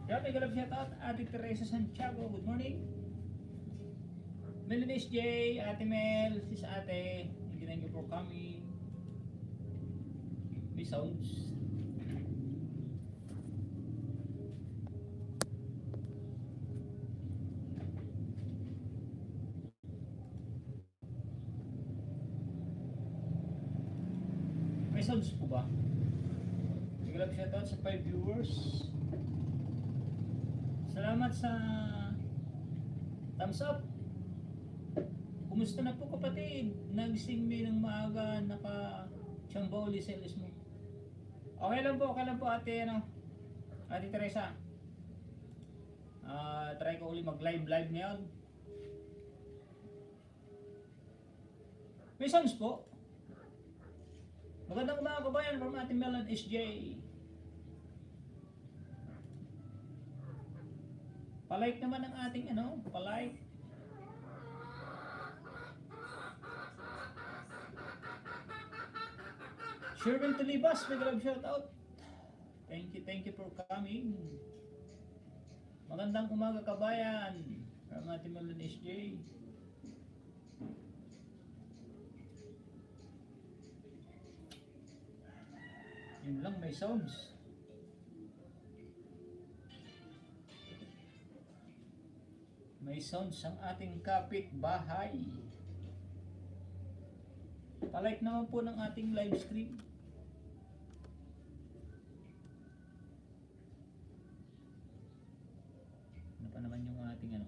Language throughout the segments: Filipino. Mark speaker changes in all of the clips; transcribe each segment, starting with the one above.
Speaker 1: Yan, may galap shout out. Ate Teresa Santiago, good morning. Melanice J, Ate Mel, sis ate, thank you for coming. May sounds. May sounds po ba? May galap shout out sa 5 viewers. Salamat sa thumbs up. Kumusta na po kapatid? Nagising me ng maaga, naka-tiyamba uli sa ilis mo. Okay lang po ate, Ate Teresa. Try ko uli mag-live ngayon. May sounds po. Magandang umaga kabayan from Ate Melon SJ. Palike naman ang ating palike. Sherwin Tulibas, may galab shout out. Thank you for coming. Magandang umaga kabayan from Ate Melon SJ. Yun lang, may sounds. May sounds ang ating kapitbahay. Palike naman po ng ating live stream. Ano pa naman yung ating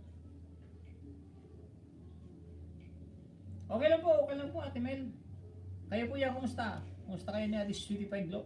Speaker 1: Okay lang po Ate Mel. Kayo po yan, kumusta? Kumusta kayo ni Ate Sweetie Pie Glow?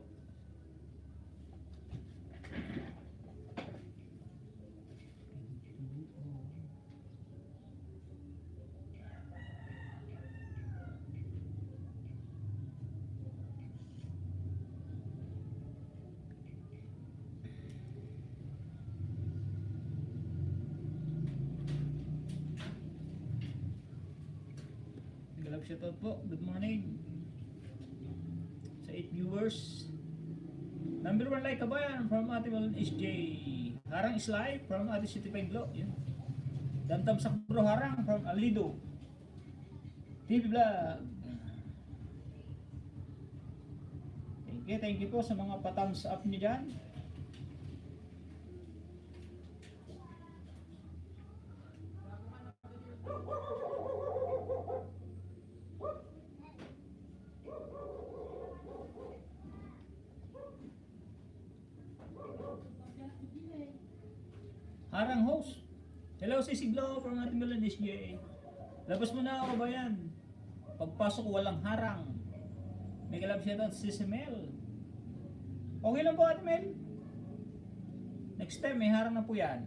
Speaker 1: Shoutout po, good morning sa 8 viewers. Number 1 like kabayan from Ate Melon SJ. Harang is live from Ate City Pine Glow. Dantam Sakbro Harang from Alido TV Vlog. Thank you po sa mga pa-thumbs up niyo dyan. Harang host. Hello Sisi Glow from Ate Melon SJ. Labas mo na ako kabayan. Pagpasok walang harang. May galab shoutout si Sisi Mel. Okay lang po Ate Mel. Next time may harang na po yan.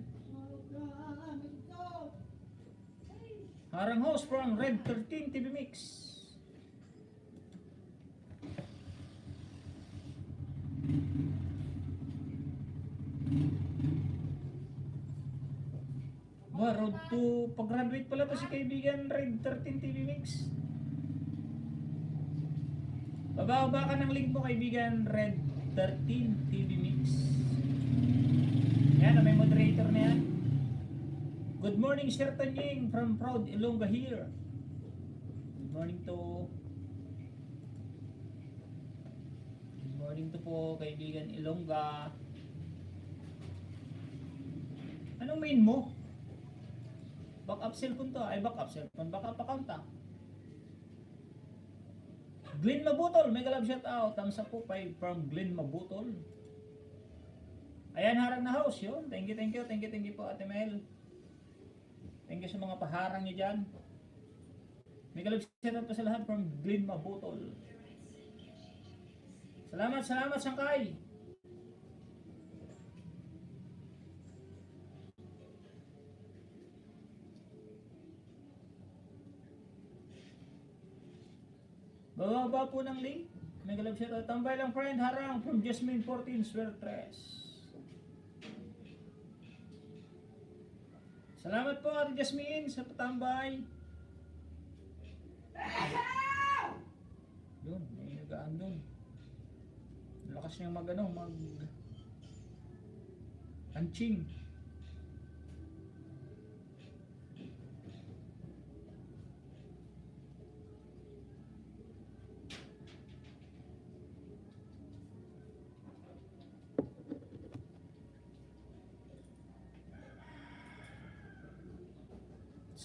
Speaker 1: Harang host from Red 13 TV Mix. Road to pag-graduate pala to si kaibigan Red 13 TV Mix. Bababa ka ng link mo kaibigan Red 13 TV Mix. Yan, may moderator na yan. Good morning Sir Tanying from Proud Ilongga here. Good morning to po kaibigan Ilongga. Anong main mo? Backup cellphone to, ay backup cellphone, backup account Glenn Mabutol, may galab shout out. Thumbs up po from Glenn Mabutol. Ayan, harang na house yun. Thank you po Ate Mel. Thank you sa mga paharang niyo dyan. May galab shout out pa sa lahat from Glenn Mabutol. Salamat Sangkay. Bababa po ng link. May galab shoutout. Tambay lang friend, harang from Jasmine 14 Swertres. Salamat po Ate Jasmine sa patambay. Yun, may nagaan dun. Lakas niyang mag Anching.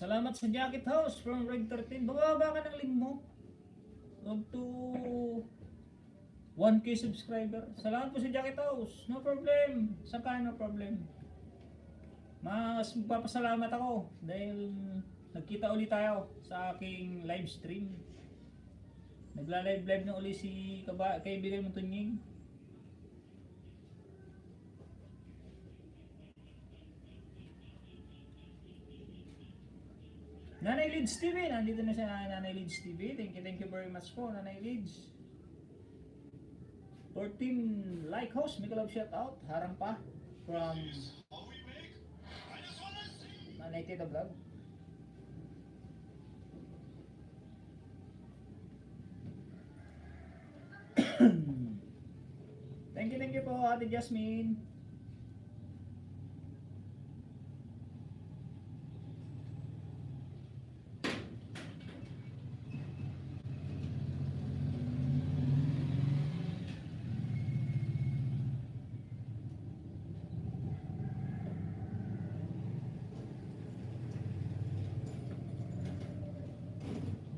Speaker 1: Salamat sa Jacket House from Reg 13. Bababa ka ng link mo. Road to 1K subscriber. Salamat po sa Jacket House. No problem. Saka no problem. Mas magpapasalamat ako dahil nagkita ulit tayo sa aking live stream. Nagla-live na uli si kaibigan mong Tunying. Nanay Lids TV, nandito na siya, Nanay Lids TV. Thank you very much po, Nanay Lids. 14 like host, make a love shout out. Harang pa from Nanay Tita Vlog. Thank you po, Ate Jasmine.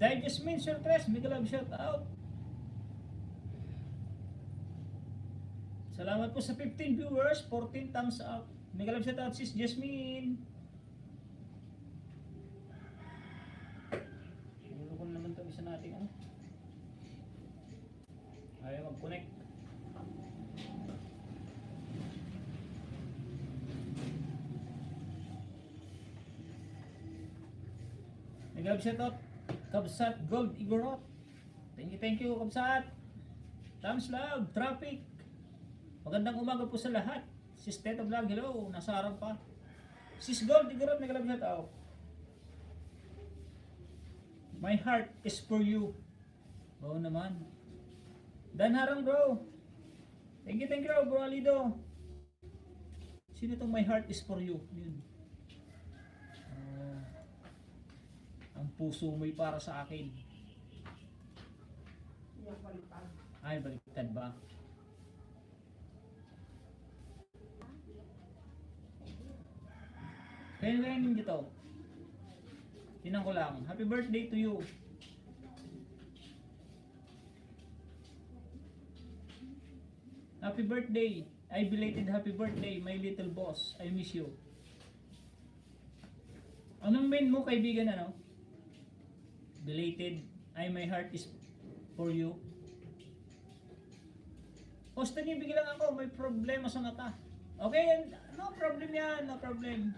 Speaker 1: Dahil Jasmine Surtres, mega love shout out. Salamat po sa 15 viewers, 14 thumbs up. Mega love shout out sis Jasmine. Siguro ko naman ito isa natin ano. Ayaw mag-connect. Mega love shout out Kabsat Gold Igorot. Thank you Kabsat. Thumbs love, traffic. Magandang umaga po sa lahat. Sis Teta Vlog, hello. Nasa harap pa. Sis Gold Igorot, may kalab shout out. My heart is for you. Oo naman. Dan Harang bro. Thank you bro Alido. Sino itong my heart is for you? Yun. Ang puso mo'y para sa akin. Ay, baliktad ba? Kaya ngayon dito. Tinan ko lang. Happy birthday to you. Happy birthday. I belated happy birthday, my little boss. I miss you. Anong main mo, kaibigan, ano? Belated, my heart is for you. Posta niyo, bigyan lang ako, may problema sa mata. Okay, no problem yan, no problem.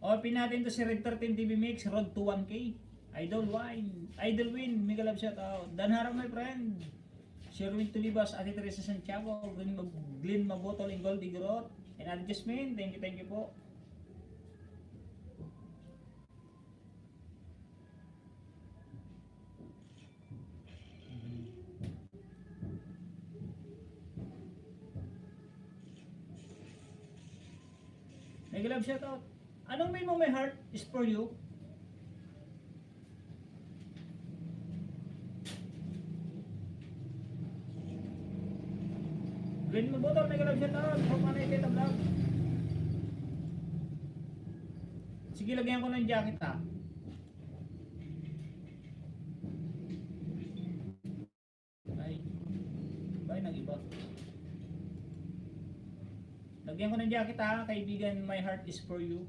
Speaker 1: Open natin to si Red 13 TV Mix, road to 1K. Idol Win, mega love shout out. Dan Harang my friend. Sherwin Tulibas, Ate Teresa Santiago, Glenn Mabotol, Ingol Digorot, and Ate Jasmine, thank you po. Mega love shout out. Anong may mo, my heart is for you? Glenn Mabotol, mega love shout out from Nanay Tita Vlog. Sige, lagyan ko ng jacket ha. Ay, nag-iba. Lagyan ko ng jacket ha, kaibigan, my heart is for you.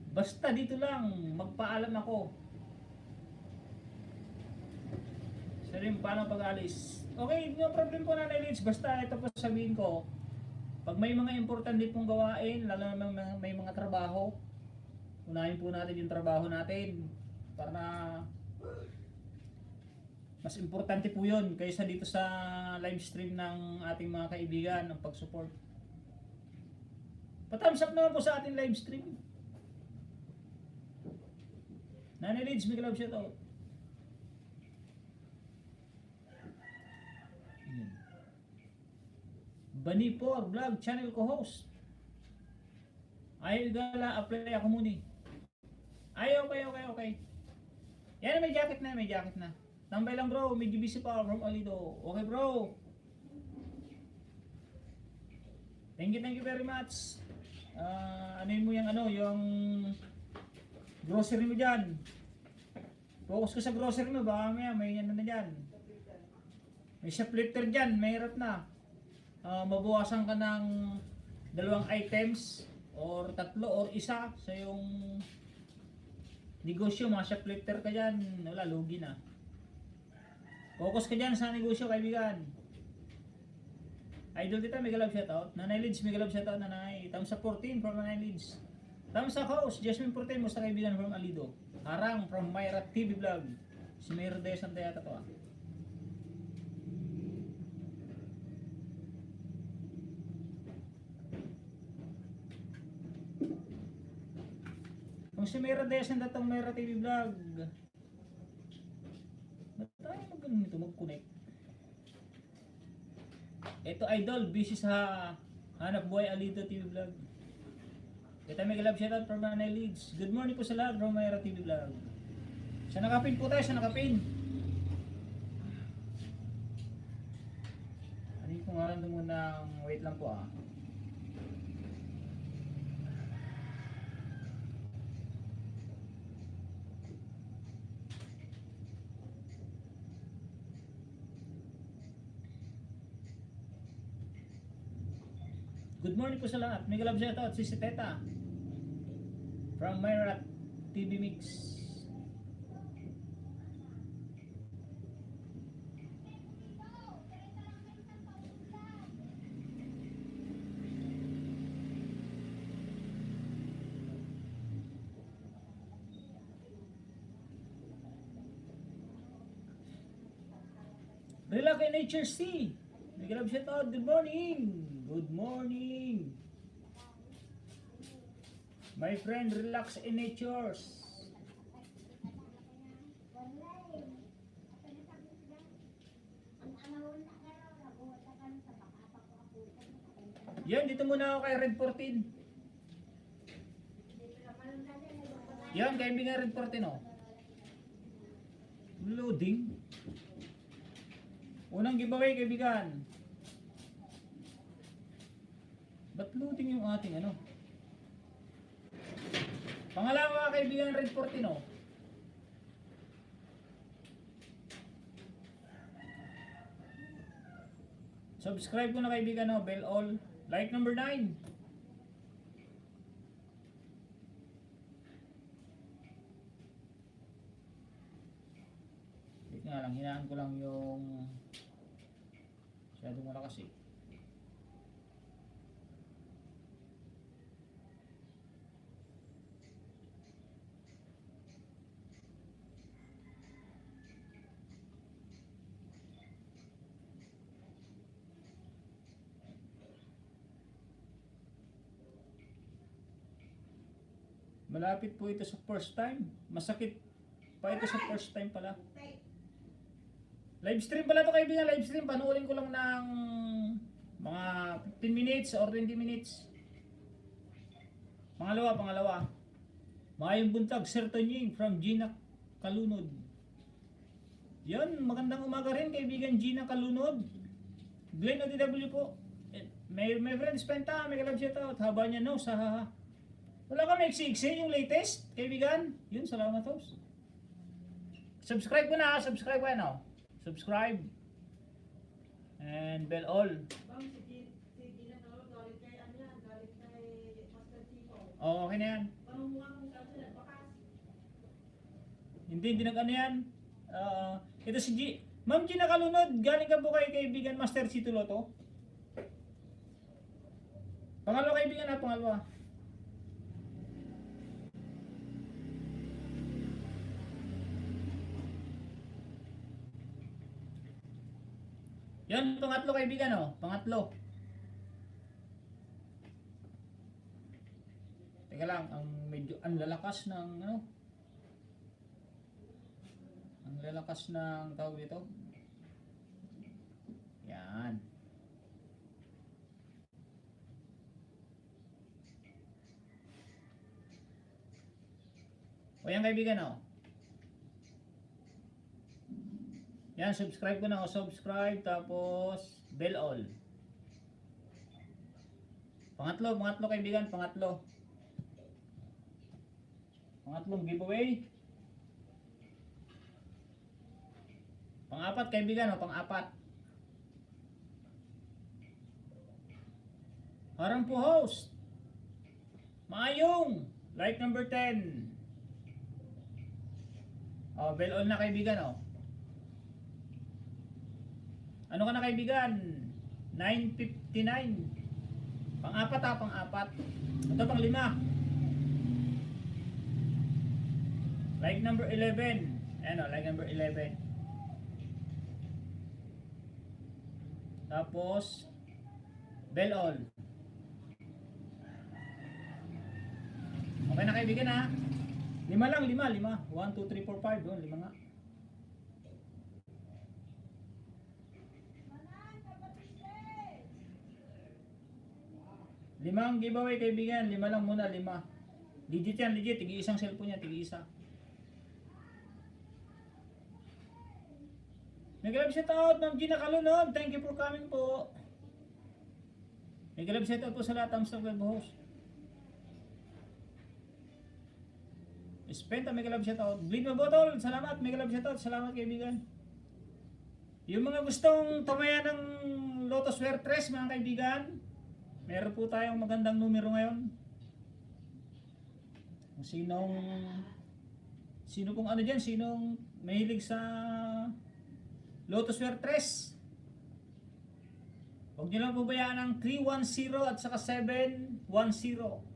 Speaker 1: Basta dito lang, magpaalam ako. Sa rin, paano pag-alis? Okay, no problem po Nanay Lids. Basta ito po sabihin ko, pag may mga importante pong gawain, lalo na may mga trabaho, unahin po natin yung trabaho natin para mas importante po yun kaysa dito sa live stream ng ating mga kaibigan, ng pag-support. Pa-thumbs up naman po sa ating live stream. Nanay Lids, may love shoutout. Ayan. Bani Por Vlog Channel co-host. Ay, gala, apply ako muna eh. Ay, okay. Yan, may jacket na. Tambay lang bro, medyo busy pa from Alido. Okay bro. Thank you very much. Ano mo yung grocery mo dyan. Focus ko sa grocery mo, baka may ano na dyan. May shoplifter dyan, mahirap na. Mabawasan ka ng 2 items or 3 or 1 sa yung negosyo, mga shoplifter ka dyan, wala, lugi na. Focus ka dyan sa negosyo, kaibigan. Idol kita, mega love shoutout. Nanay Lids, mega love shoutout, nanay. Thumbs up 14 from Nanay Lids. Thumbs up host, Jasmine 14, musta kaibigan from Alido. Harang from Myra TV Vlog. Si Myra de Santa yata to ah. Kung si Myra de Santa tong Myra TV Vlog. Ba't tayo mag-connect? Ito idol, busy sa hanap buhay Alido TV Vlog. Kita may love shoutout from Nanay Lids. Good morning po sa lahat from Myra TV Vlog. Sa nakapin po tayo, sa nakapin. Ano yung pangalan mo ng wait lang po ah. Good morning po sa lahat. May love shoutout si Teta from Myra TV Mix. Relax in Nature C. May love shoutout. Good morning. Good morning. My friend, relax in natures. Yan, dito muna ako kay Red 14. Yan, kaibigan Red 14 oh. Loading. Unang giveaway kaibigan. Ba't loading yung ating ano? Pangalawa kaibigan Red 14 oh. Subscribe ko na kaibigan oh, bell all. Like number 9. Wait nga lang, hinaan ko lang yung masyadong malakas eh. Malapit po ito sa first time. Masakit pa ito sa first time pala. Live stream pala ito kaibigan. Live stream. Panuulin ko lang ng mga 15 minutes or 20 minutes. Pangalawa. Mayong buntag, Sir Tonying from Gina Kalunod. Yan, magandang umaga rin kaibigan Gina Kalunod. Glenn ODW po. May friends penta, may kalab siya to. Haba niya no, sa haha. Wala ka may exi yung latest, kaibigan. Yun, salamat host. Subscribe ko na, subscribe ko ano. Subscribe. And bell all. Oo, okay na yan. Hindi nag-ano yan. Ito si G. Ma'am G nakalunod. Galing ka po kay kaibigan Master C Tuloto. Pangalawa kaibigan na, pangalawa. Yan, pangatlo kaibigan oh. Pangatlo. Teka lang, ang medyo ang lalakas ng ano. Ang lalakas ng tawag dito. Yan. O yan kaibigan o. Yan, subscribe ko na o. Subscribe, tapos bell all. Pangatlo kaibigan, pangatlo. Pangatlong giveaway. Pang-apat kaibigan o, pang-apat. Harang po host. Maayong. Like number 10. O, bell all na kaibigan o. Ano ka na kaibigan? 9:59. Pang-apat ha, pang-apat. Ito pang-5. Like number 11. Ayan o, like number 11. Tapos bell all. Okay na kaibigan ha. 5 lang, 5. 1, 2, 3, 4, 5. Doon, 5 nga. Limang giveaway kaibigan, 5 lang muna, 5. Legit yan, legit. Tigi-isang cellphone niya, tigi-isa. Nag-live shout out, Ma'am Gina Kalunod. Thank you for coming po. Nag-live shout out po sa lahat ng staff web host. Spenta, nag-live shout out. Bleed Mabotol, salamat. Nag-live shout out, salamat kaibigan. Yung mga gustong tumaya ng Lotus Ware 3 mga kaibigan, meron po tayong magandang numero ngayon. Sino pong ano dyan, sinong mahilig sa Lotus Ware 3? Huwag nyo lang pabayaan ang 310 at saka 710.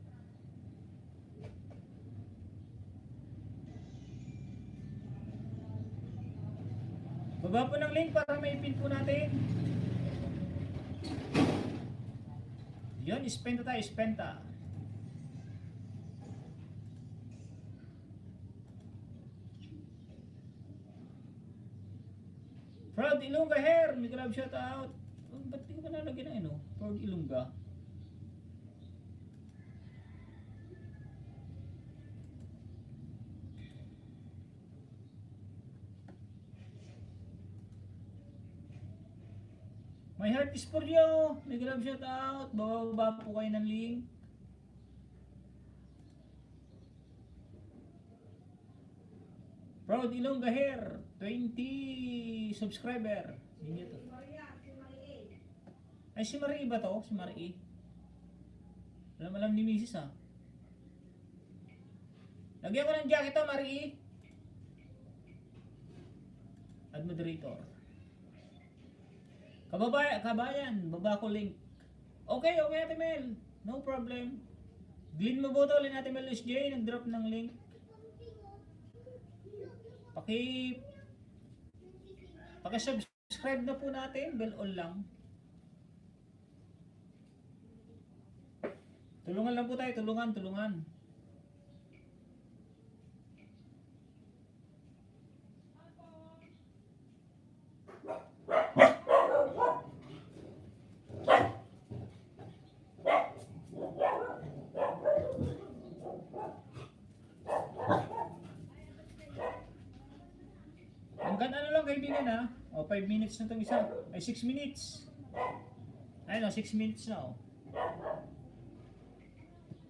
Speaker 1: Baba po ng link para maipin po natin. Yun, spenta tayo, spenta. Proud Ilongga Hair, may grab shout out. Ba't di ko pa nalagyan na ano? Proud Ilongga. My heart is for you. May grab shout out. Bababa po kayo ng link. Proud Ilongga Hair, 20 subscriber. Hindi to. Ay, si Marie ba to? Si Marie. Alam ni Mrs. ha. Lagyan ko ng jacket to, Marie. Add moderator. Kabayan, baba ko link. Okay, Ate Mel. No problem. Glenn Mabotol, Ate Mel SJ, nag-drop ng link. Paki-subscribe na po natin, bell all lang. Tulungan lang po tayo, tulungan. Hanggang ano lang kaibigan ha. O 5 minutes na itong isa. Ay 6 minutes. Ayun o, 6 minutes na o.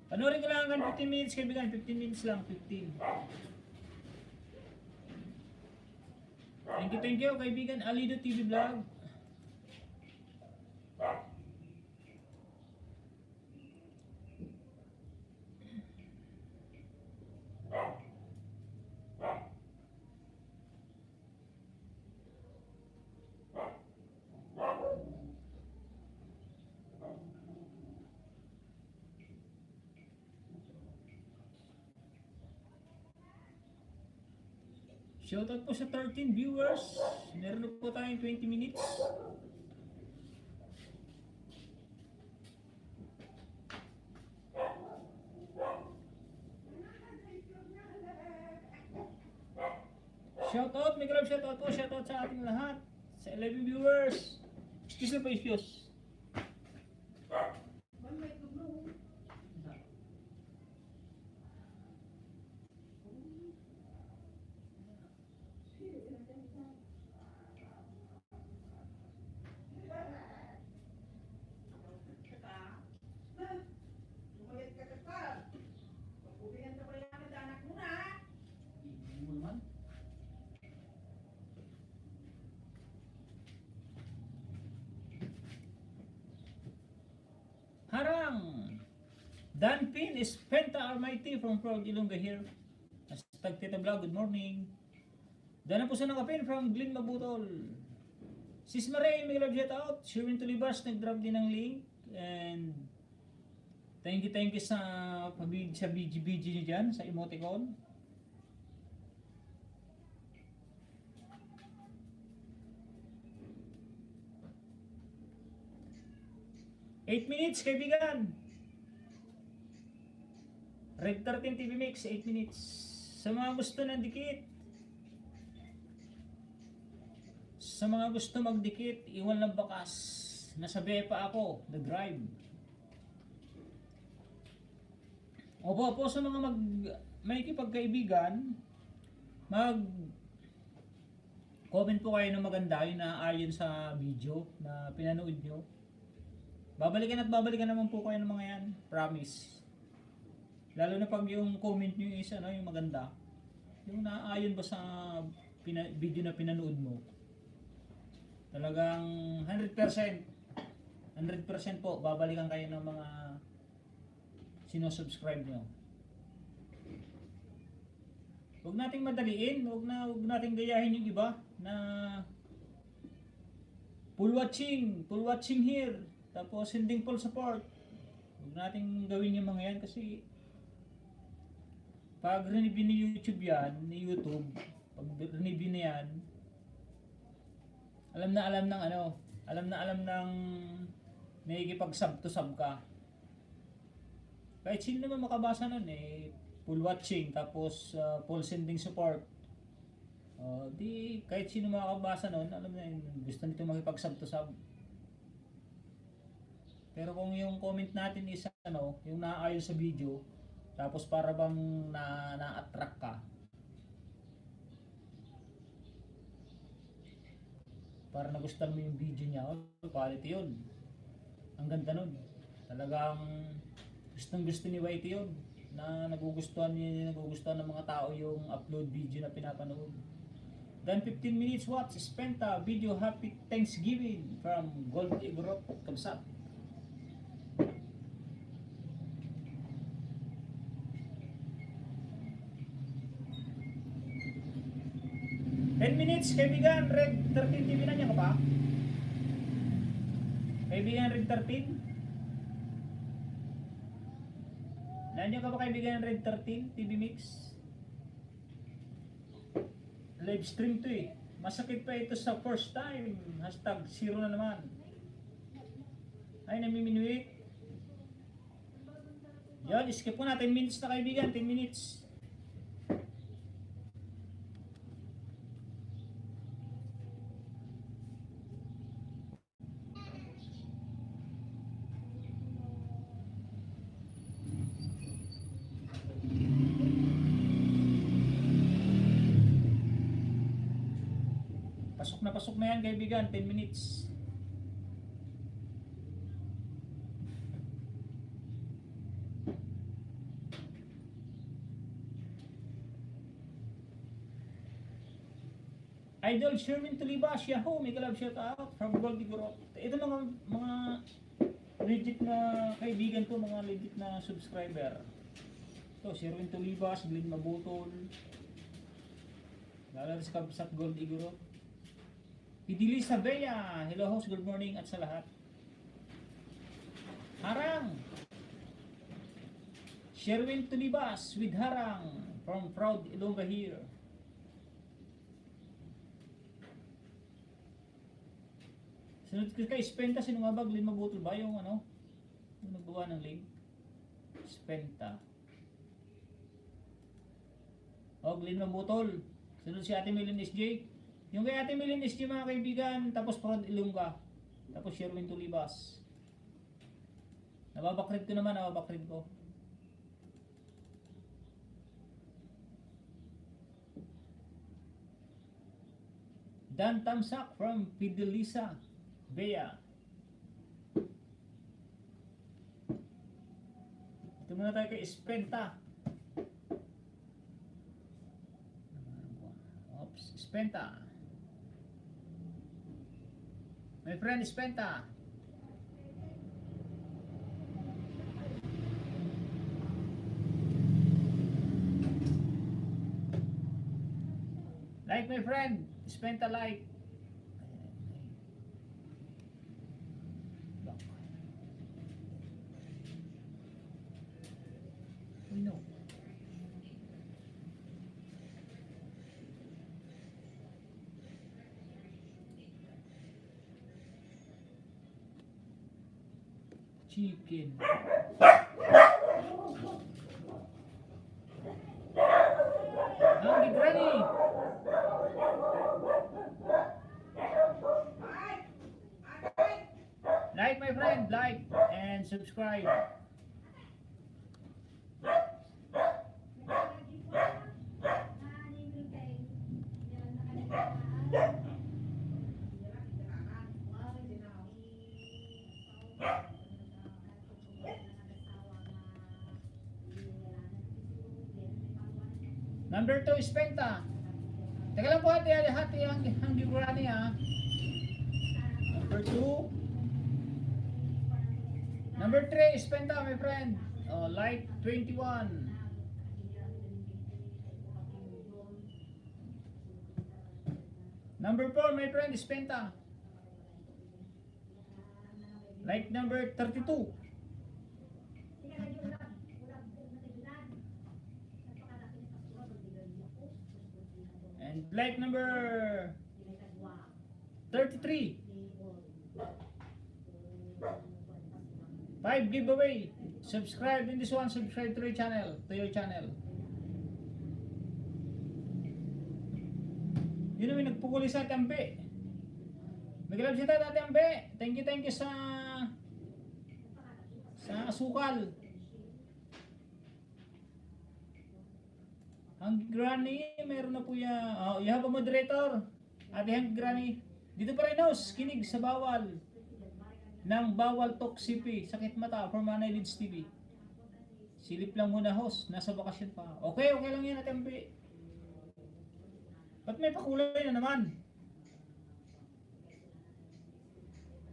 Speaker 1: Panoorin ko lang hanggang 15 minutes kaibigan. 15 minutes lang, 15. Thank you kaibigan. Alido TV Vlog. Shoutout po sa 13 viewers. Meron po tayong 20 minutes. Shoutout, may grab shoutout po. Shoutout sa ating lahat. Sa 11 viewers. Excuse na po, excuse. Harang! Dan Pin is Penta Almighty from Proud Ilongga here. Hashtag Tita Vlog, good morning. Dana po sa nakapin from Glenn Mabutol. Sis Maray, may love shout out. Sherwin Tulibas, nag-drop din ng link. And thank you sa BG nyo dyan, sa emoticon. Eight minutes, kaibigan. Red 13 TV Mix, 8 minutes. Sa mga gusto ng dikit, sa mga gusto magdikit, iwan lang bakas. Nasa pa ako, the drive. Opo sa mga may kipagkaibigan, comment po kayo ng maganda yung naayon sa video na pinanood nyo. Babalikan naman po kayo ng mga yan, promise. Lalo na pag yung comment nyo is yung maganda. Yung naayon ba sa video na pinanood mo. Talagang 100% po babalikan kayo ng mga sinosubscribe nyo. Huwag nating madaliin, huwag nating gayahin yung iba na full watching here. Tapos sending full support. Huwag nating gawin yung mga yan kasi pag review ni YouTube yan, ni YouTube, pag review na yan, alam ng may ikipag-sub to sub ka. Kahit sino naman makabasa nun full watching, tapos full sending support. Di kahit sino makabasa nun, alam na yun, gusto nito makipag-sub to sub. Pero kung yung comment natin is yung naaayon sa video, tapos para bang na-attract ka, para nagustuhan mo yung video niya, quality yun. Ang ganda nun. Talagang gustong-gusto ni Whitey yun, na nagugustuhan ng mga tao yung upload video na pinapanood. Then 15 minutes watch, Penta video, happy Thanksgiving from Gold Igorot, Kamsat. 10 minutes, kaibigan, Red 13 TV na niya ka pa? Kaibigan, Red 13? Nandiyan ka ba kaibigan, Red 13 TV Mix? Live stream to Masakit pa ito sa first time. Hashtag 0 na naman. Ay, namiminuit. Yan, skip po na. 10 minutes na kaibigan, 10 minutes. Pasok na yan kaibigan, 10 minutes. Idol Sherwin Tulibas, Yahoo, may kalab shout out from Goldie Gorot. Ito mga legit na kaibigan ko, mga legit na subscriber. Ito, Sherwin Tulibas, Glenn Mabutol. Lalo sa Kabsat Goldie Gorot. Idili Sabea, hello host, good morning at sa lahat. Harang Sherwin Tulibas with Harang from Proud Ilongga here. Sunod ko kay Spenta, sino nga ba? Glenn Mabutol ba yung yung nagbuwa ng link? Spenta. Glenn Mabutol. Sunod si Ate Milin SJ. Yung kay Ate Milin SJ mga kaibigan, tapos Prod Ilongga. Tapos Sherwin Tulibas. Nababakrid ko naman, nababakrid ko. Dan Tamsak from Fidelisa, Bea. Ito muna tayo kay Spenta. Oops, Spenta. My friend Spenta. Like my friend, Spenta like. We know. Chicken. Hungry granny. Like my friend, like and subscribe. Number 2 is Penta. Teka lang po hati ang gigurani ha. Number 2. Number 3 is Penta, my friend. Oh, like 21. Number 4, my friend, is Penta. Like number 32. And like number 33. 5 giveaway. Subscribe in this one. Subscribe to your channel. Yun naman nagpukuli sa Ambe. Nag-love siya dati Ambe. Thank you sa asukal. Ang Granny, meron na po yan. Oh, you have a moderator. Ate Hang Granny. Dito pa rin house, kinig sa bawal. Nang bawal toxipi, sakit mata, from Manay Leads TV. Silip lang muna host, nasa bakasyon pa. Okay lang yan Ate Ambe. Ba't may pakulay na naman?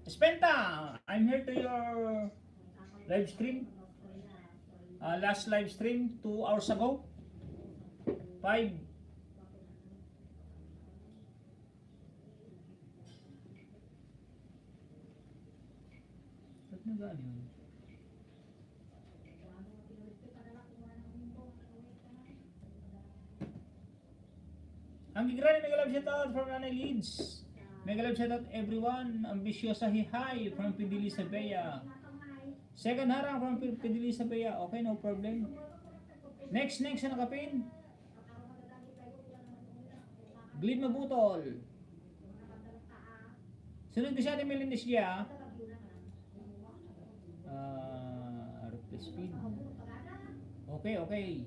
Speaker 1: Spenta, I'm here to your live stream. Last live stream 2 hours ago. 5. Ba't nag-ano yun? Ang gigrani, mega love shoutout from Nanay Leeds. Mega love shoutout everyone. Ambisyosa hihay from Fidelisa Bea. Second harang from Fidelisa Bea. Okay, no problem. Next na nakapin. Glid Mabutol. Sunod ko siya ni Melinis niya. Speed. Okay.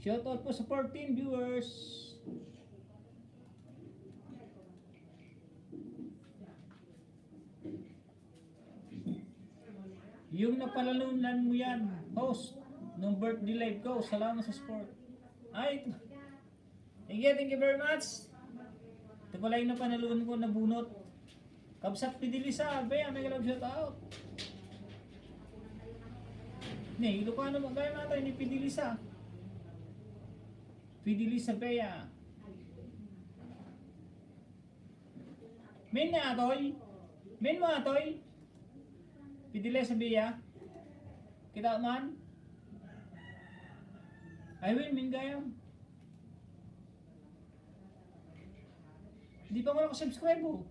Speaker 1: Shoutout po sa 14 viewers. Yung napalalunan mo yan, host, nung birthday live ko, salamat sa support. Ay, thank you very much. Ito pala yung napanalunan ko na bunot. Kabsat Fidelisa, Bea, mega love shoutout. Ne, Ilocano mo, gaya natin ni Fidelisa. Fidelisa Bea. Men na atoy. Men mo atoy. Fidelisa Bea. Kita man. Ay win min gayam. Hindi pa mo nakasubscribe oh.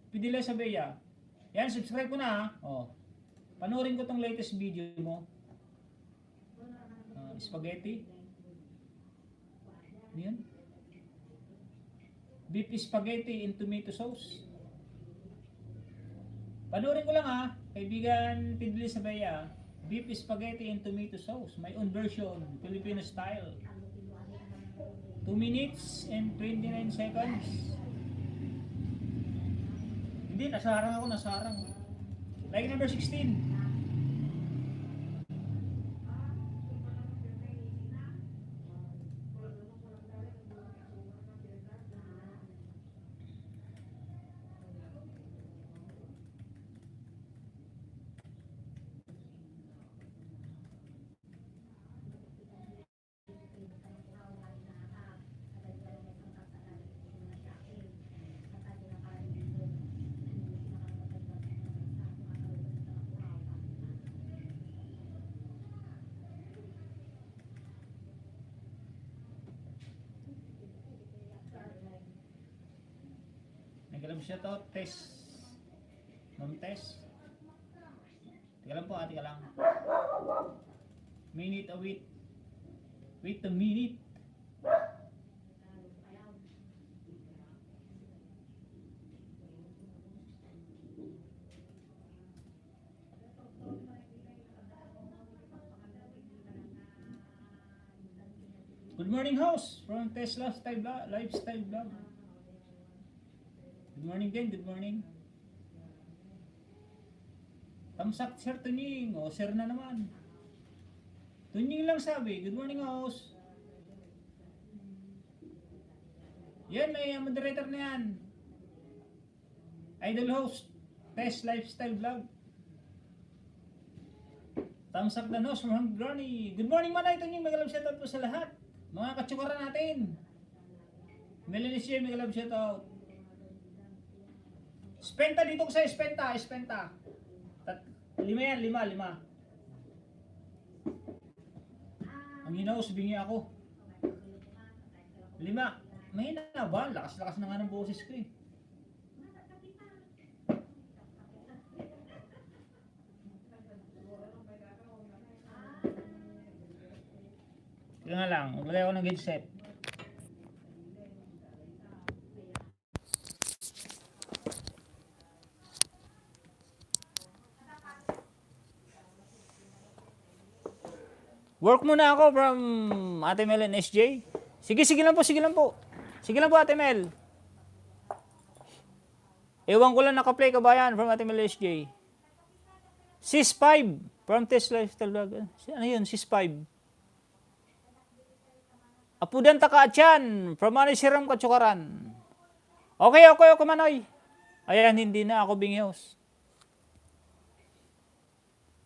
Speaker 1: Fidelisa Bea. Yan, subscribe ko na ha. Oh. Panoorin ko tong latest video mo. Spaghetti. Yan. Beef spaghetti in tomato sauce. Panurin ko lang ha, kaibigan Tidli Sabaya. Beef spaghetti in tomato sauce. My own version, Filipino style. 2 minutes and 29 seconds. Hindi, nasarang ako, nasarang. Like number 16. Nagalam siya to, test. Ma'am test. Teka lang po, teka lang. Minute a wait. Wait a minute. Good morning, house from Tesla Lifestyle Vlog. Good morning din, good morning. Tamsak Sir Tunying, o sir na naman. Tunying lang sabi, good morning house. Yan, may moderator na yan. Idol host, Test Lifestyle Vlog. Tamsak na host from Hungary. Good morning Manay Tunying, magalang shoutout po sa lahat. Mga katsukaran natin. Melanie Shea, magalang shoutout. Spenta dito ko sa Spenta. Lima yan, lima. Ang hinaus, bingi ako. 5. Mahina na ba? Lakas-lakas na nga ng boses ko eh. Kaya nga lang, maglagay ako ng headset. Work muna ako from Ate Mel and SJ. Sige lang po. Sige lang po Ate Mel. Ewan ko lang naka-play kabayan from Ate Mel and SJ. Sis 5 from Test Lifestyle Vlog. Ano yun? Sis 5. Apudan Takaachan from Manisiram Katsukaran. Okay Manoy. Ayan, hindi na ako bingios.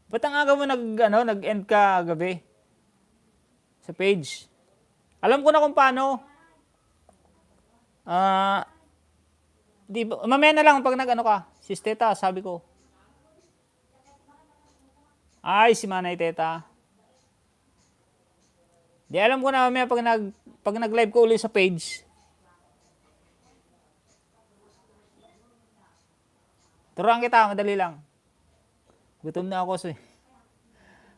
Speaker 1: Ba't ang aga mo nag-end ka gabi? Sa page. Alam ko na kung paano. Mamaya na lang pag nag-ano ka. Sis Teta, sabi ko. Ay, si Manay Teta. Di alam ko na mamaya pag nag-live ko ulit sa page. Turuan kita, madali lang. Gutom na ako.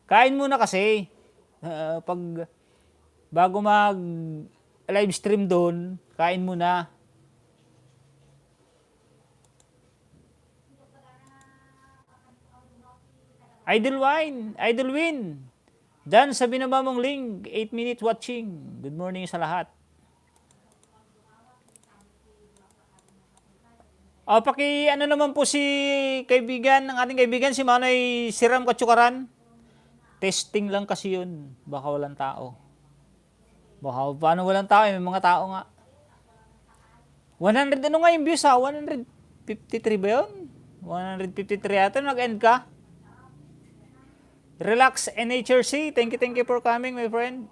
Speaker 1: Kain muna kasi. Bago mag live stream doon, kain muna. Idol Win. Dan sa binaba mong link, 8-minute watching. Good morning sa lahat. Ano naman po si ang ating kaibigan, si Manay Siram Katsukaran. Testing lang kasi yun. Baka walang tao. Paano walang tao? May mga tao nga. 100 ano nga yung views ha? 153 ba yun? 153 yata. Nag-end ka? Relax NHRC. Thank you for coming, my friend.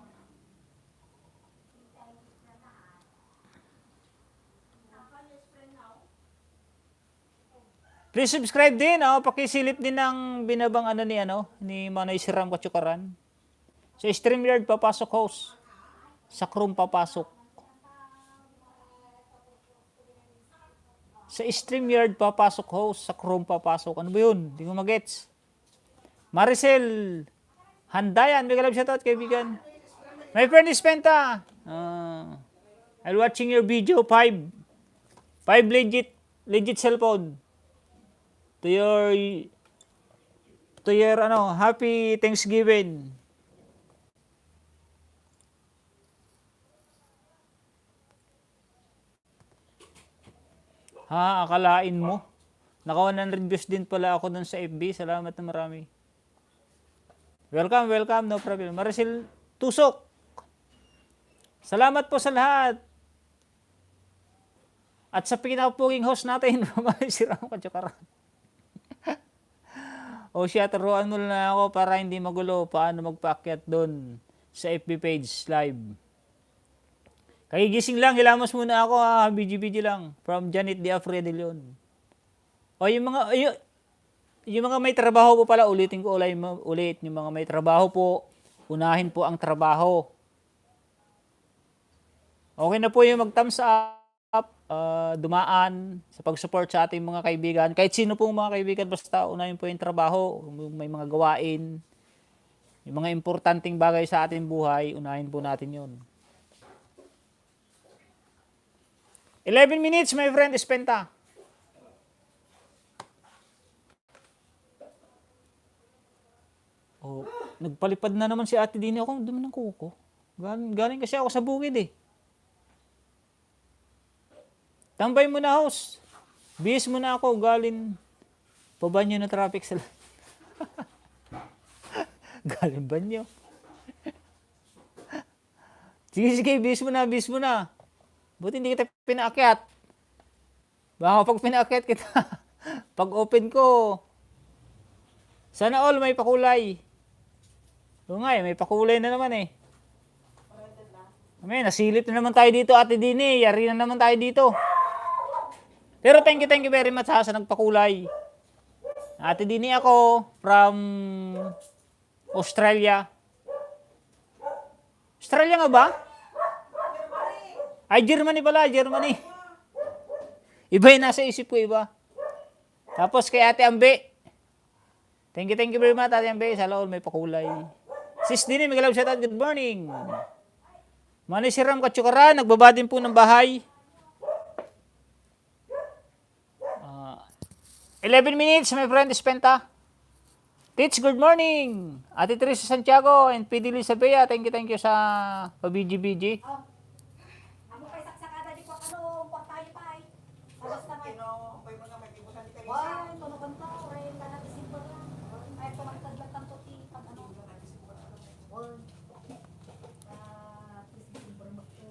Speaker 1: Please subscribe din. Pakisilip din ng binabang ni Manay Siram Katsukaran. Sa StreamYard papasok host. Sa Chrome papasok. Sa StreamYard papasok host. Sa Chrome papasok. Ano ba yun? Hindi ko magets. Maricel Handayan. May galab shoutout kaibigan. My friend is Penta. I'm watching your video, 5 legit cellphone. To your happy Thanksgiving. Ha, akalain mo. Naka 100 views din pala ako dun sa FB. Salamat na marami. Welcome, welcome. No problem. Maricel Tusok. Salamat po sa lahat. At sa pinapuging host natin, si Ram Katsakaran. O siya, turuan mo na ako para hindi magulo paano magpaakyat doon sa FB page live. Kagigising lang, hilamos muna ako ha, BG lang. From Janet Diafre de Leon. O yung mga may trabaho po pala, ulitin ko ulit. Yung mga may trabaho po, unahin po ang trabaho. Okay na po yung mag-thumbs up, dumaan sa pag-support sa ating mga kaibigan. Kahit sino pong mga kaibigan, basta unahin po yung trabaho, may mga gawain, yung mga importanteng bagay sa ating buhay, unahin po natin yun. 11 minutes, my friend, Espenta. Oh, nagpalipad na naman si Ate Dini ako, dumi ng kuko. Galing kasi ako sa bukid eh. Tambay mo na, host. Bihis mo na ako, galing pabanyo na traffic sa galing banyo. Sige, bihis mo na. Buti hindi kita pinaakyat. Baka pag pinaakyat kita, pag open ko, sana all may pakulay. Oo nga may pakulay na naman eh. Nasilip na naman tayo dito, Ate Dini. Yari na naman tayo dito. Pero thank you very much sa nagpakulay. Ate Dini ako from Australia. Australia nga ba? Ay, Germany pala, Germany. Iba yung nasa isip ko, iba. Tapos kay Ate Ambe. Thank you very much, Ate Ambe. Sa laon may pakulay. Sis Dini, Miguel shoutout, good morning. Mani si Ram Katsakaran, nagbaba din po ng bahay. 11 minutes, my friend, Espenta. Tits, good morning. Ate Teresa Santiago and PD Lisabea, thank you sa PBGBG.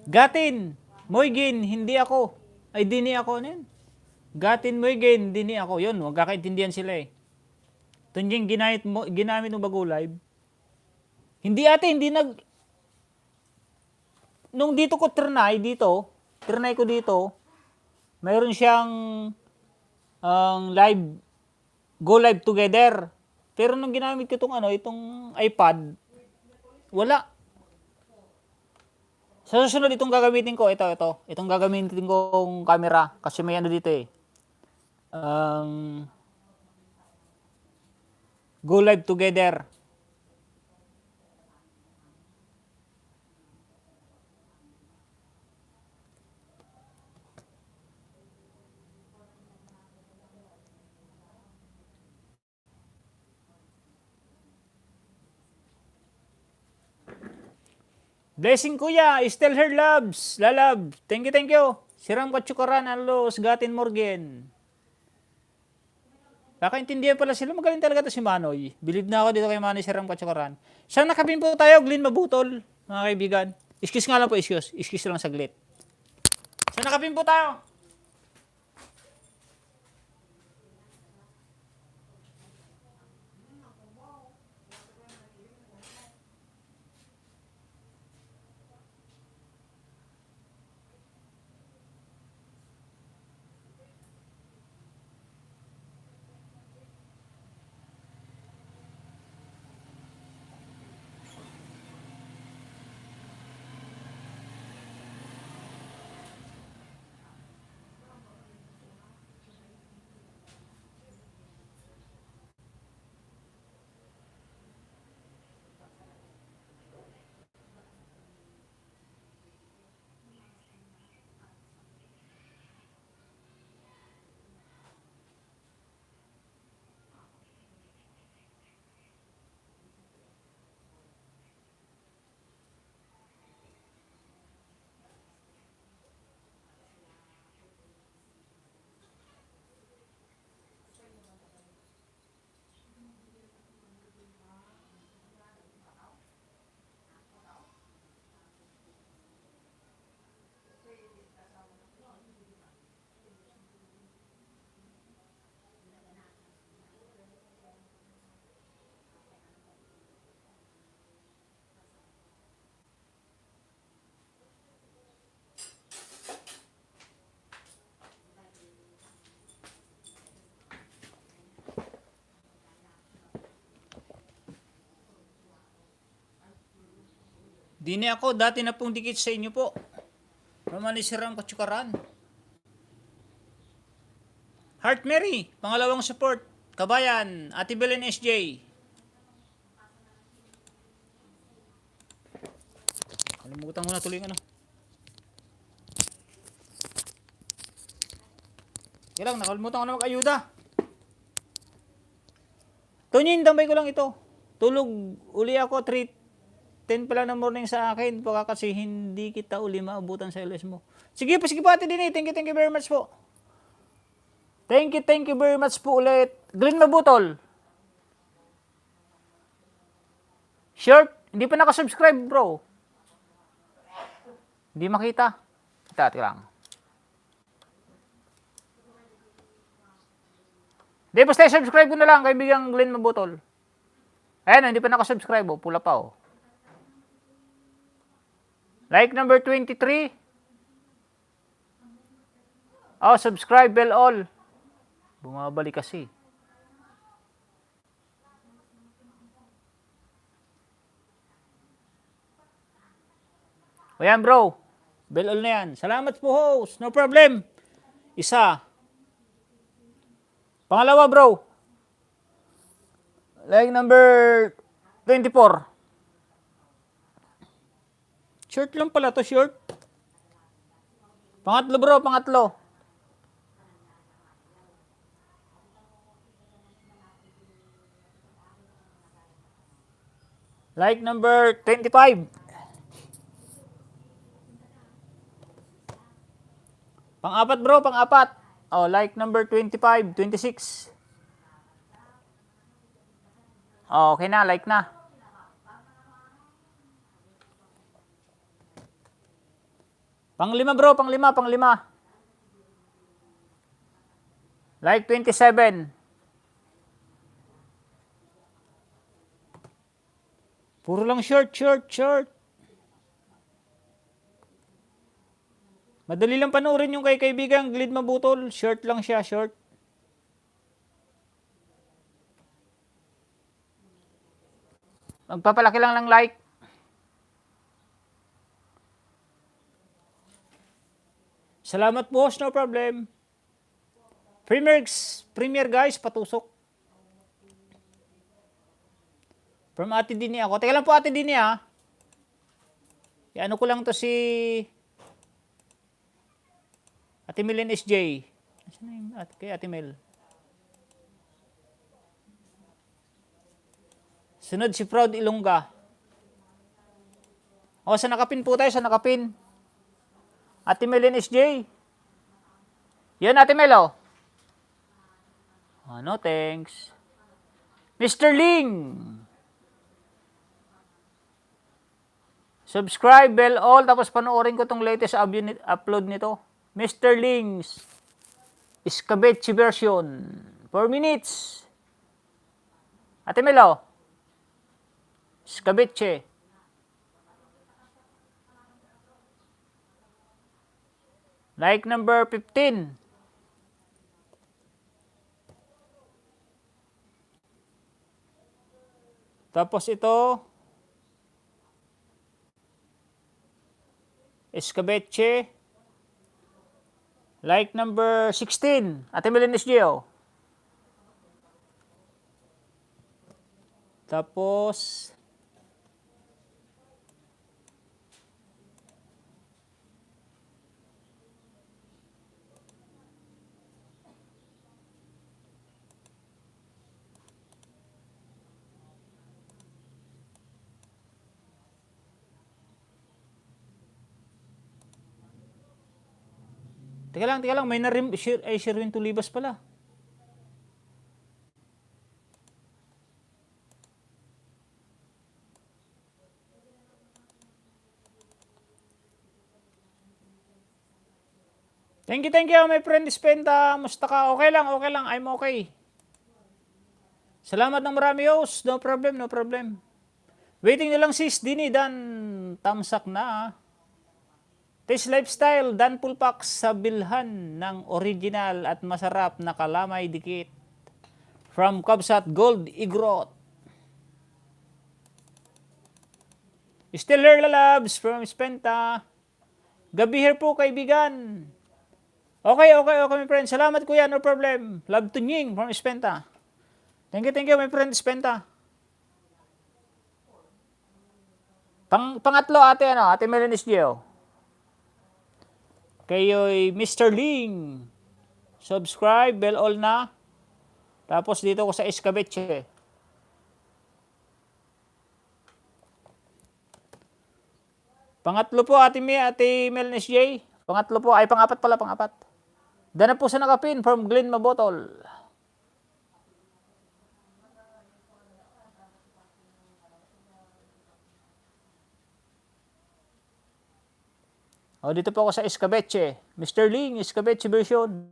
Speaker 1: Gatin, Moygin, hindi ako. Ay, dini ako na yun. Gatin, Moygin, dini ako. Yun, magkakaintindihan sila eh. Tunjing ginamit mo bago live. Hindi ate, hindi nung dito ko trinay ko dito, mayroon siyang go live together. Pero nung ginamit ko itong iPad, wala. Sa susunod itong gagamitin ko, itong gagamitin kong camera kasi may dito eh. Go live together. Blessing kuya, still her loves, lalab. Thank you. Siram Katsakaran, Alos, Gatin Morgan. Kakaintindihan pala sila, magaling talaga to si Manoy. Believe na ako dito kay Manoy Siram Katsakaran. Saan nakapin po tayo, Glenn Mabutol, mga kaibigan. Excuse nga lang po, excuse lang saglit. Saan nakapin po tayo? Dini ako, dati na pong dikit sa inyo po. Romanisiram Kachukaran. Heart Mary, pangalawang support. Kabayan, Ate Belen SJ. Kalimutan ko na tuloy yung ano. Kaya lang, nakalimutan ko na mag-ayuda. Tunyin, tambay ko lang ito. Tulog uli ako, 3:10 pala ng morning sa akin. Baka kasi hindi kita uli maabutan sa LS mo. Sige po ate din eh. Thank you very much po. Thank you very much po ulit. Glenn Mabutol. Shirt, hindi pa nakasubscribe bro. Hindi makita. Tati lang. Di, basta subscribe ko na lang, kaibigang Glenn Mabutol. Ayan, hindi pa nakasubscribe, oh. Pula pa, oh. Like number 23. Oh, subscribe, bell all. Bumabalik kasi. Ayan, bro. Bell all na yan. Salamat po, host. No problem. Isa. Pangalawa, bro. Like number 24. Short lang pala to, short. Pangatlo, bro, pangatlo. Like number 25. Pang-apat, bro, pang-apat. Oh, like number 25, 26. Oh, okay na, like na. Pang-lima, bro, pang-lima. Like 27. Puro lang short. Madali lang panoorin yung kay kaibigang Glenn Mabutol. Short lang siya, short. Magpapalaki lang ng like. Salamat po, no problem. Premier guys, patusok. From Ate Dini ako. Teka lang po Ate Dini ha. Ano ko lang to si Ate Melen SJ. Saan na yung kay Ate Mel? Sunod si Proud Ilongga. O, sa nakapin po tayo, sa nakapin. Ate Melen SJ. Yan, Ate Mel, oh. Ano, thanks. Mr. Ling. Subscribe, bell all, tapos panoorin ko tong latest upload nito. Mr. Ling's Escabeche version. 4 minutes. Ate Melo. Escabeche. Like number 15. Tapos ito. Escabeche. Like number 16. Ate Melinis Gio. Tapos Teka lang, may narim, Sherwin Tulibas pala. Thank you, my friend Spenta. Musta ka? Okay lang, I'm okay. Salamat ng marami, host. No problem. Waiting na lang sis, Dini, dan tamsak na. Taste Lifestyle, Dan Pulpak sa bilhan ng original at masarap na kalamay dikit. From Kabsat Gold Igrot. Stellar Lalabs from Spenta. Gabi here po, kaibigan. Okay, my friend. Salamat kuya, no problem. Love to Nying from Spenta. Thank you, my friend Spenta. Pangatlo, ate Melanis Gio. Kayo'y Mr. Ling. Subscribe, bell all na. Tapos dito ko sa Escabeche. Pangatlo po, ate Melanis J. Pangatlo po, ay pangapat pala, pangapat. Dana po sa nakapin from Glenn Mabotol. O, dito po ako sa Escabeche. Mr. Ling, Escabeche version.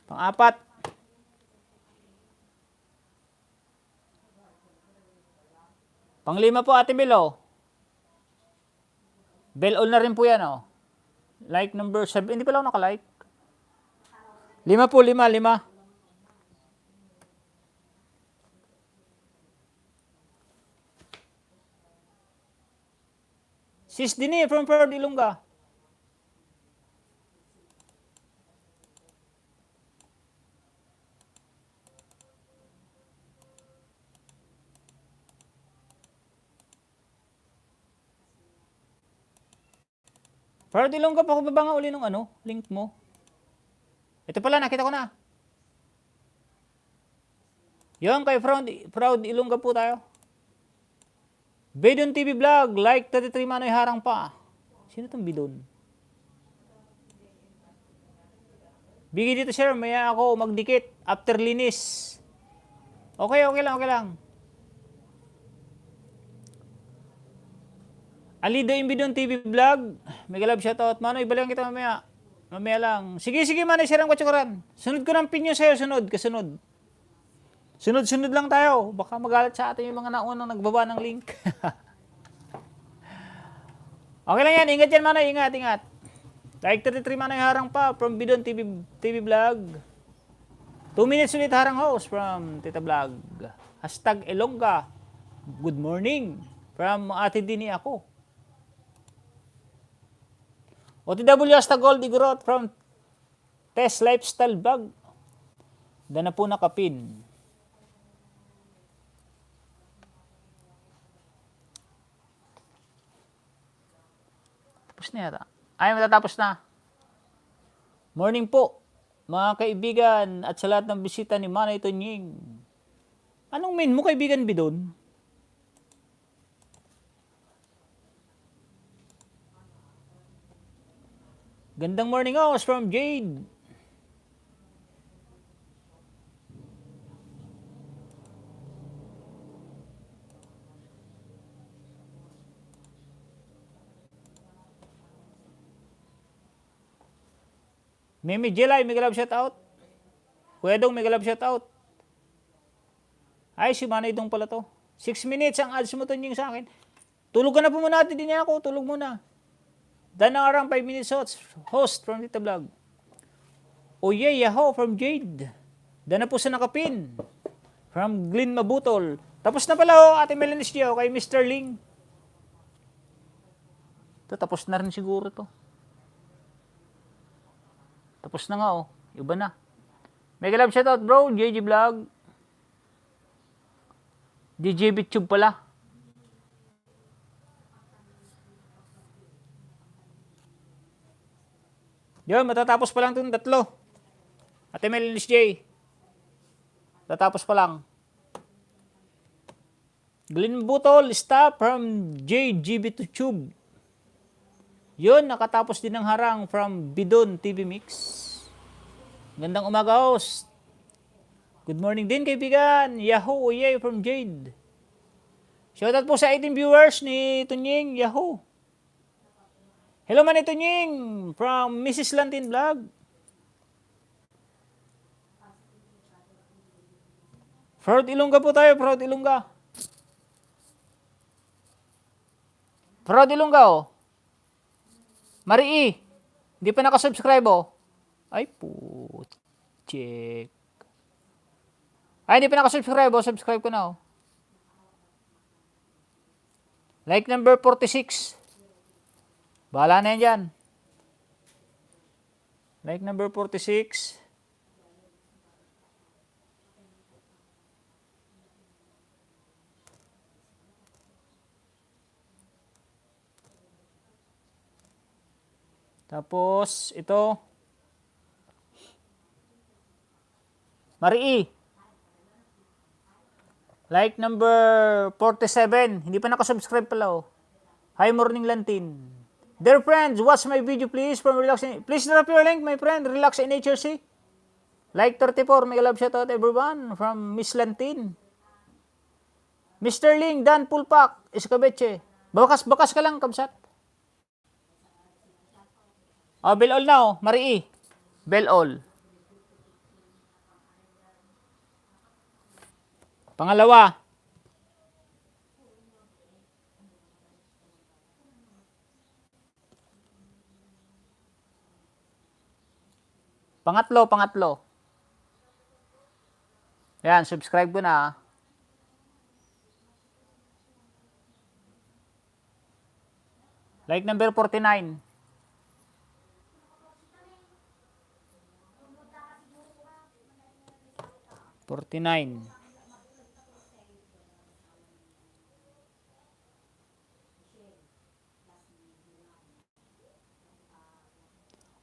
Speaker 1: Pang-apat. Pang-lima po, ate Milo. Bell all na rin po yan, oh. Like number 7. Hindi pala ako nakalike. 5 po, 5. Sis Dini from Ford Ilongga. Ford Ilongga pa ko ba nga uli nung link mo? Ito pala, nakita ko na. Yung kay Proud Ilongga po tayo. Bidon TV Vlog, like 33 Manoy Harang pa. Sino itong Bidon? Bigay dito sir, maya ako magdikit after linis. Okay lang. Alido Imbidon TV Vlog, mega love shoutout. Manoy, balikan kita mamaya. Mamaya lang. Sige, Manoy, sirang kwatsukaran. Sunod ko ng pinyo sa'yo, kasunod. Sunod lang tayo. Baka magalit sa atin yung mga naunang nagbaba ng link. Okay lang yan. Ingat yan, Manoy. Ingat. Like 33 Manoy Harang pa from Bidon TV Vlog. 2 minutes ulit Harang host from Tita Vlog. Hashtag Elongga. Good morning from Ate Dini ako. OTW hashtag Gold Igorot from Test Lifestyle Vlog. Dana po nakapin. Tapos na yata. Ay, matatapos na. Morning po, mga kaibigan at sa lahat ng bisita ni Manay Tonying. Anong main mo, kaibigan Bidon? Gandang morning house from Jade. Mimi Jelay, mega love shoutout. Kuya Dong, mega love shoutout. Ay, si Manay Dong pala to. 6 minutes ang ads mo to sa akin. Tulog ka na po muna natin din ako. Tulog muna. Dan ang arang 5 minutes host from Tita Vlog. Oh yeah, Yahoo from Jade. Dan na po sa nakapin. From Glenn Mabutol. Tapos na pala Ate Melanis Gio kay Mr. Ling. Ito, tapos na rin siguro to. Tapos na nga Iba na. Mega love shoutout bro, JJ Vlog. DJ BitTube pala. Yun, matatapos pa lang itong 3. Ate Melanis J. Tatapos pa lang. Glenn Butol, stop from JGB to Tube. Yun, nakatapos din ng harang from Bidon TV Mix. Gandang umaga, host. Good morning din, kaibigan. Yahoo, yay from Jade. Shoutout po sa 18 viewers ni Tunying, Yahoo. Hello man ito Nying from Mrs. Lantin Vlog. Proud Ilongga po tayo, Proud Ilongga. Proud Ilongga Marie, hindi pa nakasubscribe Ay po, check. Ay, hindi pa nakasubscribe subscribe ko na Like number 46. Bahala na yan dyan. Like number 46. Tapos, ito. Marie. Like number 47. Hindi pa nakasubscribe pala oh. Hi Morning Lantin. Dear friends, watch my video please from relaxing. Please drop your link my friend. Relax in HRC. Like 34. May love shout out everyone from Miss Lantin. Mr. Ling, Dan Pulpak, Iskabeche. Bakas-bakas ka lang, kamsat. Oh, bell all now, Marie. Bell all. Pangalawa. Pangatlo. Yan, subscribe ko na. Like number 49.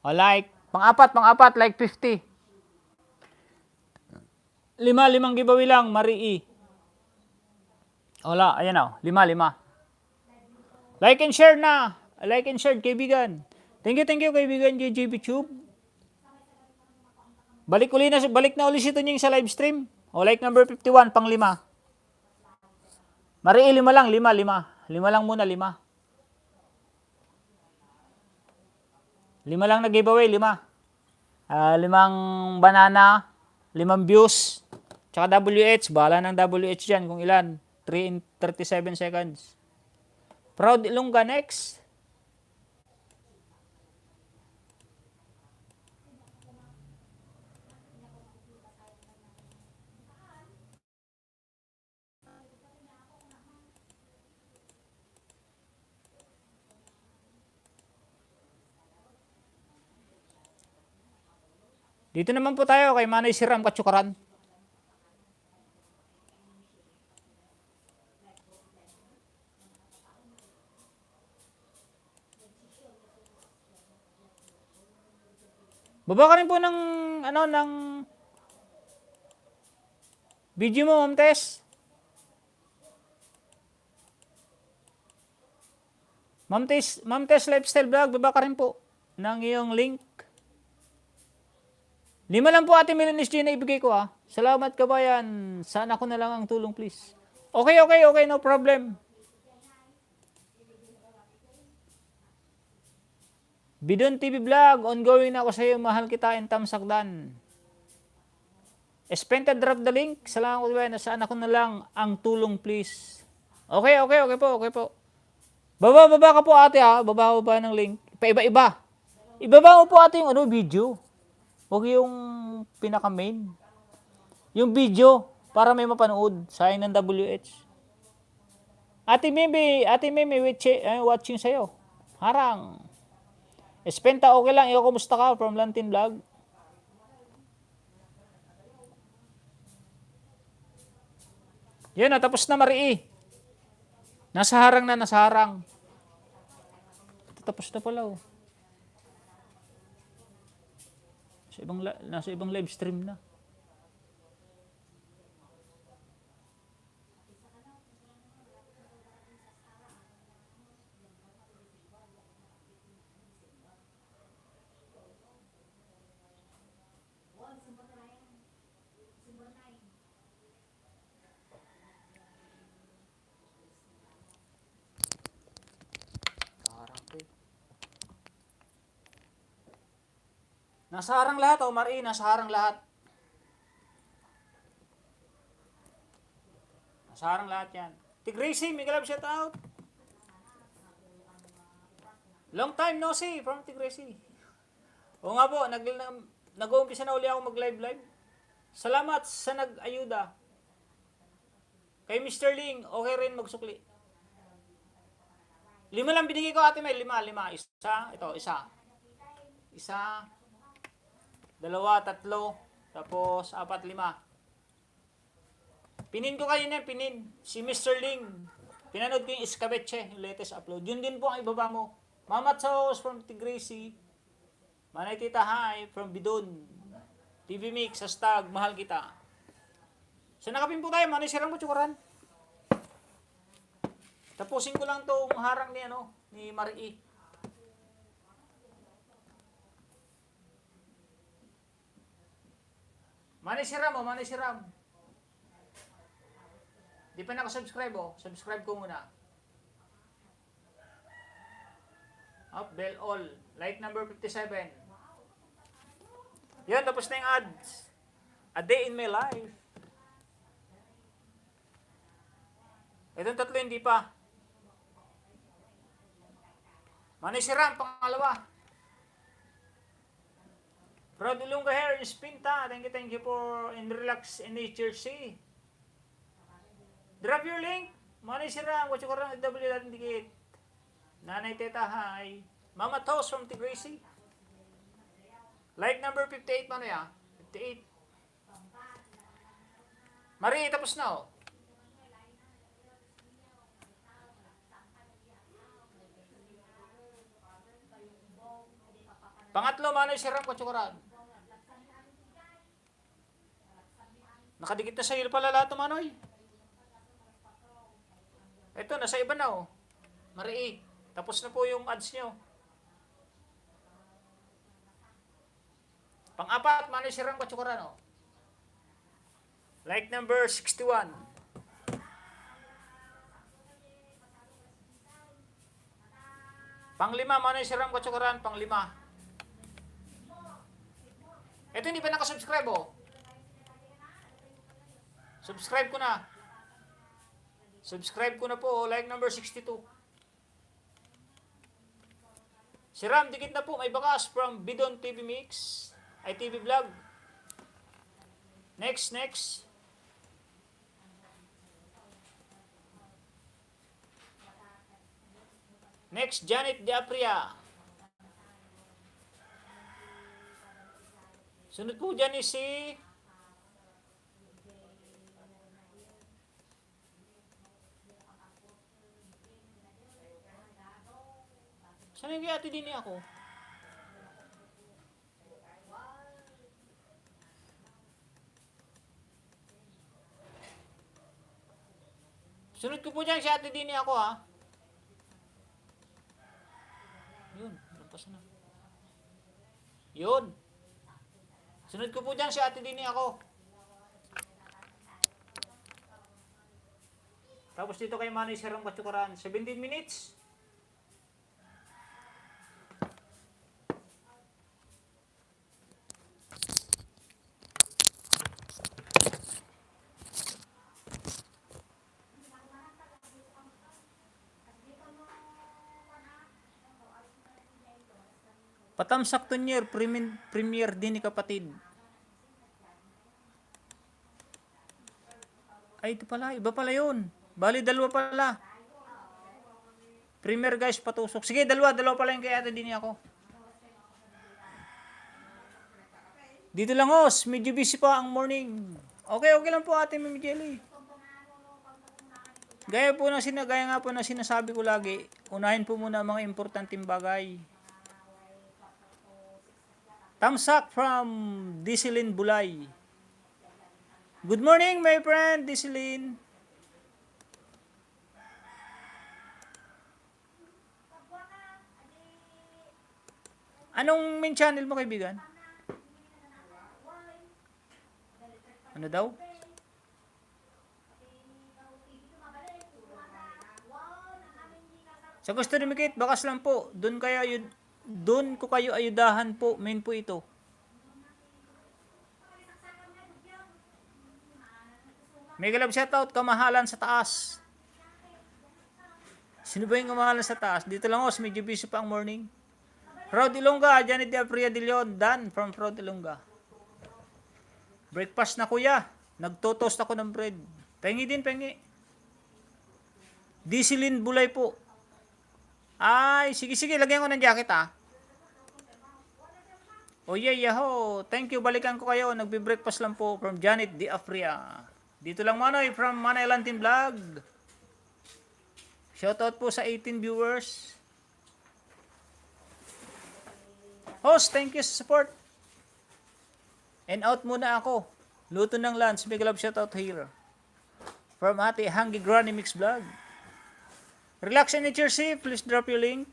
Speaker 1: O like, pang-apat, like 50. Limang giveaway lang, Marie. Wala, ayan o, 5. Like and share na. Like and share, kaibigan. Thank you, kaibigan JJB Tube. Balik na ulit ito niyo sa live stream. O like number 51, pang 5. Marie, 5 lang, 5. 5 lang muna, 5. 5 lang na giveaway, 5. 5 banana, 5 views, tsaka WH. Bahala ng WH dyan kung ilan. 3 in 37 seconds. Proud Ilongga next. Dito naman po tayo kay Manay Siram Katsukaran. Baba ka rin po ng video mo, Ma'am Tess. Ma'am Tess Lifestyle Vlog, baba ka rin po ng iyong link. 5 lang po Ate Milanis G na ibigay ko ha. Salamat kabayan. Sana ko na lang ang tulong please. Okay, no problem. Bidon TV Vlog, ongoing na ako sa iyo. Mahal kita in Tamsakdan. Espenta drop the link. Salamat kabayan. Sana ko na lang ang tulong please. Okay po. Baba ka po ate ha. Baba ng link. Paiba-iba. Ibaba mo po ate yung video. Huwag yung pinaka-main. Yung video, para may mapanood. Sayang ng WH. Ate Mimi, watching sa'yo. Harang. Espenta, okay lang. Ikaw, kumusta ka? From Lantin Vlog. Yan na, tapos na Marie. Nasa harang. Tapos na pala oh. Nasa ibang live stream na. Nasa harang lahat, Marie, nasa harang lahat. Nasa harang lahat yan. Tigracy, may galab shout out. Long time no see from Tigracy. O nga po, nag-uumpisa na uli ako mag-live. Salamat sa nag-ayuda. Kay Mr. Ling, okay rin magsukli. 5 lang binigay ko, Ate Mel. 5. Isa, ito, isa. Isa, 2, 3, tapos 4, 5. Pinin ko kayo na, pinin. Si Mr. Ling. Pinanood ko yung Escabeche, yung latest upload. Yun din po ang ibaba mo. Mama Chos from Tigracie. Manay Tita Hi from Bidon. TV Mix, hashtag, mahal kita. So nakapin po tayo, Manay Sirang Butsukaran. Tapusin ko lang tong harang ni ni Marie. Manay Siram. Di pa naka-subscribe Subscribe ko muna. Up, bell all. Like number 57. Yan, tapos na yung ads. A day in my life. Itong 3 hindi pa. Manay Siram, pangalawa. Proud Ilongga Hair is Pinta. Thank you for in Relax in Nature Sea. Drop your link. Manay Siram, watch ko rin W natin dikit. Nanay Teta Hi. Mama Toast from Tigracie. Like number 58, Manoy 58. Marie, tapos na Pangatlo, Manoy Siram, Kutsukuran. Nakadikit na sa iyo pala lahat, Manoy. Ito, nasa iba na Marie, tapos na po yung ads nyo. Pang-apat, Manoy Siram, Kutsukuran Like number 61. Pang-5, Manoy Siram, Kutsukuran, pang-5. Ito hindi pa nakasubscribe Subscribe ko na. Subscribe ko na po. Like number 62. Siram, dikit na po. May bakas from Bidon TV Mix. Ay TV Vlog. Next. Next, Janet Diapria. Sunod po dyan si saan yung Ate Dini ako? Sunod ko po dyan si Ate Dini ako Yun, lampas na. Yun. Sunod ko po dyan si Ate Dini ako. Tapos dito kay Manay Siram Kutsukuran. 17 minutes. Patamsak Tunyer, premier din ni kapatid. Ay, ito pala. Iba pala yun. Bali, 2 pala. Premier guys, patusok. Sige, 2 pala yung kaya din ako. Dito lang medyo busy pa ang morning. Okay lang po Ate Mimi Jelly. Gaya nga po na sinasabi ko lagi, unahin po muna ang mga importanteng bagay. Tamsak from Disilin Bulay. Good morning, my friend, Disilin. Anong main channel mo, kaibigan? Ano daw? Sa gusto ni Mikit, bakas lang po. Doon ko kayo ayudahan po. Main po ito. Mega love shoutout, kamahalan sa taas. Sino ba yung kamahalan sa taas? Dito lang medyo busy pa ang morning. Proud Ilongga, Janet Diapria de Leon, Dan from Proud Ilongga. Breakfast na kuya. Nagtotoast ako ng bread. Pengi. Disilin Bulay po. Ay, sige, sige, lagyan ko ng jacket ah. Oh yeah, yaho. Thank you, balikan ko kayo. Nagbe-breakfast lang po from Janet Di Afria. Dito lang Manoy from Manay Lantin Vlog. Shoutout po sa 18 viewers. Host, thank you sa support. And out muna ako. Luto ng lunch. Big love shoutout here. From Ate Hangi Granny Mix Vlog. Relax and eat your safe. Please drop your link.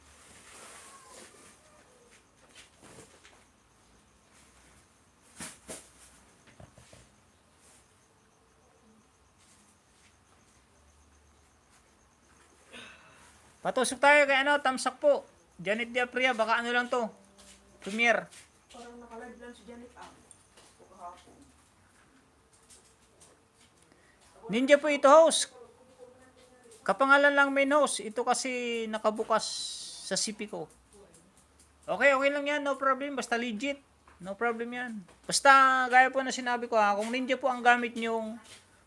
Speaker 1: Patusok tayo kay ano, tamsak po. Janet Di Apria, baka ano lang to. Premiere.
Speaker 2: Parang nakalive lang si Janet ang kahapon.
Speaker 1: Ninja po ito host. Kapangalan lang main host. Ito kasi nakabukas sa CP ko. Okay, okay lang yan. No problem. Basta legit. No problem yan. Basta gaya po na sinabi ko ha. Kung Ninja po ang gamit nyong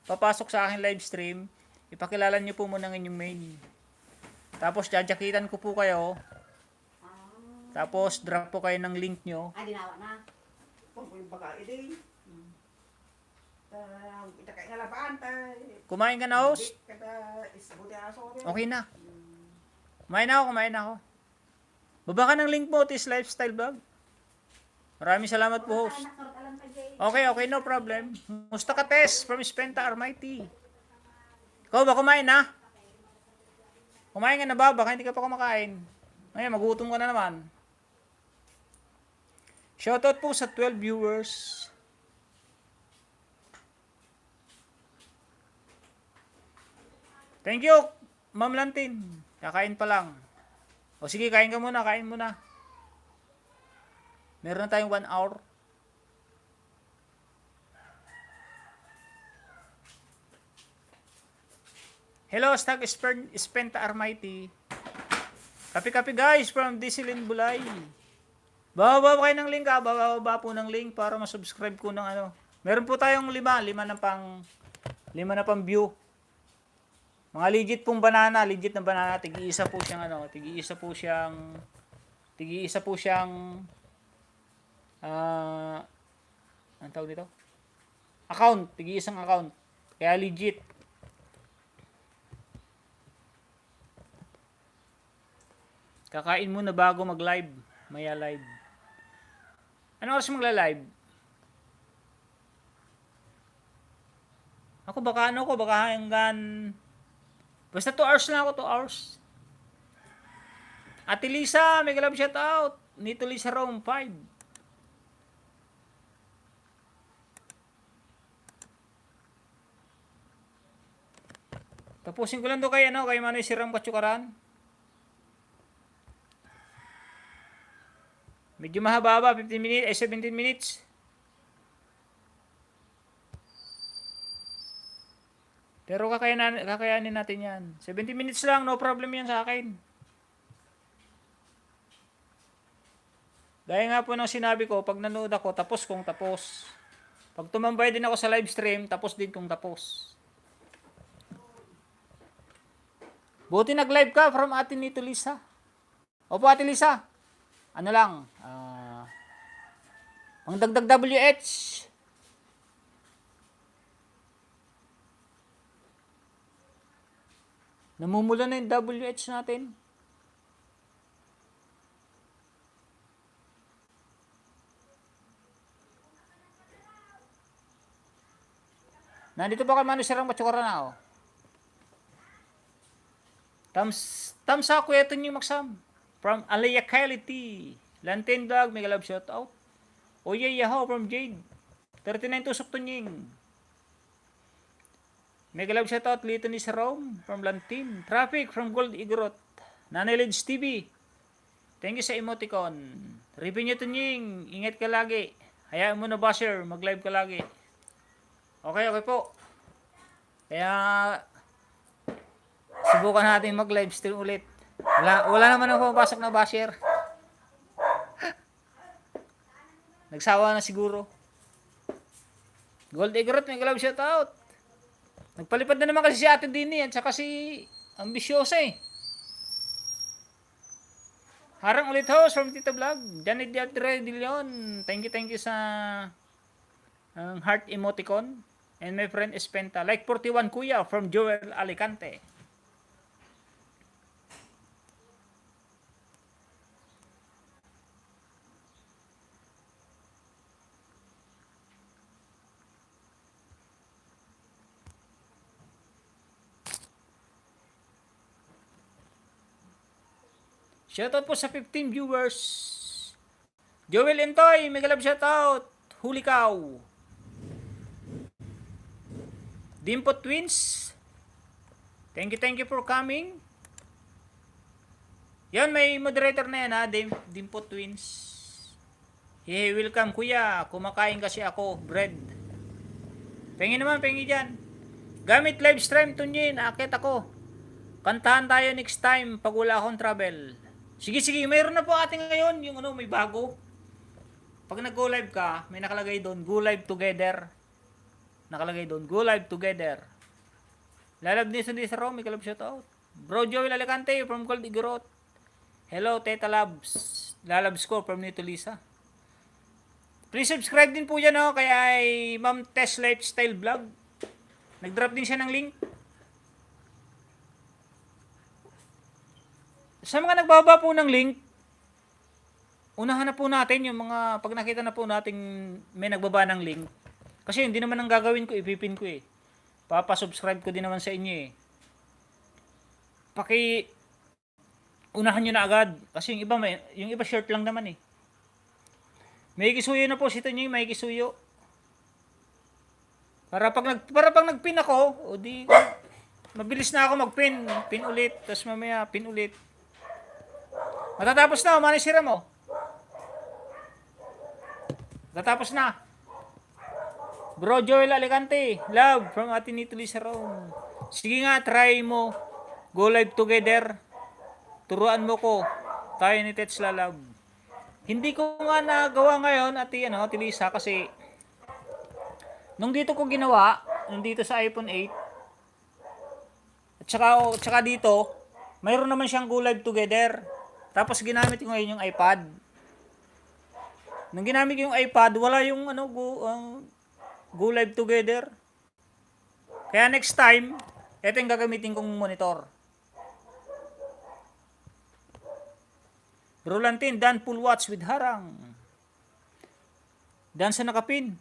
Speaker 1: papasok sa aking live stream, ipakilala nyo po muna ng inyong main. Tapos jajakitan ko po kayo. Tapos drop po kayo ng link nyo.
Speaker 2: Ay, dinawa na. Kung yung baka ide. Ita kayo nga labaan tayo.
Speaker 1: Kumain ka na host?
Speaker 2: Kada isbuti aso.
Speaker 1: Okay na. Kumain na ako. Baba ka ng link mo, Tis Lifestyle Vlog. Maraming salamat po host. Okay, okay, no problem. Musta ka Tess from Spenta Armighty. Ikaw ba kumain na? Kumain ka na ba? Baka hindi ka pa kumakain. Ngayon, magutom ka na naman. Shoutout po sa 12 viewers. Thank you, Ma'am Lantin. Kakain pa lang. O sige, kain ka muna, kain muna. Meron na tayong 1 hour. Hello, Stag Spenta Armighty. Kapi-kapi guys from Disilin Bulay. Bababa kayo ng link ha. Bababa po ng link para masubscribe ko ng ano. Meron po tayong 5 na pang view. Mga legit pong banana, legit na banana. Tig-iisa po siyang ang tawag dito? Account, tig-iisang account. Kaya legit. Kakain muna bago mag-live. Maya live. Ano oras magla-live? Ako baka hanggang basta 2 hours lang ako, 2 hours. Ate Lisa, may love shout out. Nito Lisa Rome 5. Tapusin ko lang to kay Manoy Siram Kachukaran. Medyo mahaba, 15 minutes, 17 minutes. Pero kakayanin natin yan. 17 minutes lang, no problem yan sa akin. Gaya nga po ng sinabi ko, pag nanood ako, tapos kung tapos. Pag tumambay din ako sa live stream, tapos din kung tapos. Buti nag-live ka from Ate Nito Lisa. Opo Ate Lisa. Ano lang, ang dagdag WH. Namumula na yung WH natin. Nandito ba kay Manu Sirang Matsukara na ako? Tamsa ko ito yung magsam. From Alaya Quality. Lantin Vlog, mega love shout out. Oye Yaho from Jade. 39 tusok tunying. Mega love shout out Lito ni Rome from Lantin. Traffic from Gold Igorot. Nanay Lids TV. Thank you sa emoticon. Review nyo tunying. Ingat ka lagi. Hayaan mo na basher. Mag-live ka lagi. Okay po. Kaya subukan natin mag-live stream ulit. Wala naman ang pumapasok na basher. Nagsawa na siguro. Gold Igorot, may glove shout out. Nagpalipad na naman kasi si Ate Dini at saka si ambisyosa eh. Harang ulit host from Tito Vlog. Janet Diatre de Leon. Thank you sa heart emoticon. And my friend Espenta. Like 41 kuya from Joel Alicante. Shoutout po sa 15 viewers. Joel Entoy, mega love shoutout. Huli Cow. Dimpo Twins. Thank you for coming. Yan, may moderator na yan ha, Dimpo Twins. Hey, welcome kuya. Kumakain kasi ako, bread. Pengi naman, pengi dyan. Gamit live stream, tunyin, akit ako. Kantahan tayo next time pag wala akong travel. Sige, mayroon na po ating ngayon, yung may bago. Pag nag-go live ka, may nakalagay doon, go live together. Nakalagay doon, go live together. Lalab ni sa Rome, may kalab shoutout. Bro Joel Alicante from Gold Igorot. Hello, Teta Labs. Lalabs ko from Nito Lisa. Please subscribe din po yan kay Ma'am Tess Lifestyle Vlog. Nag-drop din siya ng link. Sa mga nagbaba po ng link, unahan na po natin yung mga, pag nakita na po natin may nagbaba ng link. Kasi hindi naman ang gagawin ko, ipipin ko eh. Papasubscribe ko din naman sa inyo eh. Unahan nyo na agad. Kasi yung iba short lang naman eh. May kisuyo na po si Tonyo, may kisuyo. Para pag nagpin ako, o di, mabilis na ako magpin. Pin ulit, tapos mamaya pin ulit. Matatapos na, manisira mo. Matatapos na. Bro Joel Alicante, love from atin Nito Lisa Rome. Sige nga, try mo. Go live together. Turuan mo ko. Tayo ni Tetsuya love. Hindi ko nga nagawa ngayon, ati Lisa, kasi nung dito ko ginawa, nung dito sa iPhone 8, at saka dito, mayroon naman siyang go live together. Tapos ginamit ko ngayon yung iPad. Nung ginamit ko yung iPad, wala yung go live together. Kaya next time, ito yung gagamitin kong monitor. Rolantin, Dan Full Watch with Harang. Dan sa nakapin.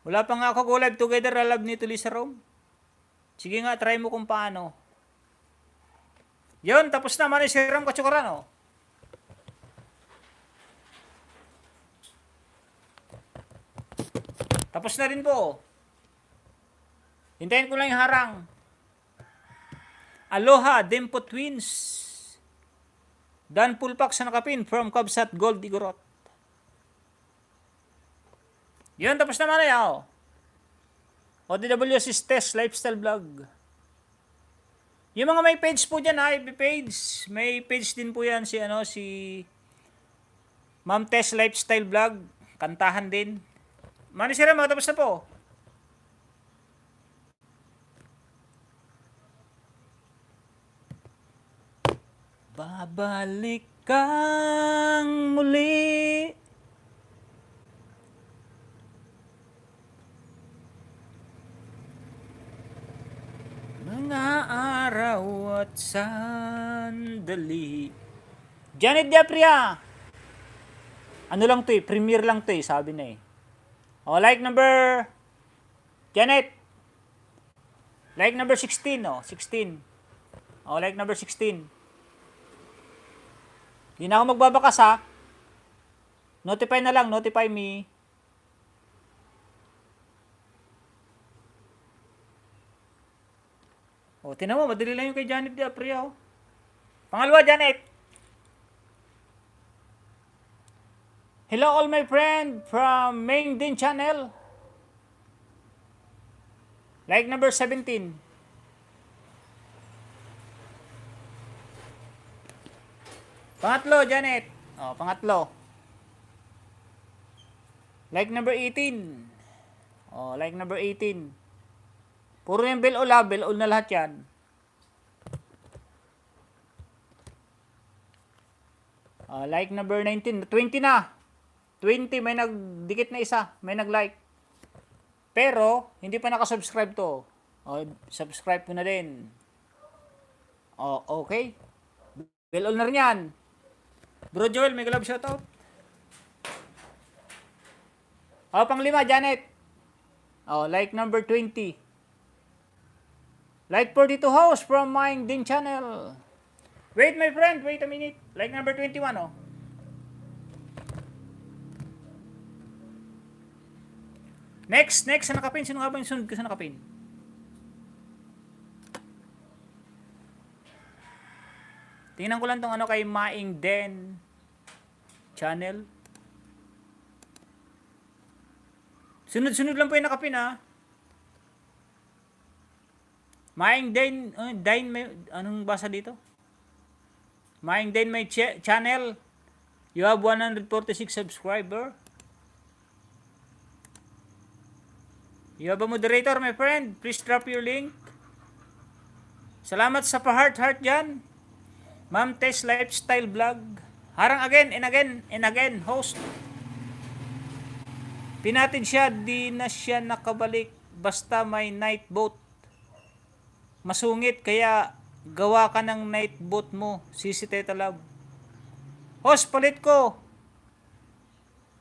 Speaker 1: Wala pa nga ako go live together, lalab nito Lisa Rome. Sige nga, try mo kung paano. Yun, tapos na, manisiram katsukaran, Tapos na rin po. Hintayin ko lang yung harang. Aloha, Dempo Twins. Dan Pulpak sa nakapin from Kabsat Gold Igorot. Yun, tapos naman na ODW's Tess Lifestyle Vlog. Yung mga may page po dyan, FB page. May page din po yan si Ma'am Tess Lifestyle Vlog. Kantahan din. Manisira, tapos na po. Babalik kang muli. Mga araw at sandali. Janet Diapria. Ano lang to premiere lang to sabi na like number Janet. Like number 16 16. Like number 16. Hindi na ako magbabakas Notify na lang, notify me. Tinan mo, madali lang yung kay Janet Diapria Pangalawa, Janet. Hello all my friend from Main Din Channel. Like number 17. Pangatlo, Janet. Pangatlo. Like number 18. Like number 18. Puro yung bell all na lahat yan. Like number 19, 20 na. 20, may nagdikit na isa, may nag-like. Pero, hindi pa nakasubscribe to. Subscribe ko na din. Okay. Bell all na rin yan. Bro Joel, may galab shoutout. Pang-5, Janet. Like number 20. Like 42 house from Mine Din channel. Wait, my friend, wait a minute. Like number 21, Next, sa nakapin. Sino nga ba yung sunod ko sa nakapin? Tingnan ko lang tong kay Maing Den channel. Sunod-sunod lang po yung nakapin, Maing Den, anong basa dito? Maing Den my channel. You have 146 subscriber. You have a moderator, my friend. Please drop your link. Salamat sa pa-heart dyan. Ma'am Tess Lifestyle Vlog. Harang again and again and again, host. Pinatid siya, di na siya nakabalik. Basta may night boat. Masungit, kaya gawa ka ng night boat mo. Sisi Teta Love. Host, palit ko.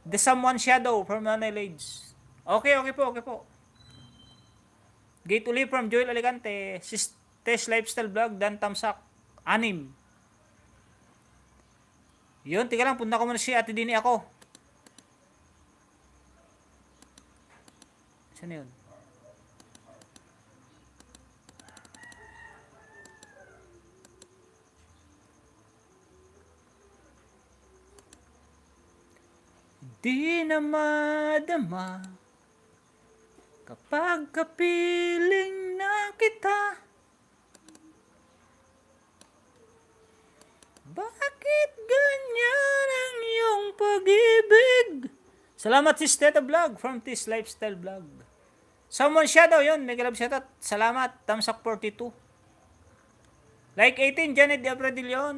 Speaker 1: The Someone Shadow from Nanay Lades. Okay po. Gate uli from Joel Alicante. Tess Lifestyle Vlog, Dan Tamsak. 6. Yun, tika lang, punta ko muna si Ate Dini ako. Saan yun? Di na madama kapag kapiling na kita. Bakit ganyan ang iyong pag-ibig? Salamat sis Teta Vlog from Tis Lifestyle Vlog. Someone Shadow yun, may galab shoutout. Salamat, Tamsak 42. Like 18, Janet de Abradillon.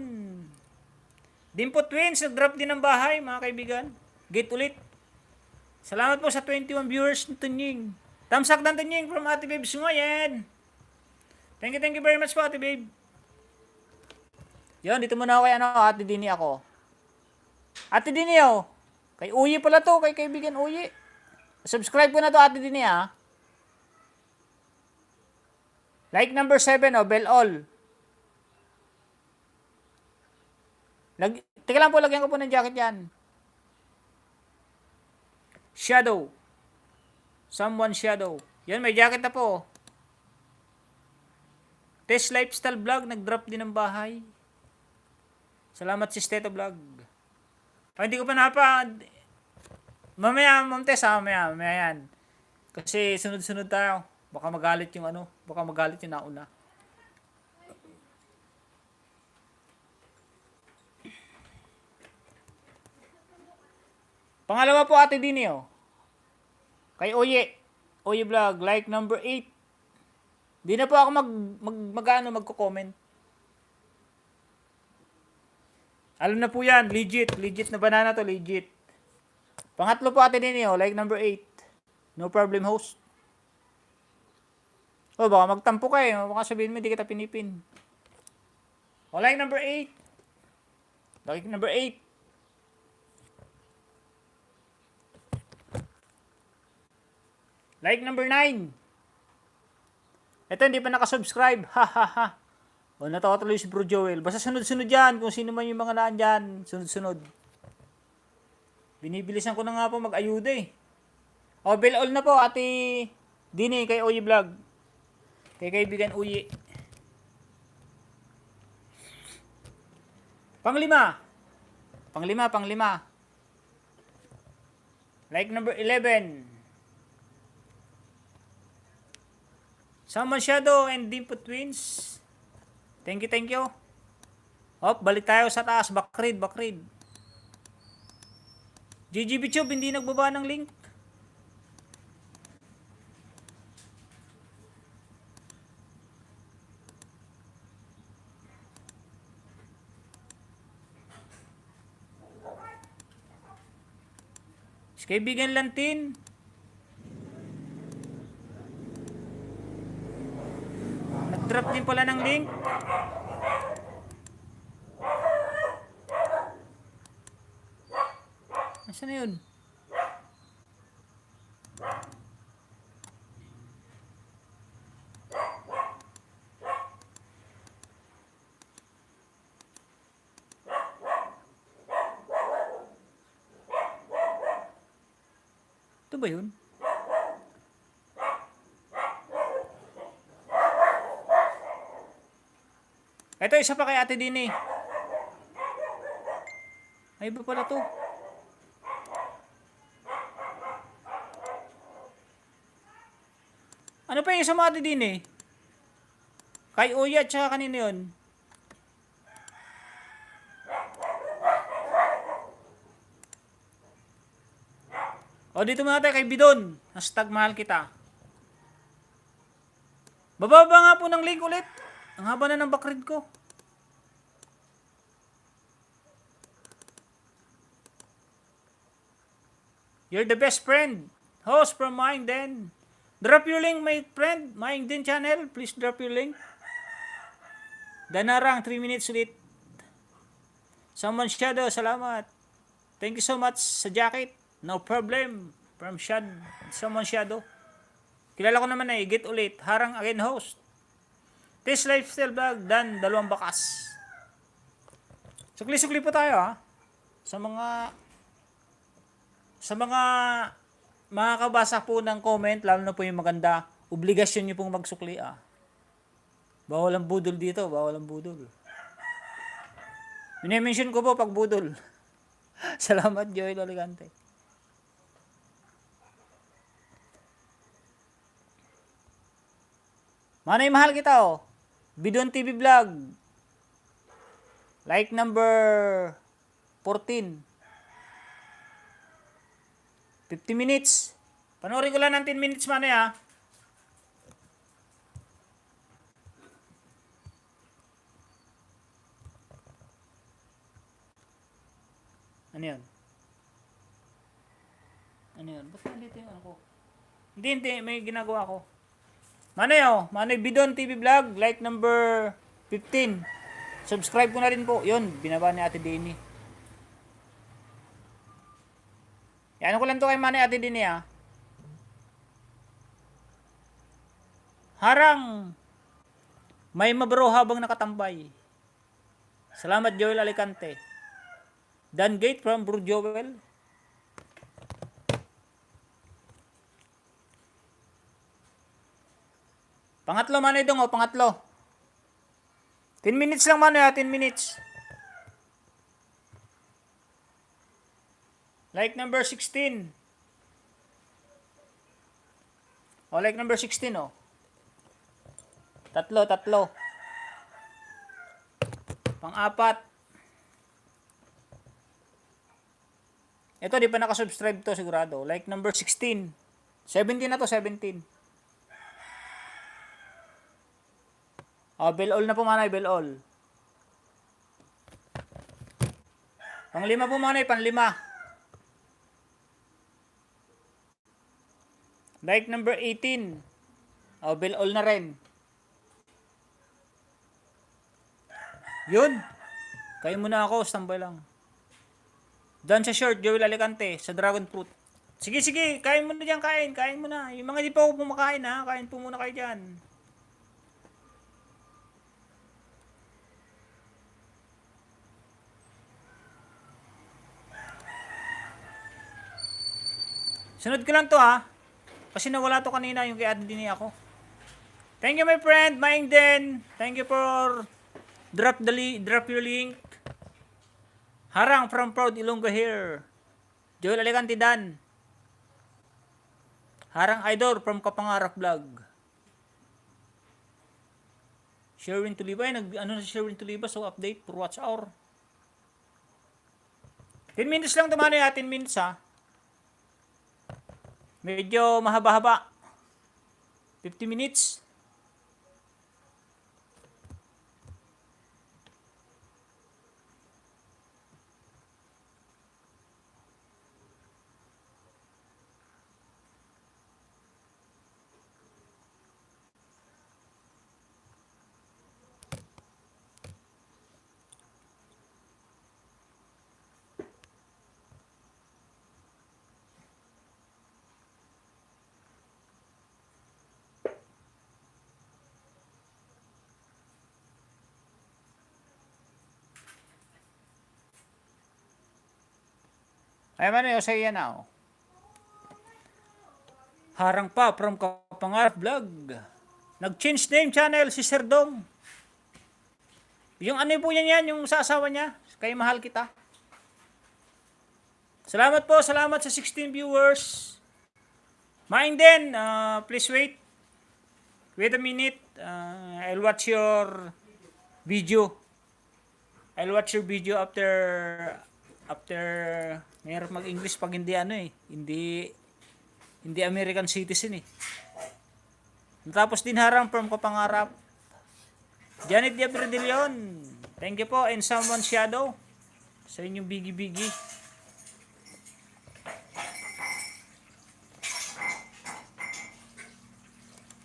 Speaker 1: Dimpo Twins, nag-drop din ng bahay, mga kaibigan. Gate ulit. Salamat po sa 21 viewers ng Tunying. Tamsak ng Tunying from Ate Babe Sungoyen. Thank you very much po, Ate Babe. Yun, dito muna ako kay Ate Dini ako. Ate Dini, kay Uyi pala to, kay kaibigan Uyi. Subscribe ko na to, Ate Dini, Like number 7, bell all. Teka lang po, lagyan ko po ng jacket yan. Shadow. Someone Shadow. Yan, may jacket na po. Tess Lifestyle Vlog, nag-drop din ng bahay. Salamat si Steto Vlog. Hindi ko pa mamaya, Ma'am Tess, mamaya yan. Kasi sunod-sunod tayo. Baka magalit yung nauna. Pangalawa po, Ate Dini, kay Oye Vlog, like number 8. Di na po ako magko-comment. Alam na po yan, legit na banana to, legit. Pangatlo po, Ate Dini, like number 8. No problem, host. Baka magtampo ka baka sabihin mo, hindi kita pinipin. Like number 8. Like number 8. Like number 9. Ito, hindi pa nakasubscribe. Ha. Natawa tuloy si Bro Joel. Basta sunod-sunod yan. Kung sino man yung mga naan dyan. Sunod-sunod. Binibilisan ko na nga po mag-ayuda bell all na po, Ate Dini, kay Oye Vlog. Kay kaibigan Uyi. Panglima. Like number 11. Someone Shadow and Dimpo Twins. Thank you. Balik tayo sa taas. Bakrid. GGB Tube, hindi nagbaba ng link. Kaibigan Lantin. Nag-drop din pala ng link. Nasaan na yun? Ito ba yun? Ito, isa pa kay Ate Dini. Ay, iba pala to. Ano pa yung isa mo, Ate Dini? Kay Uya at saka kanina yun. O, dito muna tayo kay Bidon. Hashtag mahal kita. Bababa nga po ng link ulit. Ang haba na ng backread ko. You're the best friend. Host from Maing Den. Drop your link, my friend. Maing Den channel. Please drop your link. Danarang, 3 minutes ulit. Someone Shadow, salamat. Thank you so much sa jacket. No problem. From Someone Shadow. Kilala ko naman eh. Get ulit. Harang again host. This lifestyle vlog. Dan, 2 bakas. Sukli-sukli po tayo ha. Sa mga makakabasa po ng comment, lalo na po yung maganda, obligasyon nyo pong magsukli ah. Bawal ang budol dito. Bawal ang budol. Minimension ko po pag budol. Salamat Joel Alicante. Manay mahal kita oh. Bidon TV Vlog. Like number 14. 50 minutes. Panoorin ko lang ng 10 minutes Manay ah. Ano yun? Ano yun? Ba't nandito yung ano ko? Hindi. May ginagawa ko. Manay oh, Manay Bidon TV Vlog, like number 15. Subscribe ko na rin po. Yun, binaba ni Ate Dini. Yan ko lang to kay Manay Ate Dini ah. Harang may mabro habang nakatambay. Salamat Joel Alicante. Dan Gate from Bro Joel. Pangatlo Manay dong oh, pangatlo. 10 minutes lang Manay ah, 10 minutes. Like number 16. Oh, like number 16 oh. Tatlo. Pang-apat. Ito, di pa nakasubscribe to sigurado. Like number 16. 17 na to, 17. Oh, bell all na po Manay, bell all. Pang-5 po Manay, pang-5. Like number 18. Oh, bell all na rin. Yun. Kain muna ako, standby lang. Doon sa short, Joel Alicante, sa Dragon Fruit. Sige, kain muna dyan, kain muna. Yung mga di pa ako pumakain ha, kain po muna kayo dyan. Sunod ko lang to ha. Kasi nawala to kanina yung kay Ate Dini ako. Thank you my friend, Maing Den. Thank you for drop your link. Harang from Proud Ilonggo here. Joel Alicante Dan. Harang Idol from Kapangarap Vlog. Sherwin Tuliba. Ano na si Sherwin Tuliba? So update for watch hour. 10 minutes lang naman ya. 10 minutes ha. Medyo mahaba-haba. 50 minutes. Ay man yo sa iya na. Harang pa from Kapangarap Vlog. Nag-change name channel si Sir Dong. Yung ano po yan, yung sa asawa niya. Kay mahal kita. Salamat po, salamat sa 16 viewers. Maing din, please wait. Wait a minute. I'll watch your video. I'll watch your video after mayroon mag-English pag hindi ano eh. Hindi American citizen eh. Tapos din harang from Kapangarap. Janet Diablo de Leon. Thank you po. And someone shadow. Sa inyong bigi-bigi.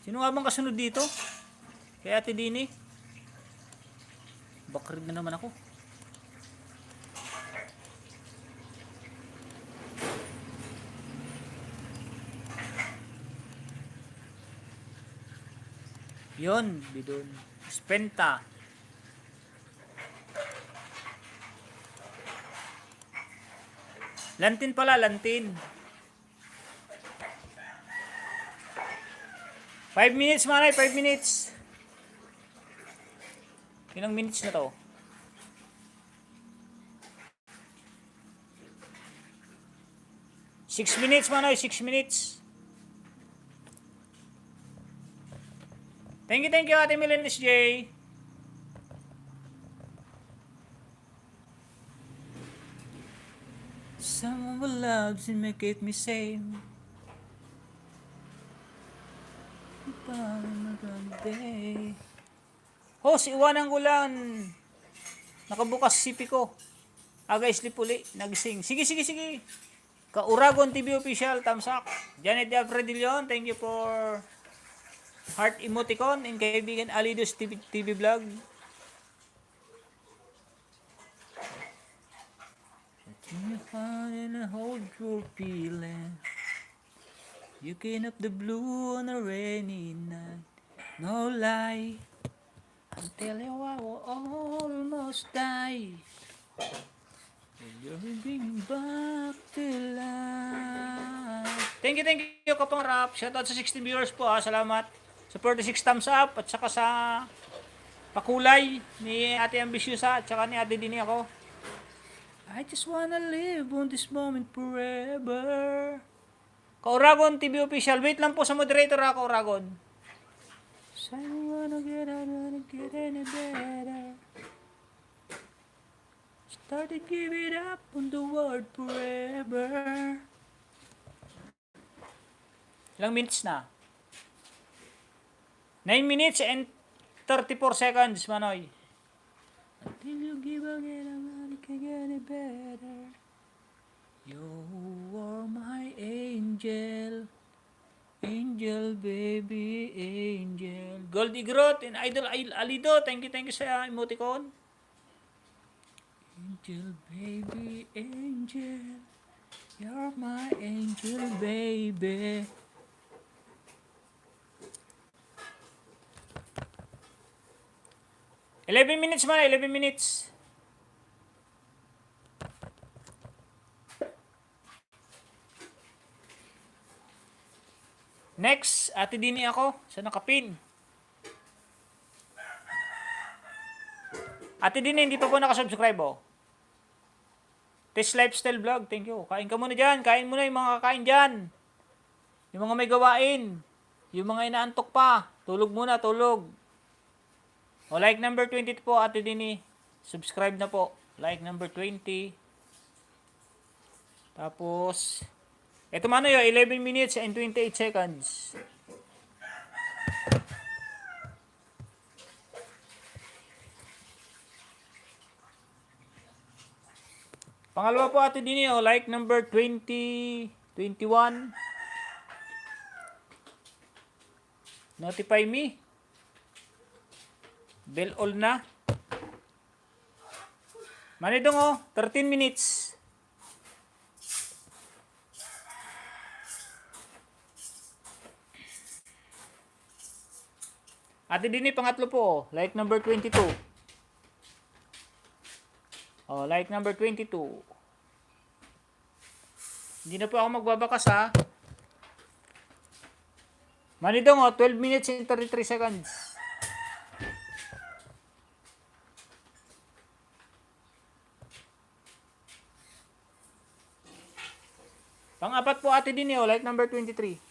Speaker 1: Sino nga bang kasunod dito? Kay Ate Dini? Bakrid na naman ako. Yon, bidon. Spenta. Lantin pala, lantin. 5 minutes manay, 5 minutes. Ilang minutes na to? Six minutes manay, 6 minutes. Thank you, Ate Milen SJ. Someone who loves and make it me same. Oh, si Iwanan ko lang. Nakabukas CP ko. Aga sleep uli. Nagising. Sige. Kauragon TV official. Thumbs up. Janet de Alfredillion. Thank you for heart emoticon. And kaibigan Alidos TV vlog. You find and hold your feeling. You came up the blue on a rainy night. No lie. I'll tell you I will almost die. And you're bringing back to life. Thank you, Kapangarap. Shoutout sa 16 viewers po. Salamat. Sa 46 thumbs up. At saka sa pakulay ni Ate Ambisyosa. At saka ni Ate Dini ako. I just wanna live on this moment forever. Kauragon TV official. Wait lang po sa moderator ha, Kauragon. So I wanna get any better. Started give it up on the word forever. Ilang minutes na? 9 minutes and 34 seconds, Manoy. Until you give again, I can get it better. You are my angel. Angel, baby, angel. Goldie Growth and Idol Alido. Thank you sa emoticon. Angel, baby, angel. You're my angel, baby. $11 minutes man, 11 minutes. Next, Ate Dini ako sa nakapin. Ate Dini, hindi pa po nakasubscribe oh. Test Lifestyle Vlog, thank you. Kain ka muna dyan, kain muna yung mga kakain dyan. Yung mga may gawain. Yung mga inaantok pa. Tulog muna, tulog. O like number 20 po, Ate Dini. Subscribe na po. Like number 20. Tapos, eto mano yun, 11 minutes and 28 seconds. Pangalawa po, Ate Dini, o like number 20, 21. Notify me. Bell all na. Manidong oh, 13 minutes. Ate Dini, pangatlo po oh, like number 22. Oh, like number 22. Hindi na po ako magbabakas ha. Manidong 12 minutes and 33 seconds. Pang-apat po ate din like number 23.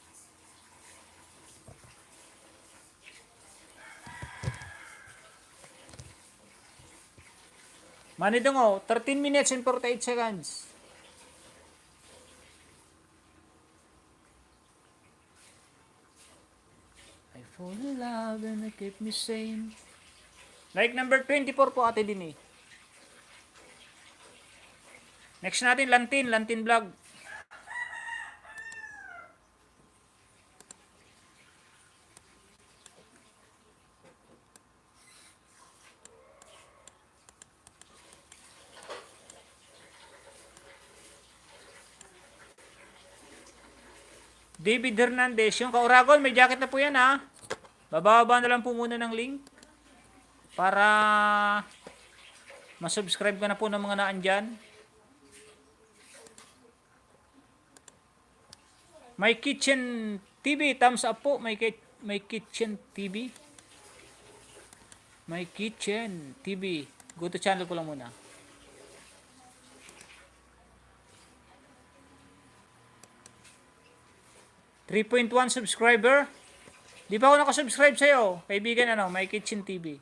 Speaker 1: Manidong 13 minutes and 48 seconds. I fall in love and it keep me sane. Like number 24 po ate din Next natin, Lantin vlog. David Hernandez, yung Kauragon, may jacket na po yan ha. Bababa na lang po muna ng link para masubscribe ka na po ng mga naan dyan. My Kitchen TV, thumbs up po. My Kitchen TV. My Kitchen TV. Go to channel ko lang muna. .1 subscriber. Di pa ako nakasubscribe sa'yo. Kaibigan My Kitchen TV.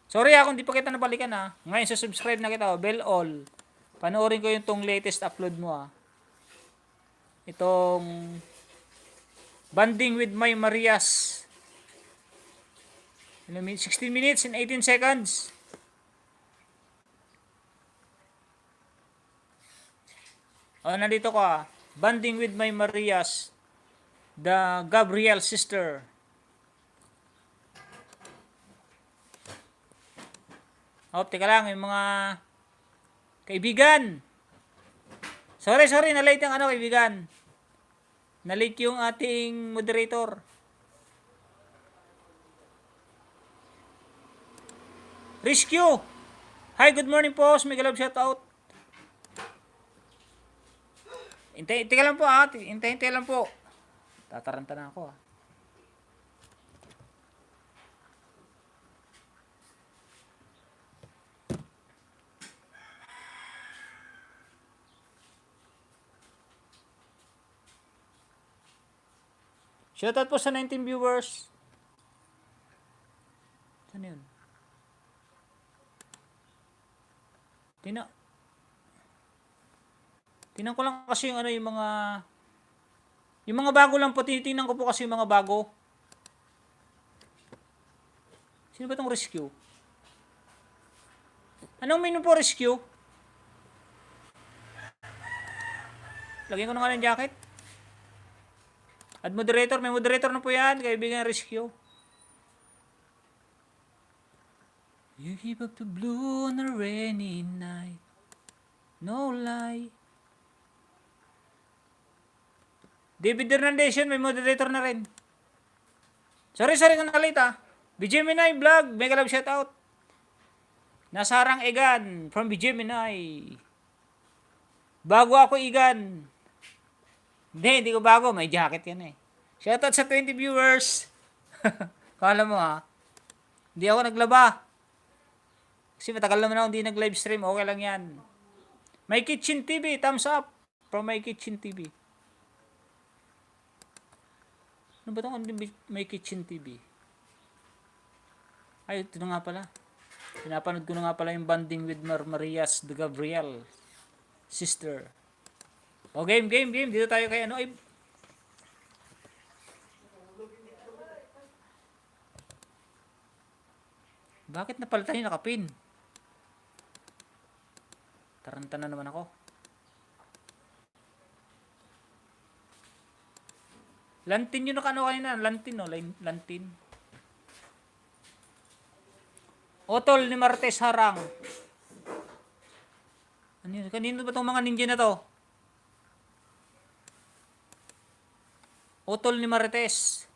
Speaker 1: Sorry kung di pa kita nabalikan Ngayon subscribe na kita bell all. Panoorin ko yung tong latest upload mo Itong Banding with My Marias. 16 minutes and 18 seconds. Nandito ko Banding with My Marias. The Gabriel sister. Teka lang, yung mga kaibigan. Sorry, na-late yung kaibigan. Na-late yung ating moderator. Rescue! Hi, good morning po. May galab shout out. Hintay lang po Hintay lang po. Tataranta na ako Shoutout po sa 19 viewers. Saan yun? Tinan ko lang kasi yung yung mga bago lang po, tinitingnan ko po kasi yung mga bago. Sino ba itong rescue? Anong menu po rescue? Lagyan ko na nga ng jacket. Add moderator, may moderator na po yan, kaibigan rescue. You keep up the blue on a rainy night. No lie. David Hernandez, may moderator na rin. Sorry kung nakalita. BGMNI vlog, mega love shoutout. Nasarang Egan from BGMNI. Bago ako Egan. Hindi ko bago. May jacket yan Shoutout sa 20 viewers. Kala mo Hindi ako naglaba. Kasi matagal naman ako hindi nag-live stream. Okay lang yan. My Kitchen TV, thumbs up from My Kitchen TV. Ano ba itong My Kitchen TV? Ay, ito na nga pala. Pinapanood ko na nga pala yung Banding with Marias de Gabriel sister. Game. Dito tayo kay Bakit napalitan yung nakapin? Taranta na naman ako. Lantin yun kanina. Lantin. Otol ni Martes Harang. Kanino ba itong mga ninja na to? Otol ni Martes.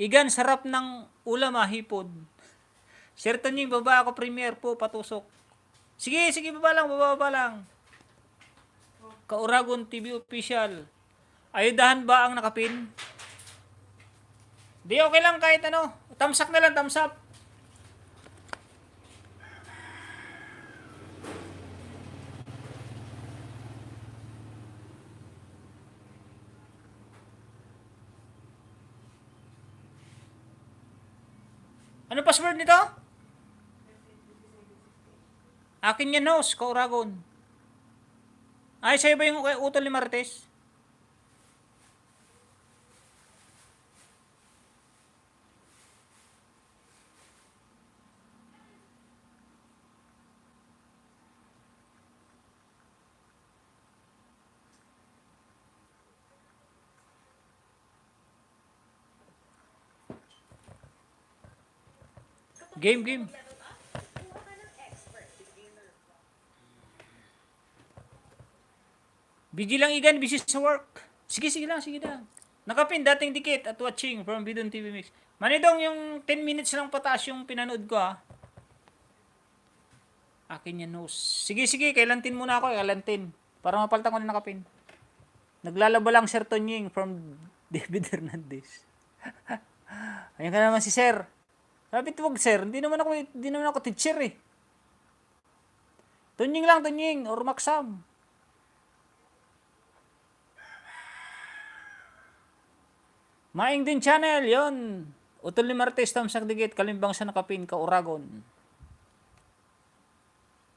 Speaker 1: Igan, sarap ng ulam hipod. Certain yung baba ako premier po, patusok. Sige, baba lang. Kauragon TV official. Ayudahan ba ang nakapin? Di okay lang kahit ano. Thumbs up na lang, thumbs up. Ano password nito? Akin yan, Nos, Kauragon. Ay, sa'yo ba yung utol ni Martes? Game. Busy lang Igan, busy sa work. Sige lang. Nakapin, dating dikit at watching from Bidon TV Mix. Manidong yung 10 minutes lang pataas yung pinanood ko ha. Akin yan, Nos. Sige, kailantin muna ako, kailantin. Para mapalitan ko na nakapin. Naglalaba lang Sir Tonying from David Hernandez. Ayan ka naman si Sir. Sabi wag Sir, hindi naman ako teacher eh. Tonying or Maxam. Maing din channel, yon. Utol ni Martes, tamsak digit, kalimbang sa nakapin, Kauragon.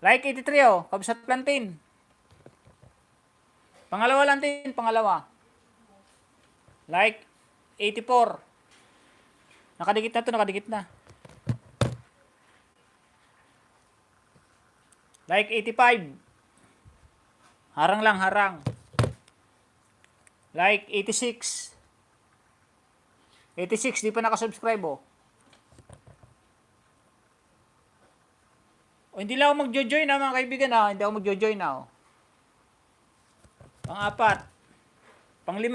Speaker 1: Like 83 oh, kabsat plantin. Pangalawa Like 84. Nakadikit na. Like 85. Harang. Like 86. 86, di pa nakasubscribe oh. O, hindi lang ako magjo-join na mga kaibigan ha. Hindi ako magjo-join na oh. Pang-4. Pang-5.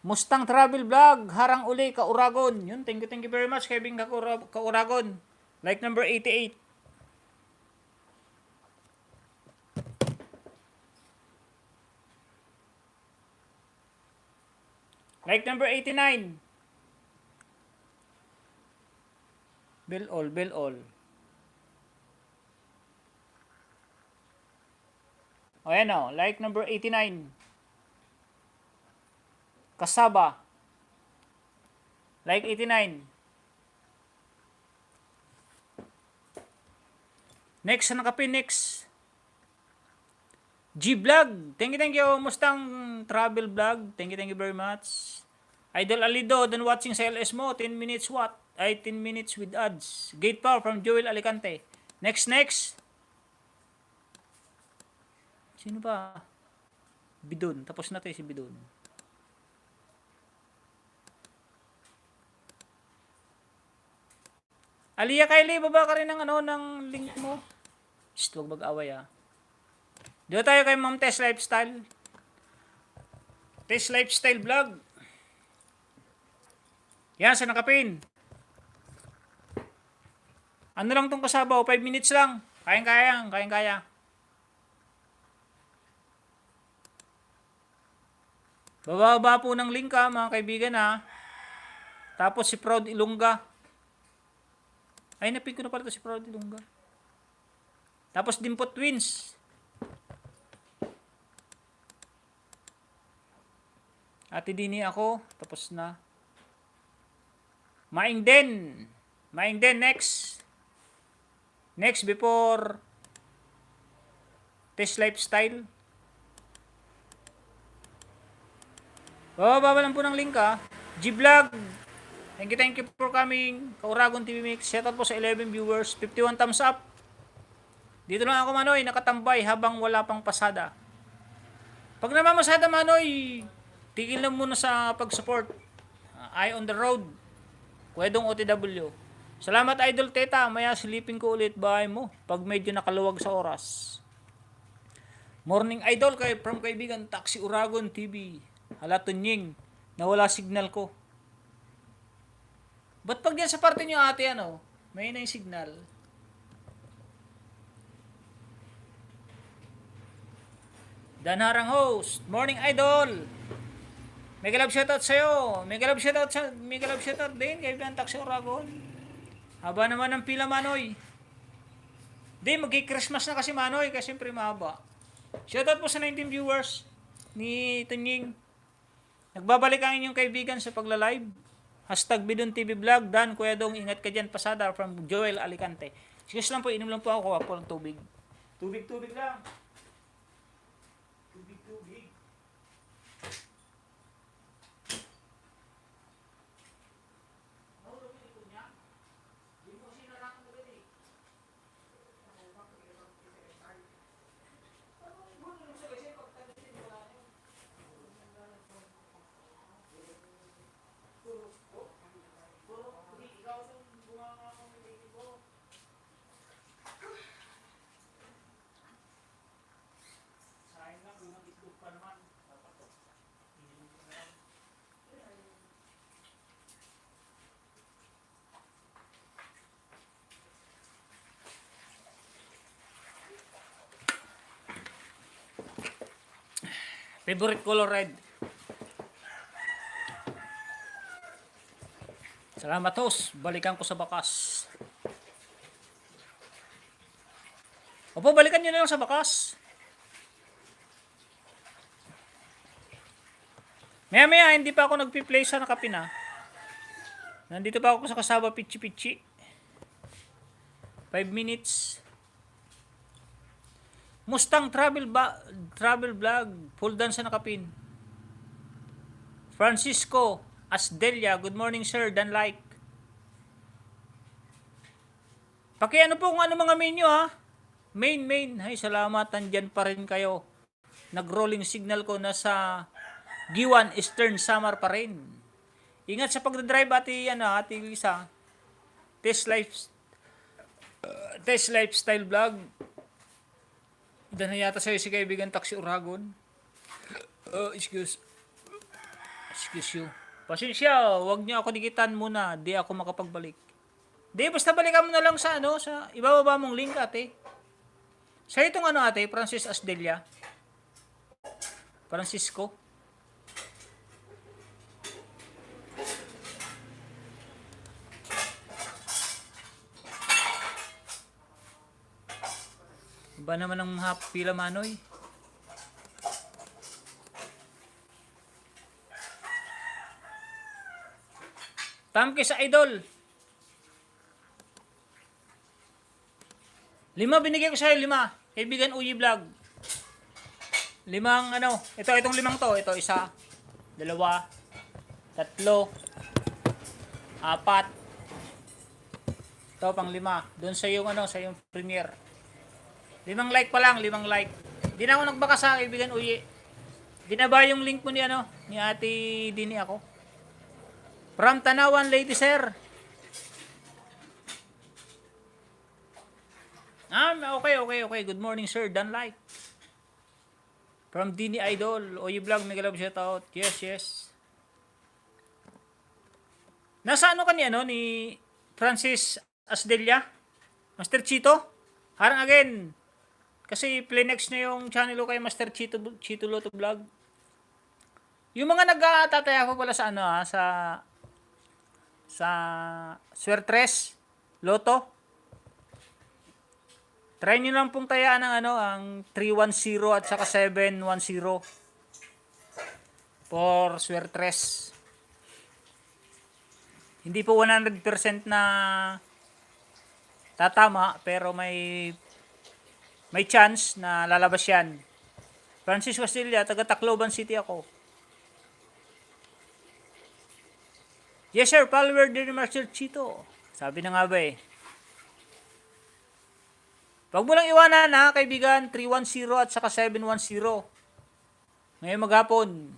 Speaker 1: Mustang Travel Vlog. Harang uli, Kauragon. Yun, thank you very much kaibigan Kauragon. Like number 88. Like number 89. Bell all. O yan o, like number 89. Kasaba. Like 89. Next, nakapin next. G-Vlog. Thank you. Mustang Travel Vlog. Thank you very much. Idol Alido, then watching sa LS mo. 10 minutes what? 10 minutes with ads. Gate Power from Joel Alicante. Next. Sino ba? Bidon. Tapos na tayo si Bidon. Aliyah Kylie, baba ka rin ng link mo. Shh, huwag mag-away ah. Dito tayo kay Ma'am Tess Lifestyle. Tess Lifestyle Vlog. Yan, sa nakapin. Ano lang tong kasabaw? 5 minutes lang. Kayang-kaya. Bababa po ng link ha, mga kaibigan ha. Tapos si Proud Ilongga. Ay, napin ko na pala ito si Proud Ilongga. Tapos Dimpot Twins. Ate Dini ako. Tapos na. Maing Den, next. Next before Test Lifestyle. Bababa lang po ng link ha. G-Vlog. Thank you for coming. Kauragon TV Mix. Shoutout po sa 11 viewers. 51 thumbs up. Dito lang ako Manoy, nakatambay habang wala pang pasada. Pag namamasada Manoy, tigil na muna sa pag-support. Eye on the road. Pwedong OTW. Salamat Idol Teta. Maya silipin ko ulit bahay mo pag medyo nakaluwag sa oras. Morning Idol from kaibigan Taxi Uragon TV. Hala Tunying. Nawala signal ko. Ba't pag yan sa parte nyo ate may na yung signal? Dan Harang host. Morning Idol. Mega love shoutout sa'yo. Mega love shoutout din kay Ben Taxi Oragon. Haba naman ng pila, Manoy. Di, magki-Christmas na kasi, Manoy, kasi siyempre mahaba. Shoutout po sa 19 viewers ni Tunying. Nagbabalik ang inyong kaibigan sa pagla-live. Hashtag Bidon TV Vlog. Dan, Kuya Dong, ingat ka dyan, pasada from Joel Alicante. Excuse lang po, inom lang po ako ng tubig. Tubig lang. Tubig. Favorite color red. Salamat host. Balikan ko sa bakas. Opo, balikan nyo na lang sa bakas. Maya hindi pa ako nagpi-play sa nakapina. Nandito pa ako sa kasaba pichi-pichi. 5 minutes. Mustang travel vlog, full dance sa nakapin. Francisco Asdelia, good morning sir, dan like. Pakiano po kung ano mga menu ha. Main. Hay salamat, andyan pa rin kayo. Nag-rolling signal ko na sa Giwan Eastern Samar pa rin. Ingat sa pagdadrive ati Lisa. Test lifestyle vlog. Dan na yata sa'yo si kaibigan Taxi Oragon. Excuse you. Pasensya, wag niyo ako dikitan muna. Di ako makapagbalik. Di, basta balikan mo na lang sa ibababa mong link ate. Sa itong ate, Francis Asdelia. Francisco. Ba naman ang pila, Manoy? Tamke sa idol. 5 binigay ko sa'yo, 5. Kaibigan Uyi Vlog. 5 itong 5 to. Ito, 1, 2, 3, 4. Ito, pang 5. Doon sa yung premiere. 5 like pa lang, 5 like. Di na ako nagbaka sa kaibigan Uyi. Binaba yung link mo ni Ate Dini ako. From Tanawan, lady sir. Okay. Good morning sir, done like. From Dini Idol, Uyi Vlog, mega love shoutout. Yes. Nasa ni Francis Asdelia? Master Chito? Harang again. Kasi play next na yung channel ko kay Master Chito Loto Vlog. Yung mga nagtatataya ko pala sa Swertres Loto. Try nyo lang pong tayaan ng ang 310 at saka 710 for Swertres. Hindi po 100% na tatama, pero may chance na lalabas yan. Francis Wasilia, taga Tacloban City ako. Yes sir, follower din ni Master Chito. Sabi na nga ba eh. Huwag mo lang iwanan kaibigan, 310 at saka 710. Ngayon maghapon.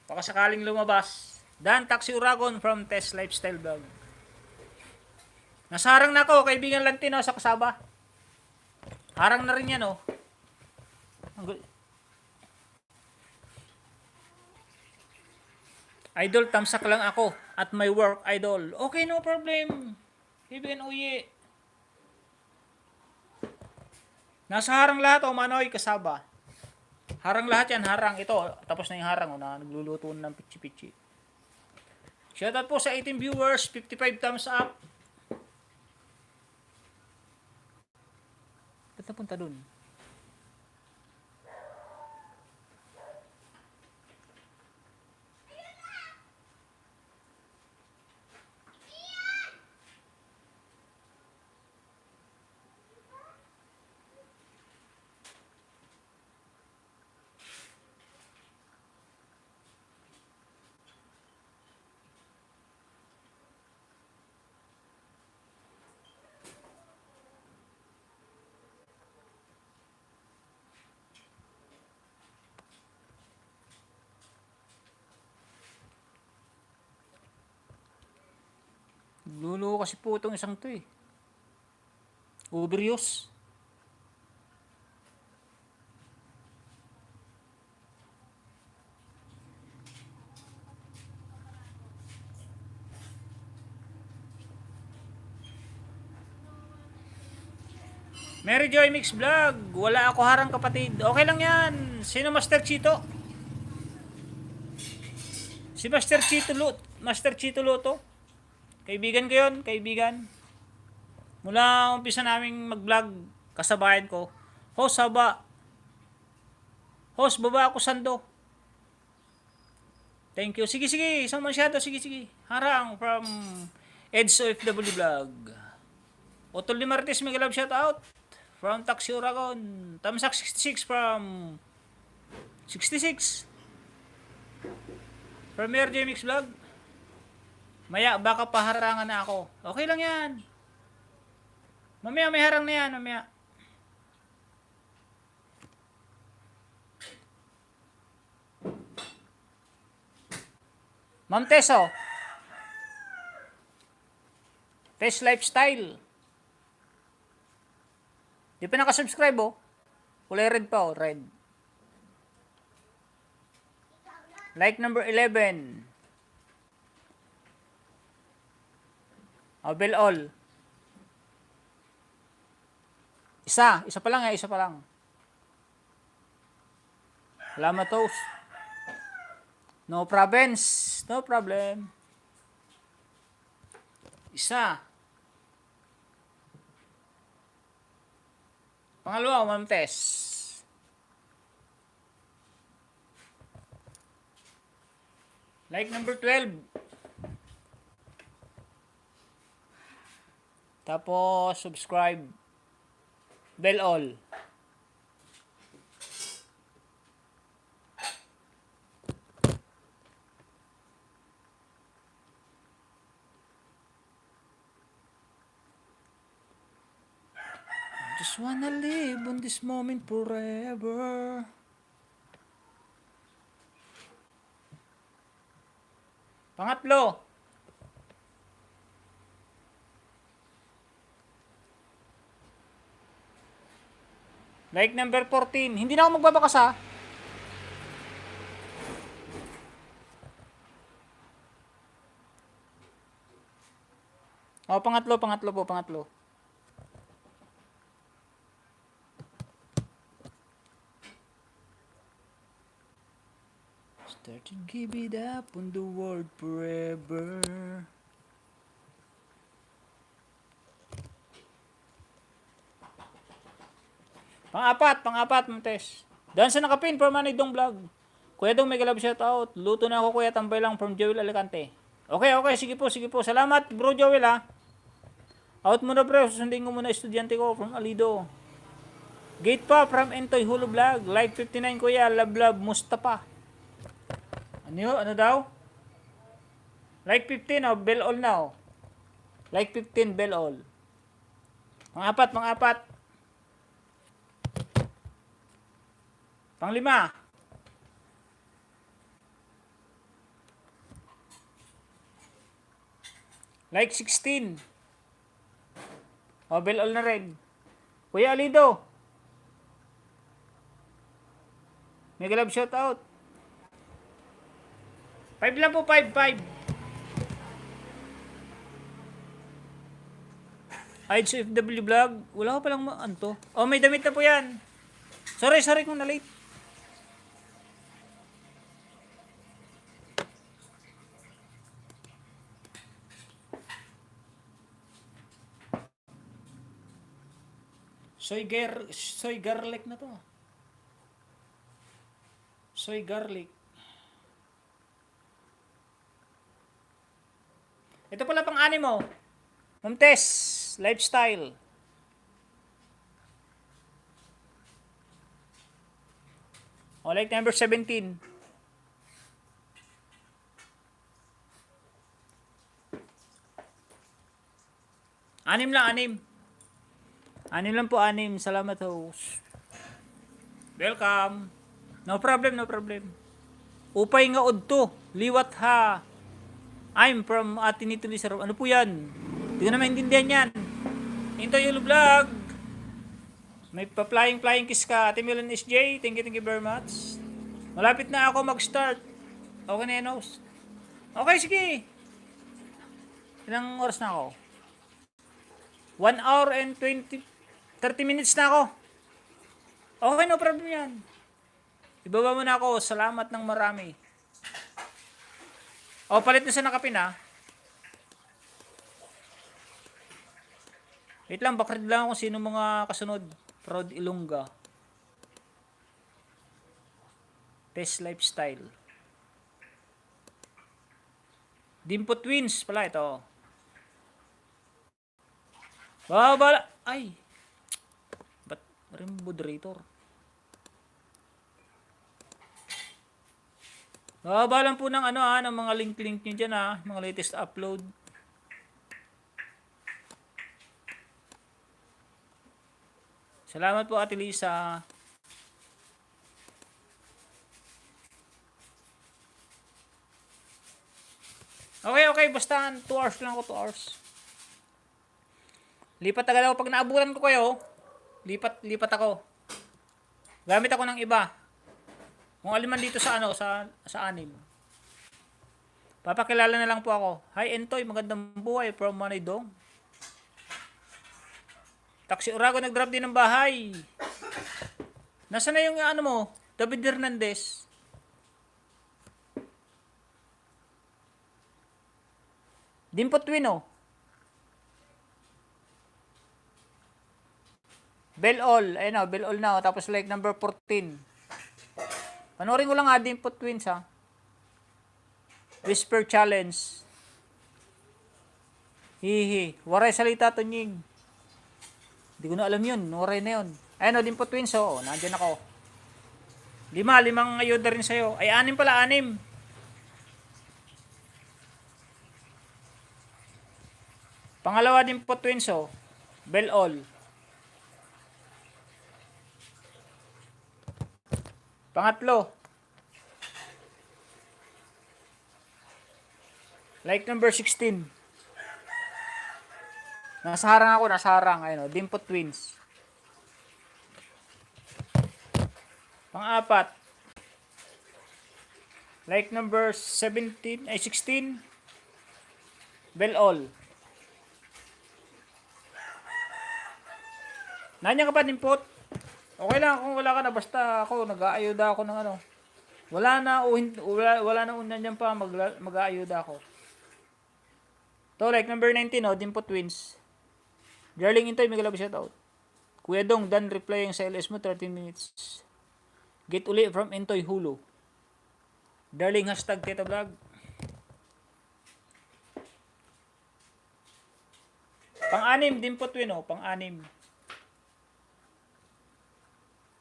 Speaker 1: Baka sakaling lumabas. Dan Taxi Oragon from Test Lifestyle Vlog. Nasarang na ako, kaibigan Lantino sa kasaba. Harang na rin yan Idol, tamsak lang ako at my work, idol. Okay, no problem. Kaibigan Uyi. Nasa harang lahat o Manoy kasaba. Harang lahat yan, harang. Ito, tapos na yung harang o na nagluluto ng pichi-pichi. Shoutout po sa 18 viewers, 55 thumbs up. Ba't napunta dun? Lulo kasi po itong isang to eh. Overuse. Mary Joy Mix Vlog. Wala ako harang kapatid. Okay lang yan. Sino Master Chito? Si Master Chito Luto. Master Chito Luto. Kaibigan ko yun. Kaibigan. Mula umpisa naming mag-vlog, kasabayan ko. Host, haba. Host, baba ako sando. Thank you. Sige, sige. Isang masyado. Sige, sige. Harang from Edso FW Vlog. Otol ni Martes, mega love shout out. From Taxi Uragon. Tamsak 66 from 66. From RJ Mix Vlog. Maya, baka paharangan na ako. Okay lang yan. Mamaya, may harang na yan. Mamaya. Ma'am Teso. Tess Lifestyle. Di pa nakasubscribe oh. Kulay red pa oh, red. Like number 11. Bell all. Isa pa lang eh, isa pa lang. Salamat toast. No problems, no problem. Isa. Pangalawa, Ma'am Tess. Like number 12. Tapos, subscribe. Bell all. Just wanna live on this moment forever. Pangatlo. Like number 14. Hindi na ako magbabakas ha. Pangatlo po, pangatlo. Start to give it up on the world forever. Pang-apat, Montes. Dan sa nakapin from Manidong Vlog. Kuya Dong, mega love shout out. Luto na ako, Kuya, tambay lang from Joel Alicante. Okay, sige po. Salamat, bro Joel ha. Out muna bro, susundin ko muna estudyante ko from Alido. Gate pa from Entoy Hulu Vlog. Live 59 Kuya, love Mustafa. Ano daw? Like 15 bell all now. Like 15 bell all. Pang-apat. Pang-5. Like 16. Bell all na rin. Kuya Alido. Mega love shout out. 5 lang po, 5. Hides FW Vlog. Wala ko palang anto. Oh, may damit na po yan. Sorry kung na-late. Soy garlic na to. Soy garlic. Ito pala pang animo. Ma'am Tess, lifestyle. O, like number 17. Anim lang, anim. Anim lang po, anim. Salamat, host. Welcome. No problem, no problem. Upay nga udto. Liwat ha. I'm from Atinito Lizaro. Ano po yan? Hindi ko na maintindihan yan. Into yung vlog. May pa-flying kiss ka. Ate Milan SJ. Thank you very much. Malapit na ako mag-start. Okay na yan, host. Okay, sige. Ilang oras na ako? 1 hour and 30 minutes na ako. Okay, no problem yan. Ibaba mo na ako. Salamat ng marami. O, palit na sa nakapin, ha. Wait lang, bakit lang kung sino mga kasunod. Proud Ilongga. Test Lifestyle. Dimpo Twins pala ito. Bala. Ay. Ba't rin moderator? Babalan po ng ng mga link nyo dyan mga latest upload. Salamat po Ate Lisa. Okay, basta 2 hours lang ako, 2 hours. Lipat agad ako pag naabutan ko kayo. Lipat ako. Gamit ako ng iba. Kung aliman dito sa sa anim. Papakilala na lang po ako. Hi Entoy, magandang buhay from Manidong. Taxi Urago nag-drop din ng bahay. Nasaan na yung mo? David Hernandez. Dimpo Twino. Bell all. Ayun bell all na. Tapos like number 14. Panoorin ko lang Dimpo Twins Whisper Challenge. Hihi. Waray salita tunyig. Hindi ko na alam yun. Waray na yun. Ayun Dimpo Twins nandyan ako. 5 ayuda rin sa'yo. Ay 6 pala, 6. Pangalawa Dimpo Twins Bell all. Pangatlo. Like number 16. Nasa harang. Ayun Dimpo Twins. Pang-apat. Like number 16. Bell all. Nandiyan ka pa Dimpot? Okay lang kung wala ka na, basta ako nag-aayuda ako ng Wala na nandiyan pa mag-aayuda ako. To like number 19 Dimpo Twins. Darling Intoy, may galab shout out. Kuya Dong, done replying sa LS mo 13 minutes. Get uli from Intoy Hulu. Darling hashtag Teta Vlog. Pang-anim Dimpo Twin pang-anim.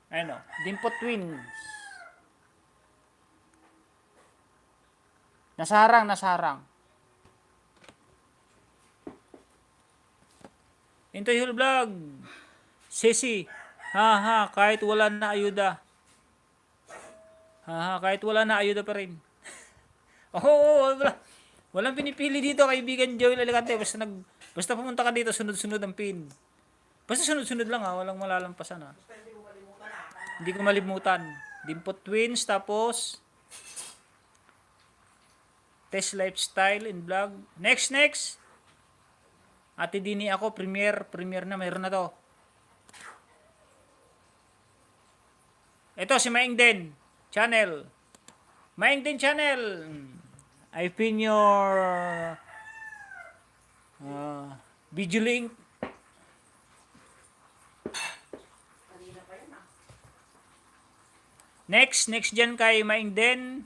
Speaker 1: Ayun Dimpo Twins. Nasarang. Intoy Hulu Vlog. Sisi. Haha, kahit wala na ayuda. Kahit wala na ayuda pa rin. Walang pinipili dito, kaibigan Joel Alicante. Basta pumunta ka dito, sunod-sunod ang pin. Basta sunod-sunod lang walang malalampasan Hindi ko malimutan. Dimpo Twins, tapos Test Lifestyle in Vlog. Next. Ate Dini ako, premiere na, mayroon na to. Ito si Maing din channel. Maing din channel. I pin your video link.
Speaker 2: Kanina pa yan ah.
Speaker 1: Next dyan kay Maing din.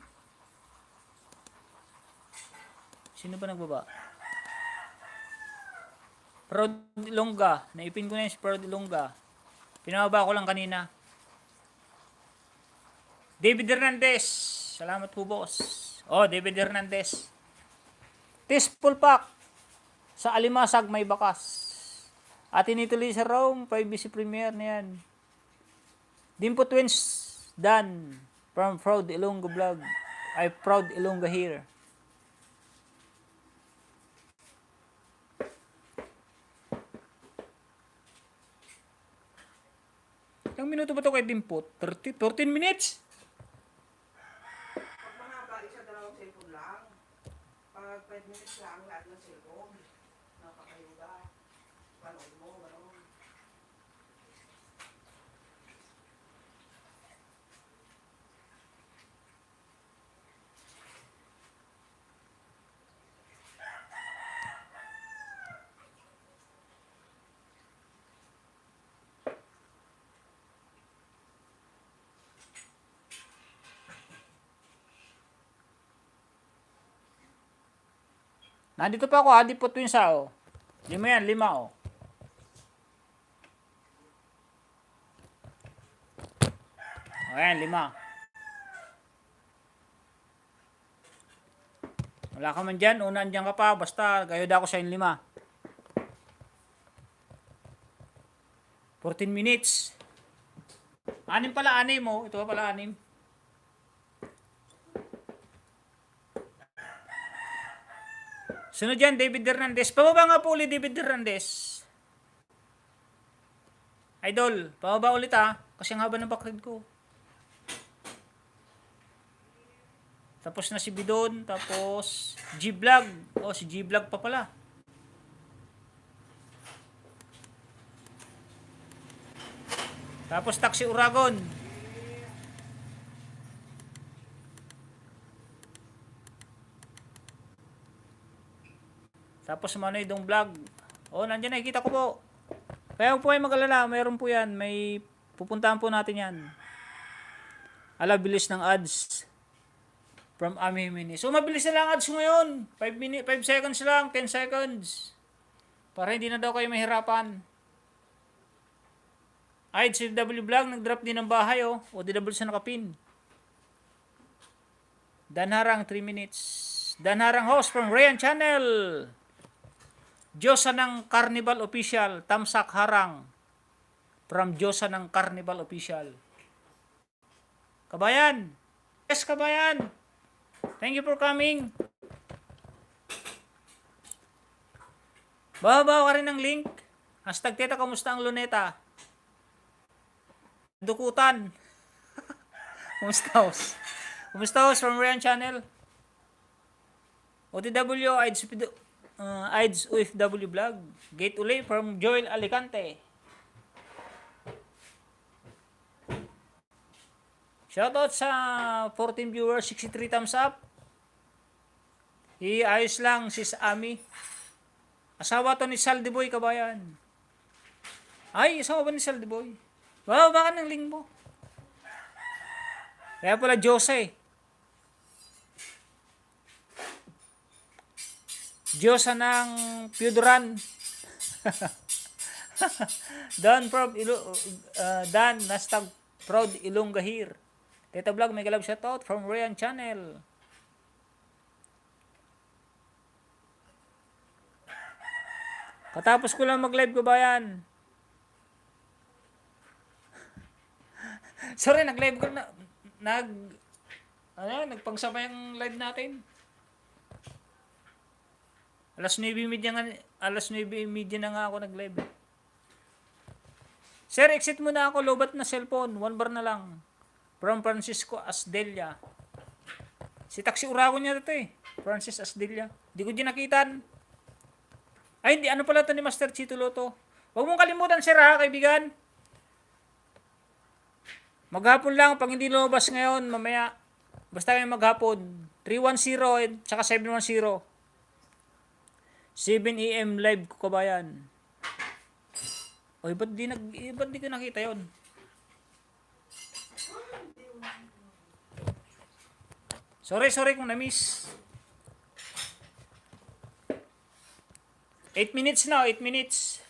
Speaker 1: Sino ba nagbaba? Proud Ilongga. Naipin ko na yung si Proud Ilongga. Pinababa ko lang kanina. David Hernandez. Salamat po, boss. Oh, David Hernandez. Tistful Pack. Sa Alimasag may bakas. At inituloy sa Rome. 5BC premiere na yan. Dimpo Twins. Dan. From Proud Ilongga vlog. I Proud Ilongga here. Ilang minuto ba ito kay Dimpo? 14 minutes?
Speaker 2: Pag mahaba, isa dalawang cellphone lang. Pag 5 minutes lang, lahat ng cellphone. Napakayuda. Panood mo, gano'n.
Speaker 1: Nandito pa ako, hadi po twins oh. 5 yan, 5 oh. Ayan, 5. Wala ka man dyan, unaan dyan ka pa, basta kayo da ako sa 5. 14 minutes. 6 pala, 6 mo. Ito pala 6. Sunod dyan, David Hernandez. Pababa nga po ulit, David Hernandez. Idol, pababa ulit kasi ang haba ng background ko. Tapos na si Bidon, tapos G-Vlog. Oh, si G-Vlog pa pala. Tapos Taxi Uragon. Tapos Manoy Dong Vlog. Oh, nandiyan nakikita ko po. Kaya po ay mag-alala, mayroon po yan. May pupuntahan po natin yan. Ala, bilis ng ads. From Ami Mini. So, mabilis na lang ads ngayon. 5 seconds lang, 10 seconds. Para hindi na daw kayo mahirapan. Ay, si W Vlog, nag-drop din ng bahay, oh. O, DW sa nakapin. Danharang, 3 minutes. Danharang host from Rayan Channel. Diyosa ng Carnival Official. Tamsak Harang. From Diyosa ng Carnival Official. Kabayan. Yes, kabayan. Thank you for coming. Bawa ka rin ng link. Hashtag Teta, kamusta ang luneta? Dukutan. Kumusta host? Kumusta host from Rayan Channel? OTW, AIDS UFW Vlog. Gate Uli from Joel Alicante. Shoutout sa 14 viewers, 63 thumbs up. Ayos lang, sis Ami. Asawa to ni Saldiboy, kabayan. Ay, asawa ba ni Saldiboy? Wow, baka ng link mo. Kaya pala Jose. Diyosa ng Piuduran. Dan hashtag Proud Ilongga here. Teta Vlog, may galab shoutout from Rayan Channel. Katapos ko lang mag-live, kabayan. Sorry, nag-live ko na. Nagpangsabay ang live natin. Alas 9:30 na nga ako nag-live. Sir, exit muna ako. Lobat na cellphone. 1 bar na lang. From Francisco Asdelia. Si Taxi Uragon niya ito eh. Francis Asdelia. Di ko dinakitan. Ay, hindi. Ano pala to ni Master Chito Loto? Huwag mong kalimutan, sir, ha, kaibigan. Maghapon lang. Pag hindi lumabas ngayon, mamaya. Basta kayo maghapon. 310 at saka 710. 7 AM live ko kabayan. Oy, ba't di ko nakita yon? Sorry kung na-miss. 8 minutes na, 8 minutes.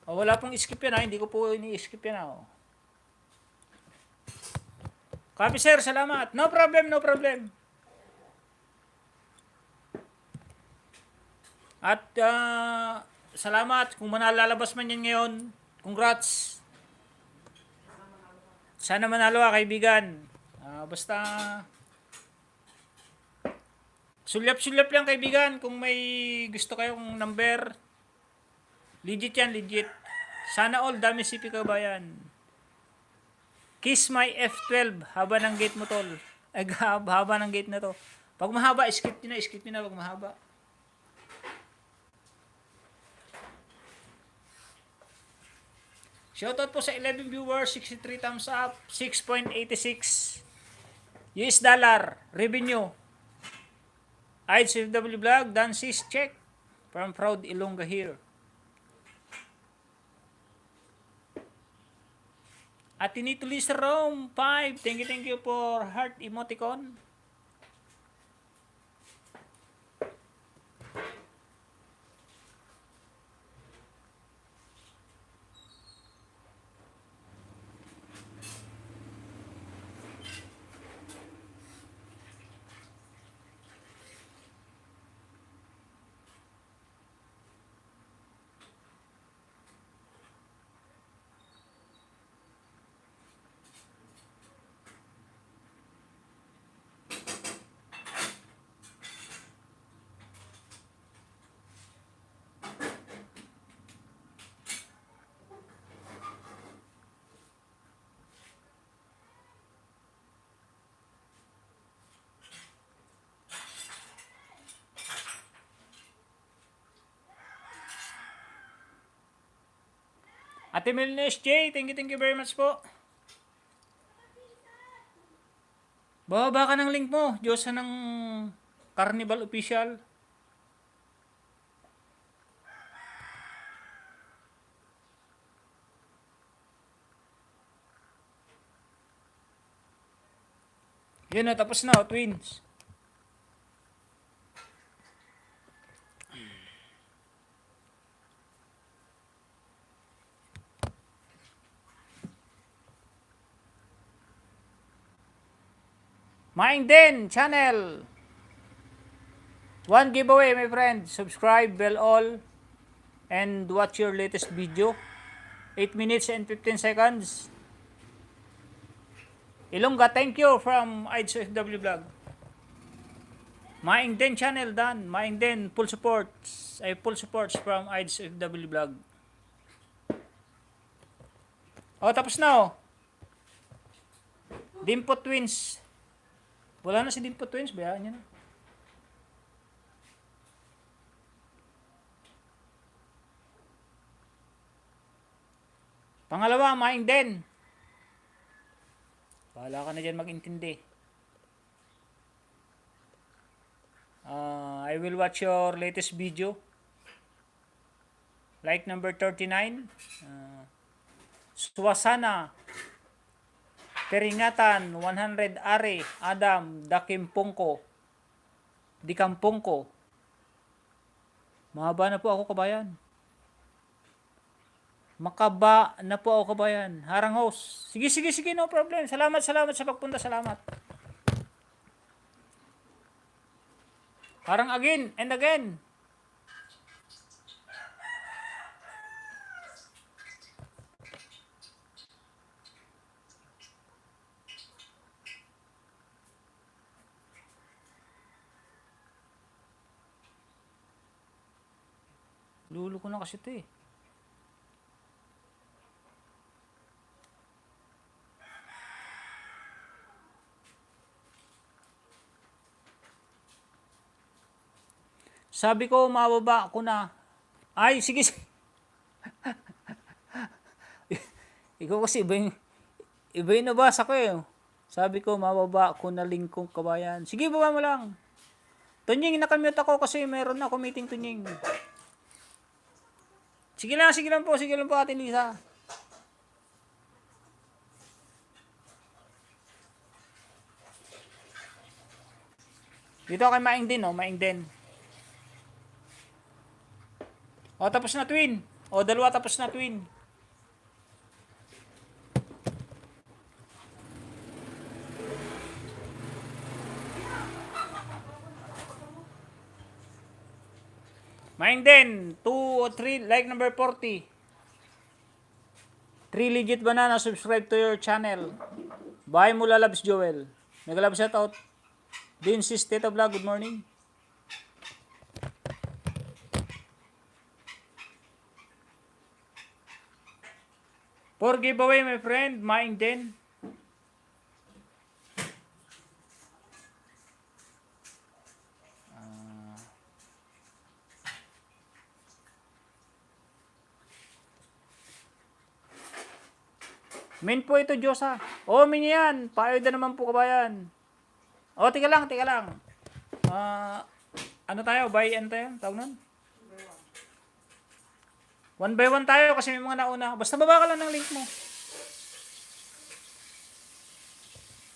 Speaker 1: Oh, wala pong skip yan, ha. Hindi ko po ini-skip yan, ha. Oh. Copy, sir. Salamat. No problem, no problem. At salamat kung manalalabas man yan ngayon. Congrats. Sana manalo ka, kaibigan. Basta sulyap-sulyap lang, kaibigan. Kung may gusto kayong number, legit yan, legit. Sana all, dami CP kabayan. Kiss my F12. Haba ng gate mo, tol. Ay, haba ng gate na to. Pag mahaba, skip nyo na pag mahaba. Shoutout po sa 11 viewers, 63 thumbs up, 6.86 US dollar revenue. IHFW Vlog, Dancis check from Proud Ilongga here. At Tinito Lisa Rome 5, thank you for heart emoticon. Ate Melina SJ, thank you very much po. Bababa ka ng link mo, Diyosa ng Carnival Official. Yun na, tapos na, twins. Maing din channel. One giveaway, my friend. Subscribe, bell all, and watch your latest video. 8 minutes and 15 seconds. Ilongga, thank you from IHFW Vlog. Maing din channel, Dan. Maing din full supports. Full supports from IHFW Vlog. Oh, tapos na, oh. Dimpo Twins. Wala na si Dimpo Twins, bayaan niya na. Pangalawa, Maing din. Bahala ka na dyan mag-intindi. I will watch your latest video. Like number 39. Suwasana. Peringatan, 100 Are, Adam, Dakimpungko, Dikampungko. Mahaba na po ako, kabayan. Makaba na po ako, kabayan. Harang host. Sige, no problem. Salamat sa pagpunta, salamat. Harang again and again. Lulo ko na kasi ito eh. Sabi ko, mababa ako na. Ay, sige. Ikaw kasi iba yung nabasa ko eh. Sabi ko, mababa ko na lingkong kabayan. Sige, baba mo lang. Tunying, nakamute ako kasi meron na ako meeting, Tunying. Sige lang po, Ate Lisa. Dito kay Maing din, oh, Maing din. O, tapos na, twin. O, dalawa tapos na, twin. Maing din, 2 or 3, like number 40. 3 legit banana, subscribe to your channel. Bye mula Labs Joel. Nag-love shoutout. Din si Teta Vlog, good morning. For giveaway, my friend, Maing din. Min po ito, Diyosa. O, min yan. Paayod na naman po, kabayan. O, tika lang. Ano tayo? Buy and tayo? Tawag nun? 1 by 1 tayo kasi may mga nauna. Basta baba ka lang ng link mo.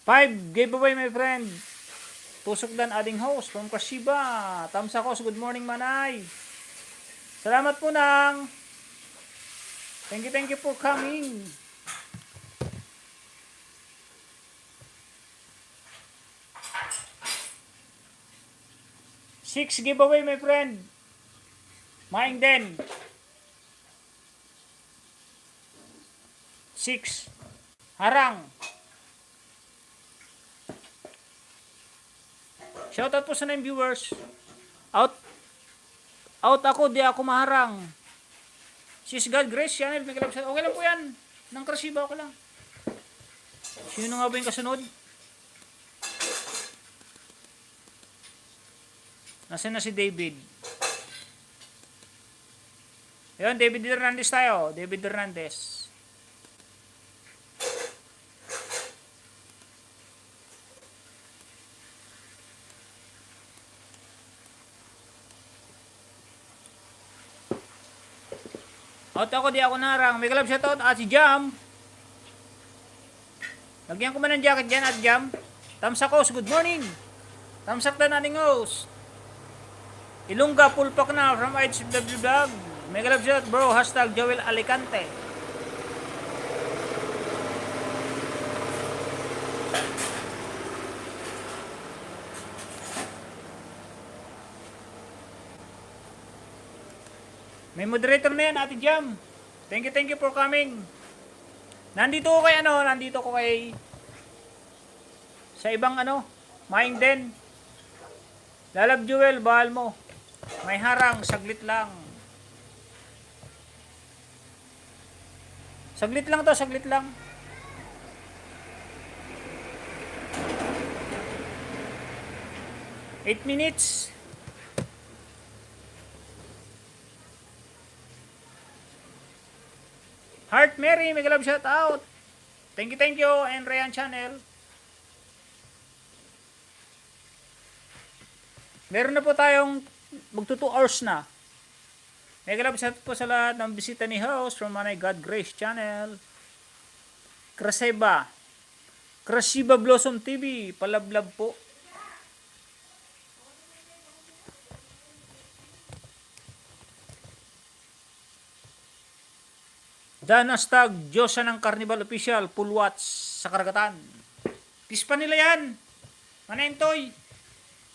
Speaker 1: 5 giveaway, my friend. Tusok dan adding host from Kashiba. Tamsakos, good morning, Manay. Salamat po nang. Thank you for coming. Six giveaway, my friend. Maing din. 6. Harang. Shoutout po sa 9 viewers. Out ako, di ako maharang. Sis God Grace Channel, may kalab. Okay lang po yan. Nang Krasiba, okay lang. Sino nga ba yung kasunod? Nasaan na si David? Ayun, David Hernandez tayo. David Hernandez. Out ako, di ako narang. May kalab shoutout at si Jam. Lagyan ko man ng jacket dyan at Jam. Tamsakos, good morning. Tamsak na nating host. Ilongga, pulpak na from HW Vlog. Mega love shot bro, hashtag Joel Alicante. May moderator na yan, Ate Jam. Thank you for coming. Nandito ko kay sa ibang Maing din. Lalab Joel, bahal mo. May harang, saglit lang. Saglit lang. 8 minutes. Heart Mary, may galab shout out. Thank you, and Ryan Channel. Meron na po tayong magto 2 hours na. May galab shout po sa lahat ng bisita ni host from Manay God Grace Channel. Krasiba Blossom TV, palablab po. Danastag, Diyosa ng Carnival Official, full watch sa karagatan. Pispan nila yan. Manentoy.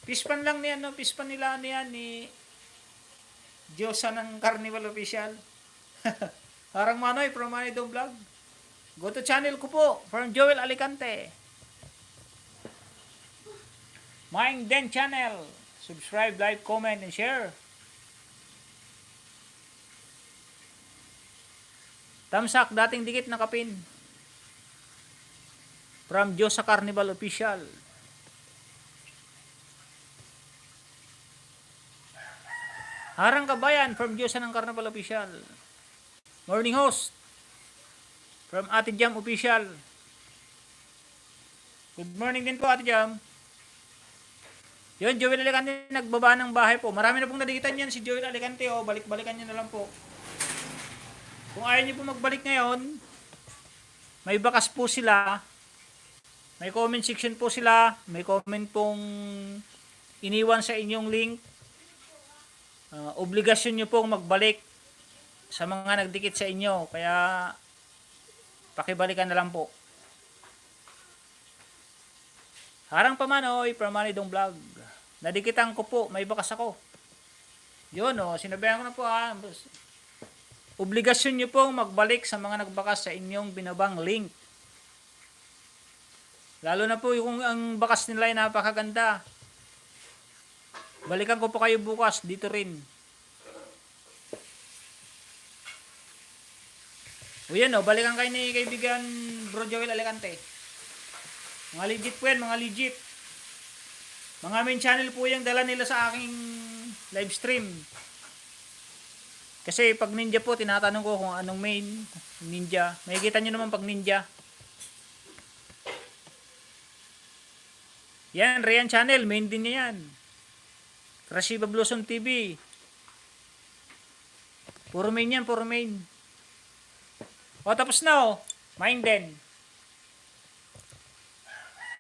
Speaker 1: Pispan lang niyan, pispan nila niyan ni Diyosa ng Carnival Official. Harang Manoy from Manay Dong Vlog. Go to channel ko po from Joel Alicante. Maing Den Channel. Subscribe, like, comment, and share. Tamsak, dating dikit na kapin. From Diyosa Carnival Official. Harang Kabayan from Diyosa ng Carnival Official. Morning host from Ate Jam Official. Good morning din po, Ate Jam. Yun, Joel Alicante nagbaba ng bahay po. Marami na pong nadikitan yan si Joel Alicante. Oh. Balik-balikan nyo na lang po. Kung ayaw nyo po magbalik ngayon, may bakas po sila. May comment section po sila. May comment pong iniwan sa inyong link. Obligasyon nyo pong magbalik sa mga nagdikit sa inyo. Kaya, pakibalikan na lang po. Harang Pamanoy, Pramanidong Vlog. Nadikitan ko po, may bakas ako. Yun sinabihan ko na po obligasyon nyo pong magbalik sa mga nagbakas sa inyong binabang link. Lalo na po yung ang bakas nila ay napakaganda. Balikan ko po kayo bukas dito rin. O yan balikan kayo ni kaibigan Bro Joel Alicante. Mga legit po yan, mga legit. Mga main channel po yung dala nila sa aking live stream. Kasi pag ninja po, tinatanong ko kung anong main ninja. Makikita nyo naman pag ninja. Yan, Rian Channel, main din niya yan. Krasiba Blossom TV. Puro main yan, puro main. Tapos na Mine din.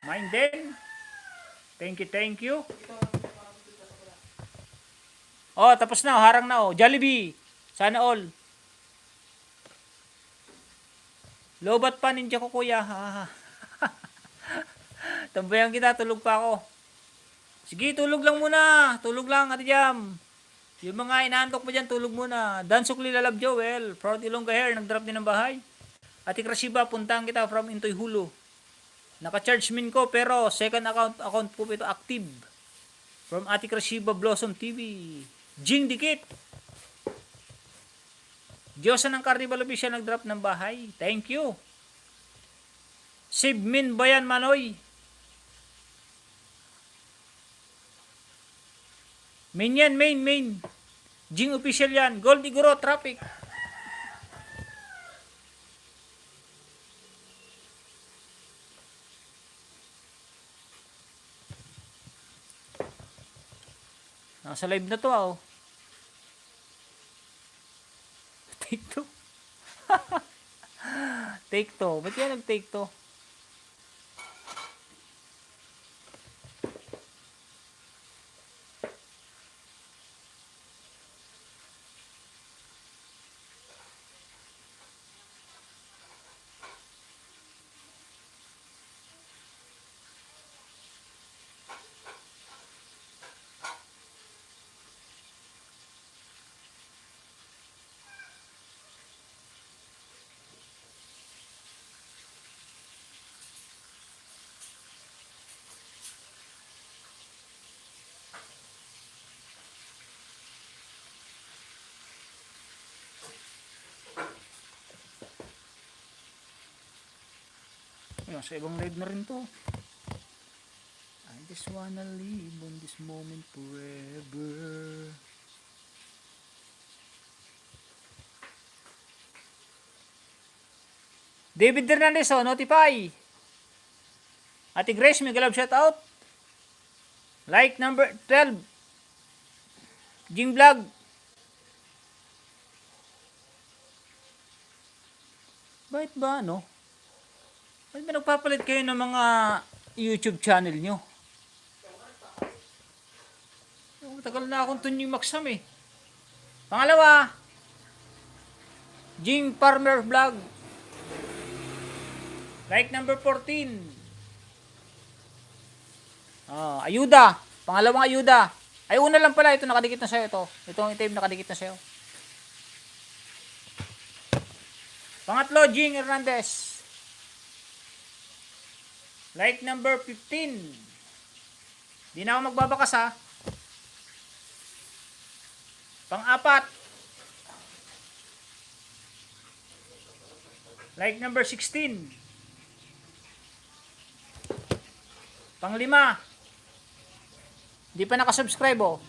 Speaker 1: Mine din. Thank you. Tapos na harang na Jollibee. Sana all. Lobat pa ninja ko kuya. Tambayan kita, tulog pa ako. Sige, tulog lang muna. Tulog lang, Ate Jam. Yung mga inaantok mo dyan, tulog muna. Dan Sukli Lalab Joel, Proud Ilongga Hair, nag-drop din ng bahay. Ate Krasiba, puntahan kita from Intoy Hulu. Naka-charge min ko, pero second account po ito active. From Ate Krasiba Blossom TV. Jing Dikit. Diyosa ng Carnival Official nag-drop ng bahay. Thank you. Sibmin Bayan Manoy. Main yan, main. Jing Official yan. Gold Igoro Traffic. Nasa live na to Take two. Take two. Ba't yan nag-take two? Sa ibang live na rin to. I just wanna live on this moment forever. David Hernandez, notify. Ate Grace, may galab shout out. Like number 12. Jing Vlog. Bakit ba Ba't ba nagpapalit kayo ng mga YouTube channel nyo? Matagal na akong Tunying Maksam Pangalawa, Jing Farmer Vlog. Like number 14. Ayuda. Pangalawang ayuda. Ay, una lang pala. Ito nakadikit na sa'yo ito. Itong itim nakadikit na sa'yo. Pangatlo, Jing Hernandez. Like number 15. Di na ako magbabakas Pang-apat. Like number 16. Pang-5. Di pa nakasubscribe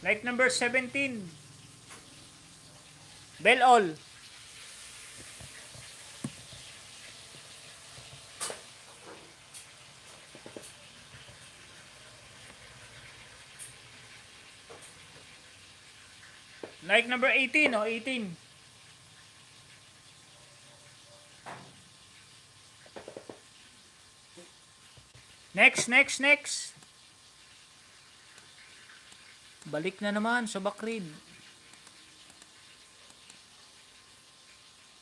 Speaker 1: Like number 17. Bell all. Like number 18, oh, 18. Next. Balik na naman sa Bakrid.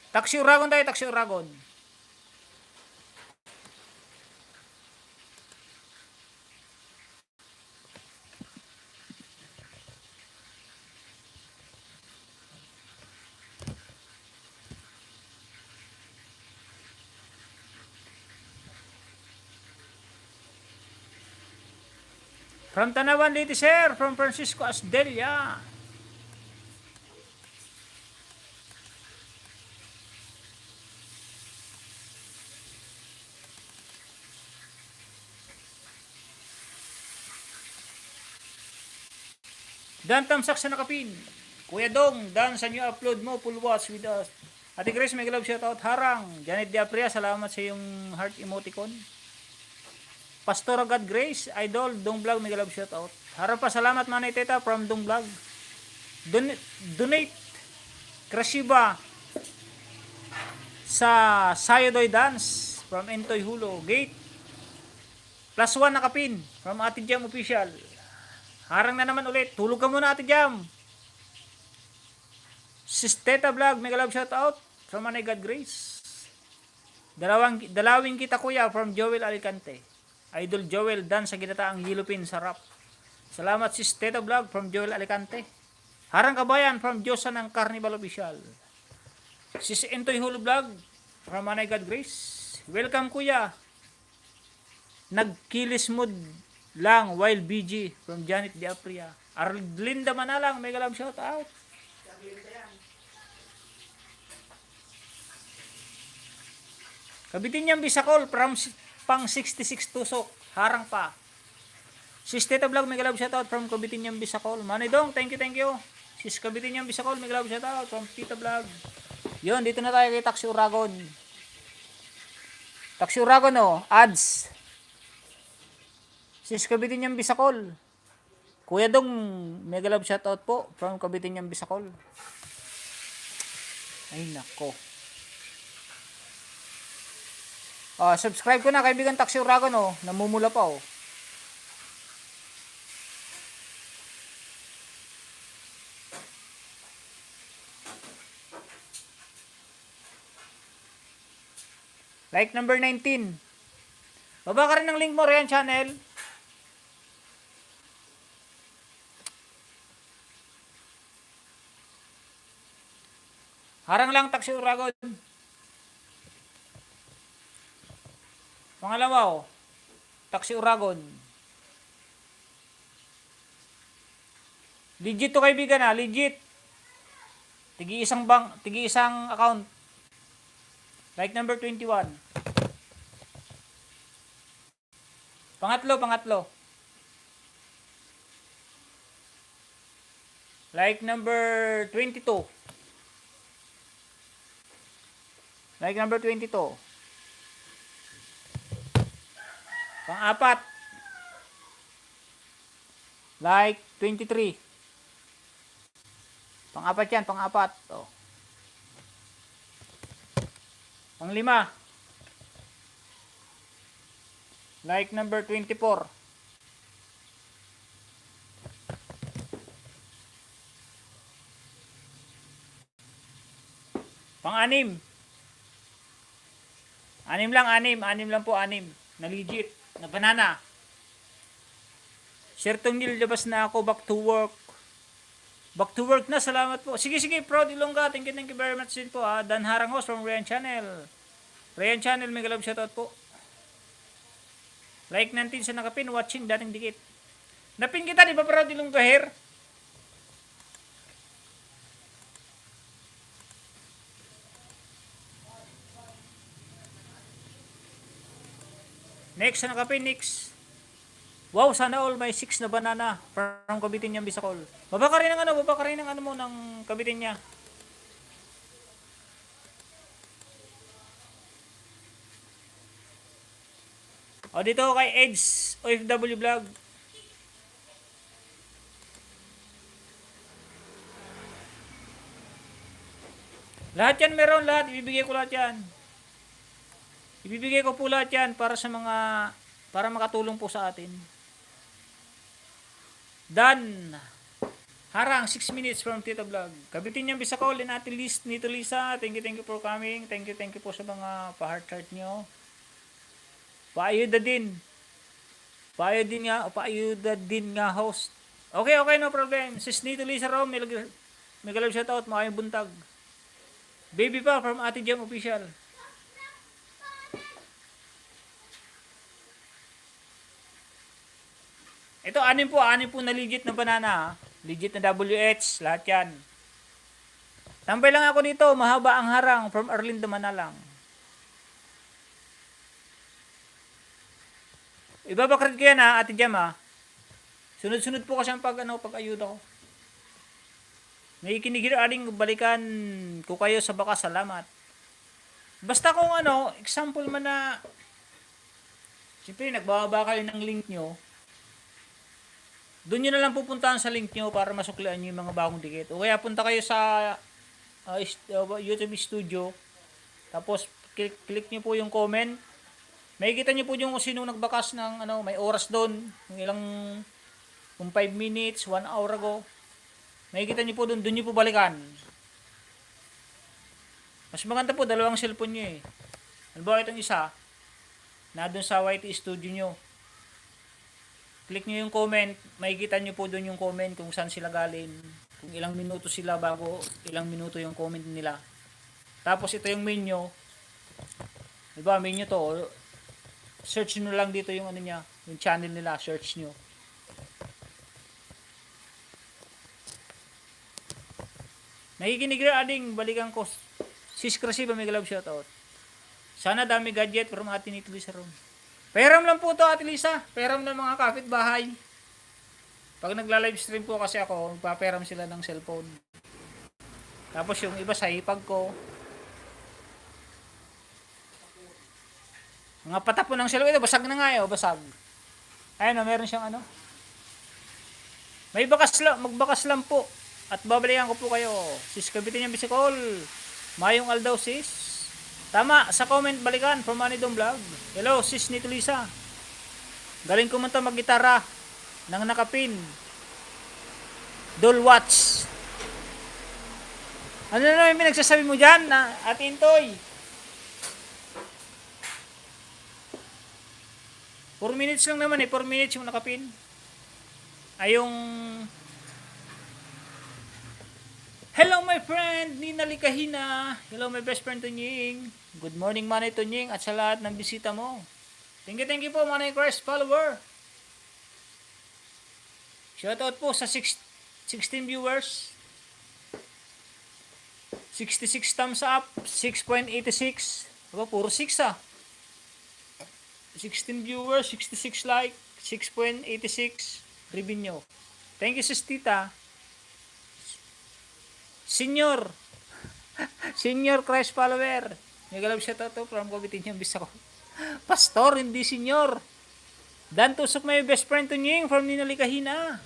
Speaker 1: Taxi Uragon tayo, Taxi Uragon. From Tanawan Lady Sir, from Francisco Asdelia. Dan Tamsak sa nakapin. Kuya Dong, Dan sa new upload mo, full watch with us. Ate Grace, may love shoutout. Harang, Janet Diapria, salamat sa yung heart emoticon. Pastor God Grace, Idol, Dong Vlog, may love shoutout. Harap pa, salamat Manay Teta from Dong Vlog. Donate Krashiba sa Sayodoy Dance from Entoy Hulo. Gate +1 nakapin from Ate Jam Official. Harang na naman ulit. Tulog ka muna Ate Jam. Sis Teta Vlog, may love shoutout from Manay God Grace. Dalawing kita kuya from Joel Alicante. Idol Joel, Dan sa ginataang Yilupin sarap. Salamat sis Teta Vlog from Joel Alicante. Harang Kabayan from Diyosa ng Carnival Official. Sis Entoy Hulo Vlog from Manay God Grace. Welcome kuya. Nagkilis mood lang while BG from Janet Diapria. Arlinda Manalang, mega love shout out. Kabitin niyang Bisacol from pang 66 tusok. Harang pa. Sis Teta Vlog, mega love shout out from Kabitin niyang Bisacol. Manay Dong, thank you. Sis Kabitin niyang Bisacol, mega love shout out from Tita Vlog. Yun, dito na tayo kay Taxi Uragon. Taxi Uragon oh, ads. Sis Kabitin niyang Bisacol. Kuya Dong, mega love shout out po from Kabitin niyang Bisacol. Ay nako. Subscribe ko na kaibigan Taxi Uragon oh, namumula pa oh. Like number 19. Baba ka rin ng link mo, Rian Channel. Harang lang Taxi Uragon. Pangalawa oh, Taxi Uragon. Legit to kaibigan ha, legit. Tigi isang account. Like number 21. Pangatlo. Like number 22. Like number 22. Pang-apat. Like 23. Pang-apat yan, pang-apat. Oh. Pang-lima. Like number 24. Pang-anim. Anim lang po, anim. Na legit. Na banana. Sir Tongil, labas na ako. Back to work. Back to work na. Salamat po. Sige, Proud Ilongga. Thank you very much din po. Dan Harang host from Rian Channel. Rian Channel, may love shoutout po. Like natin sa nakapin. Watching, dating dikit. Napin kita, di ba Proud Ilongga hair? Next sa nakapin, next. Wow, sana all may 6 na banana from Kabitin niya Bisacol. Baba ka rin ng ano mo ng Kabitin niya. O dito kay Eds OFW Vlog. Lahat yan meron, lahat. Ibibigay ko lahat yan. Ibibigay ko po lahat yan para sa mga, para makatulong po sa atin. Done. Harang, 6 minutes from Tito Vlog. Kabitin niya Bisacol and Ate Nito Lisa. Thank you for coming. Thank you po sa mga pa-heart nyo. Paayuda din. Paayuda din nga host. Okay, no problem. Sis Nito Lisa Rom, may galab shoutout, makayong buntag. Baby pa from Ate Jam Official. Ito, anim po na legit na banana. Ha? Legit na WH, lahat yan. Tambay lang ako dito, mahaba ang harang from Arlinda Manalang. Ibabakrit ko yan ha, Ate Jam ha. Sunod-sunod po kasi ang pag-ayuda ko. May ikinigir aling balikan ko kayo sa baka, salamat. Basta kung example man na, siyempre nagbababa kayo ng link nyo, doon nyo na lang pupuntahan sa link nyo para masuklian nyo yung mga bagong dikit. O kaya punta kayo sa YouTube Studio, tapos click nyo po yung comment. Makikita nyo po yung sino nagbakas ng may oras doon, kung 5 minutes, 1 hour ago. Makikita nyo po doon nyo po balikan. Mas maganda po, dalawang cellphone nyo eh. Halimbawa itong isa, na doon sa YT Studio nyo. Click nyo yung comment, makikita nyo po doon yung comment kung saan sila galing. Kung ilang minuto sila bago ilang minuto yung comment nila. Tapos ito yung menu. Diba, menu to. Search nyo lang dito yung yung channel nila, search nyo. Nakikinig rin ading balikan ko. Sis Krasiba, may galab shoutout. Sana dami gadget from Ate Nito Lisa Rom. Peram lang po to, Ate Lisa. Peram ng mga kapitbahay. Pag nagla-live stream po kasi ako, magpaperam sila ng cellphone. Tapos yung iba sa hipag ko. Mga patapon ng cellphone. Ito, basag na nga yun, basag. Ayun meron siyang May magbakas lang po. At babalikan ko po kayo. Sis Kabitin niya Bisacol. Mayong aldaw sis. Tama, sa comment balikan from Manidong Vlog. Hello sis Nito Lisa. Galing kumanta mag-gitara nang nakapin. Dol Watch. Ano na yung pinagsasabi mo dyan na Ate Intoy? 4 minutes lang naman 4 minutes yung nakapin. Ay yung hello my friend, Nina Likahina. Hello my best friend Tunying. Good morning Manay Tunying at sa lahat ng bisita mo. Thank you po Manay Christ follower. Shoutout po sa 16 viewers. 66 thumbs up, 6.86. Aba, puro 6 ah. 16 viewers, 66 like, 6.86 revenue. Thank you sis Tita. Senior Christ follower. May galab siya to from Kabitin niya Bisacol. Pastor, hindi senior. Dan tusok my best friend Tunying from Nina Likahina.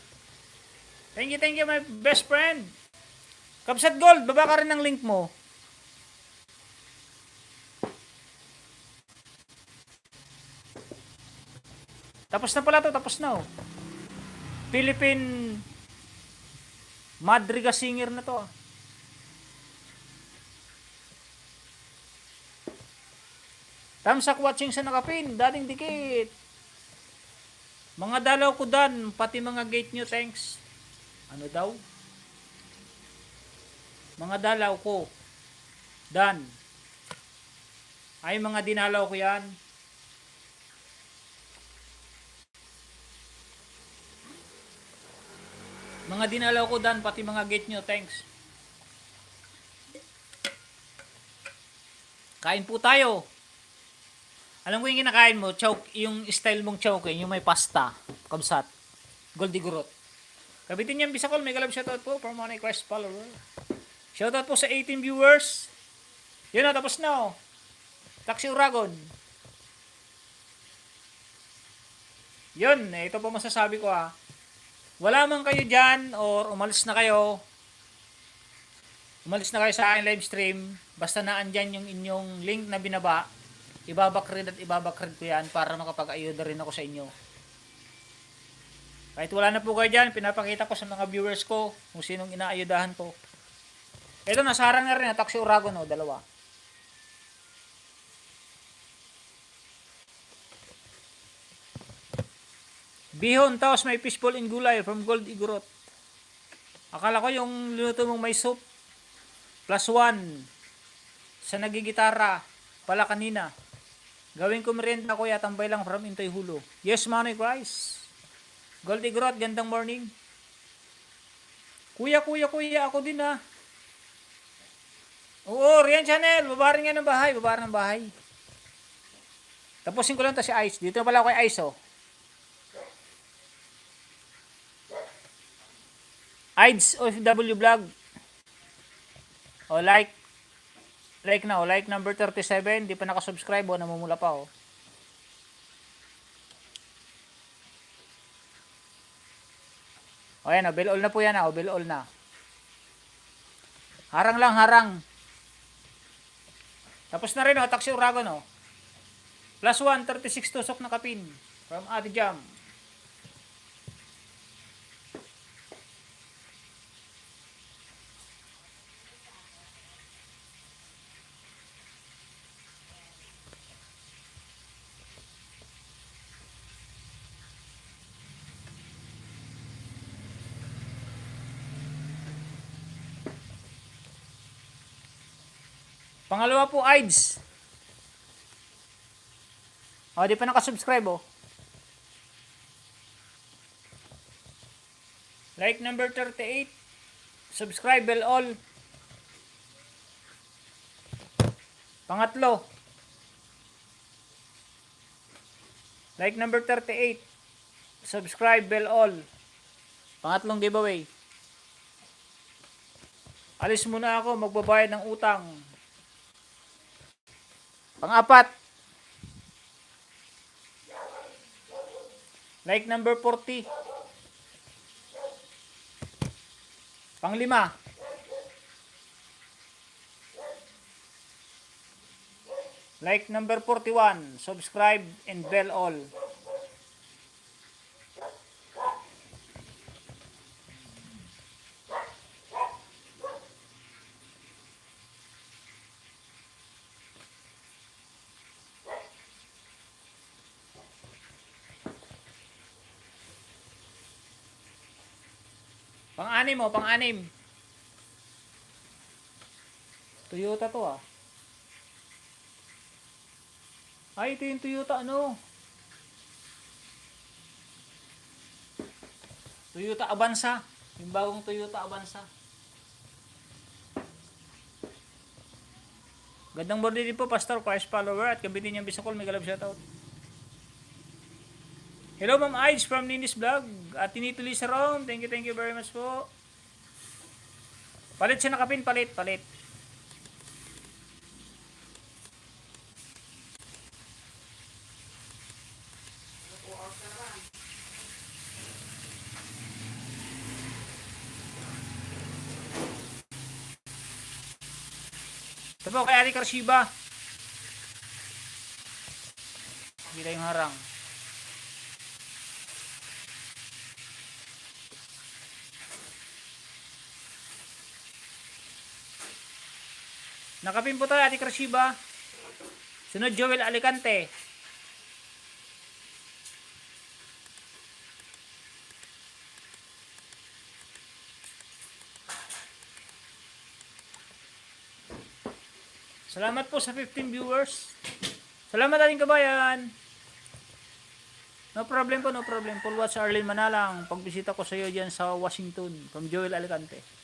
Speaker 1: Thank you my best friend. Kapsat Gold, baba ka rin ng link mo. Tapos na pala to, tapos na oh. Philippine Madriga singer na to ah. Tamsak watching sa nakapin, dating dikit. Mga dalaw ko dan, pati mga gate nyo, thanks. Ano daw? Mga dalaw ko. Dan. Ay, mga dinalaw ko yan. Mga dinalaw ko dan, pati mga gate nyo, thanks. Kain po tayo. Alam ko yung kinakain mo, chow, yung style mong chowking, yung may pasta. Kabsat. Goldie Gurot. Kabitin niyang Bisacol, mega love shoutout po from Money Christ follower. Shoutout po sa 18 viewers. Yun na, tapos na oh. Taxi Uragon. Yun, ito po masasabi ko ah. Wala man kayo dyan or umalis na kayo. Umalis na kayo sa aking live stream. Basta naandyan yung inyong link na binaba. Ibabakrid at ibabakrid ko yan para makapag-ayuda rin ako sa inyo. Kahit wala na po kayo dyan, pinapakita ko sa mga viewers ko kung sinong inaayudahan ko. Ito, nasa harang na rin, Taxi Uragon, no, dalawa. Bihon, tapos may fishball in gulay from Gold Igorot. Akala ko yung luto mong may soup. +1. Sa nagigitara, pala kanina. Gawin ko merienda, kuya, tambay lang from Intoy Hulo. Yes, Manny Christ. Gold Igorot, gandang morning. Kuya, ako din ah. Oo, Rian Channel, babarin nga ng bahay, babarin ng bahay. Tapusin ko lang to si Ice. Dito na pala ako kay Ice, oh. Ides OFW vlog. O, like na, like number 37. Di pa nakasubscribe, o, namumula pa, o. O, yan, o, bill all na po yan, o, bill all na. Harang lang, harang. Tapos na rin, o, Taxi Uragon, o. +1, 36 tusok na kapin. From Ate Jam. Pangalawa po, Ides. O, di pa nakasubscribe, o. Like number 38. Subscribe, bell all. Pangatlo. Like number 38. Subscribe, bell all. Pangatlong giveaway. Alis muna ako, magbabayad ng utang. Pang-apat. Like number 40. Pang-5. Like number 41. Subscribe and bell all. Pang-anim, o, pang-anim. Toyota to, ah. Ay, ito yung Toyota, ano? Toyota Avanza. Yung bagong Toyota Avanza. Gandang birthday din po, Pastor Christ follower at kabitin niyang Bisacol. May galab shoutout. Hello, Ma'am Ides from Ninis Vlog. At Tinito Lisa Ron. Thank you very much po. Palit siya na kapin, palit. Ito po kay Ari Karshiba. Kita yung harang. Nakapin po tayo, Ate Karshiba. Sunod, Joel Alicante. Salamat po sa 15 viewers. Salamat ating kabayan. No problem po, no problem. Full watch Arlene Manalang. Pagbisita ko sa iyo dyan sa Washington. From Joel Alicante.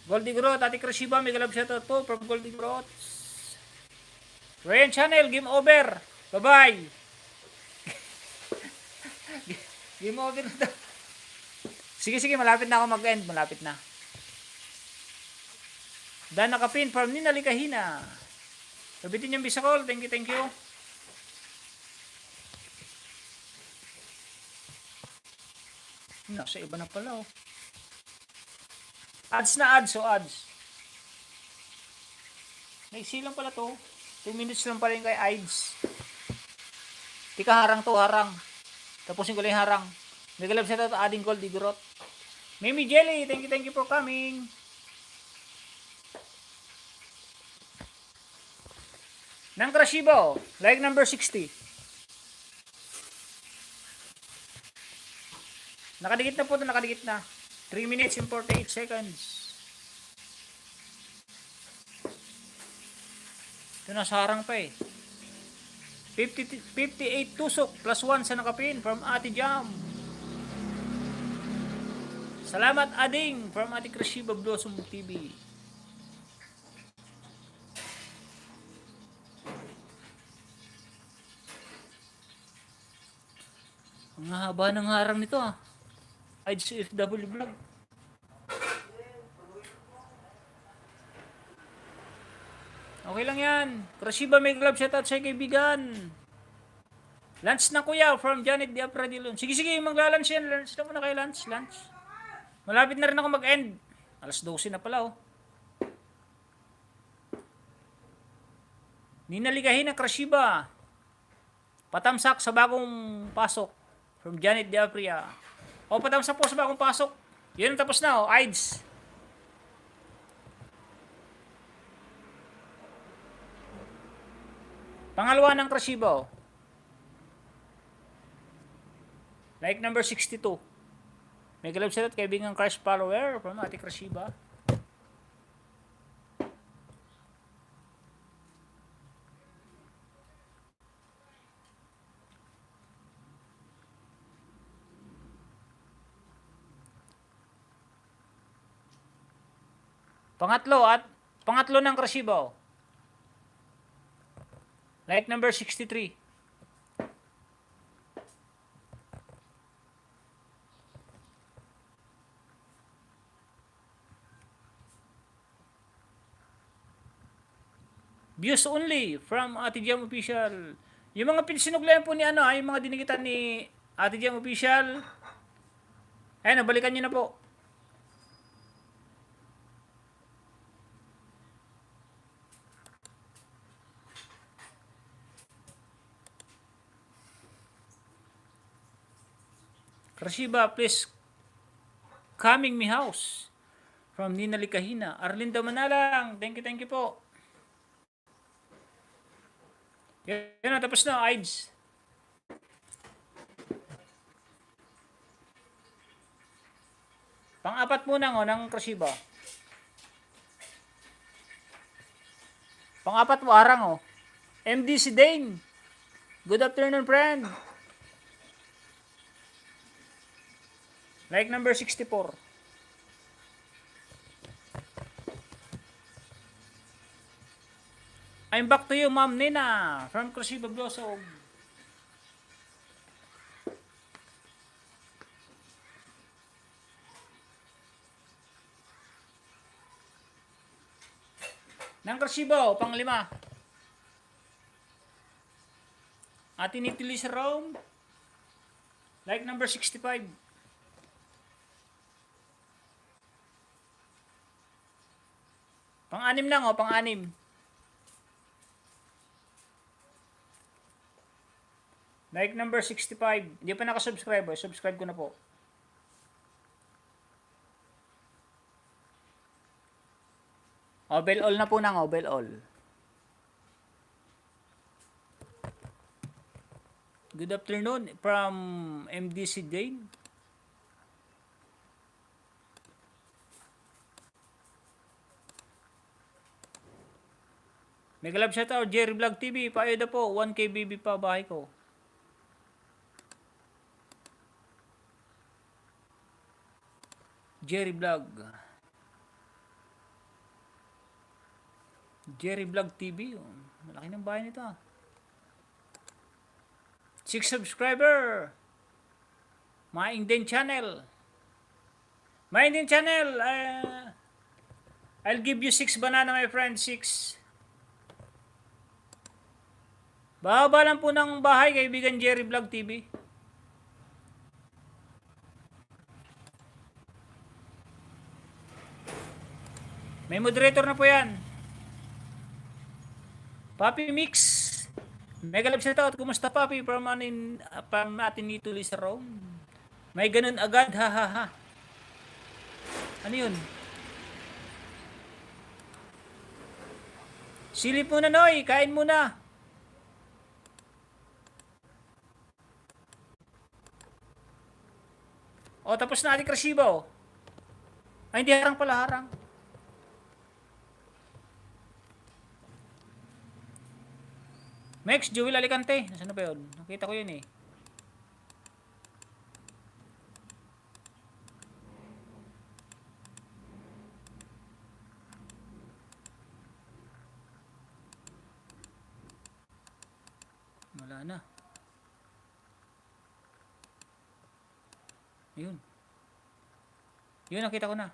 Speaker 1: Goldie Grot, Ate Karshiba, may galab shoutout po from Goldie Grot. Ryan Channel, game over. Bye-bye. Game over na daw. Sige, sige, malapit na ako mag-end. Malapit na. Dan nakapin from Nina Likahina. Sabitin yung Bisacol. Thank you, thank you. Nasa iba na pala, oh. Ads na ads, so ads. Naiksi lang pala to. 2 minutes lang pala yung kay ads. Tika harang to, harang. Tapusin ko lang yung harang. Nagalab siya ito, adding call, digurot. Mimi Jelly, thank you for coming. Nang Krashibo, like number 60. Nakadikit na po ito, nakadikit na. 3 minutes and 48 seconds. Ito nasa harang pa eh. 58 tusok plus 1 sa nakapin from Ate Jam. Salamat Ading from Ate Krashiba Blossom TV. Ang haba ng harang nito ah. IGFW vlog. Okay lang yan. Krashiba may glove shoutout sa kaibigan. Lunch na kuya from Janet Diapradilon. Sige, sige, magla-lunch yan. Lunch na muna kayo, lunch. Malapit na rin ako mag-end. Alas 12 na pala, oh. Nina Likahina, Krashiba. Patamsak sa bagong pasok from Janet Diapria. O, patamsak po sa bagong pasok. Yun, tapos na, oh. AIDS. Pangalawa ng Krashiba, oh. Like number 62. May galab sila at kaibigang crush follower from Ate Krashiba. Pangatlo ng Krashiba, oh. Like number 63. Views only from Ate Jam Official. Yung mga sinuglayan po ni ano, yung mga dinikitan ni Ate Jam Official. Ayun, balikan niyo na po. Krashiba, please coming me house from Nina Likahina. Arlinda Manalang, thank you po. Yan na, tapos na, AIDS. Pang-apat muna ngo ng Krashiba. Pang-apat mo, arang, oh. MDC Dane. Good afternoon, friend. Like number 64. I'm back to you, Ma'am Nina from Krashiba Blossom. Nang Krashiba, pang-5. Ate Nitili sa Rome. Like number 65. Pang-6 na, oh, pang-6. Like number 65. Hindi pa nakasubscribe. Subscribe ko na po. O, bell all na po nang. O, bell all. Good afternoon from MDC Dane. May galab siya tao. Jerry Vlog TV. Paayod na po. 1K baby pa bahay ko. Jerry Vlog. Jerry Vlog TV. Malaki ng bahay nito. 6 subscriber. Maing din channel. Maing din channel. I'll give you 6 banana, my friend. 6. Bababa lang po ng bahay, kaibigan Jerry Vlog TV. May moderator na po yan. Papi Mix. Mega love shout out. Kumusta Papi? From atin dito Lisa Rome. May ganun agad. Ha ha ha. Ano yun? Silip muna Noy. Kain muna. O tapos na ating kresibo. Ay hindi harang pala harang. Max, Joel Alicante. Nasaan na ba yun? Nakita ko yun eh. Wala na. Yun. Yun, nakita ko na.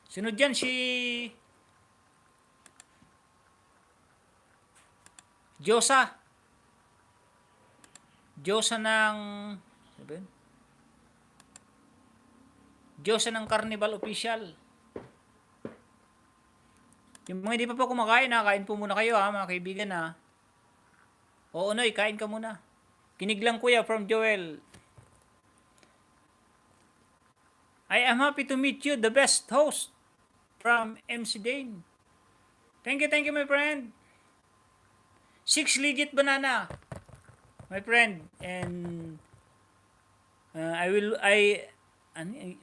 Speaker 1: Sunod dyan si Diyosa. Diyosa ng Diyosa ng Carnival Official. Yung mga hindi pa po kumakain ha, kain po muna kayo ha mga kaibigan ha. Oo Noy, kain ka muna. Kinig lang kuya from Joel. I am happy to meet you, the best host from MC Dane. Thank you my friend. 6 legit banana, my friend. And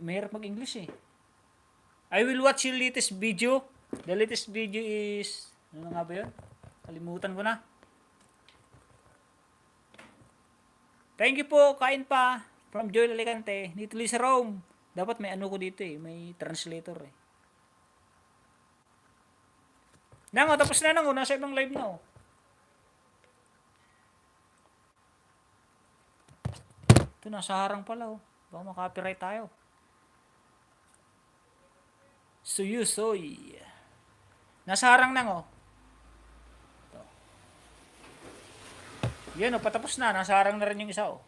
Speaker 1: mahirap mag-English eh. I will watch your latest video. The latest video is, ano nga ba yun? Kalimutan ko na. Thank you po, kain pa. From Joel Alicante, dito Lisa Rome. Dapat may ano ko dito eh, may translator eh. Nango, tapos na nango, nasa ibang live na oh. Ito, nasa harang pala oh. Baka makapiright tayo. Suyusoy. Nasa harang nang oh. Ito. Yan oh, patapos na. Nasa harang na rin yung isa oh.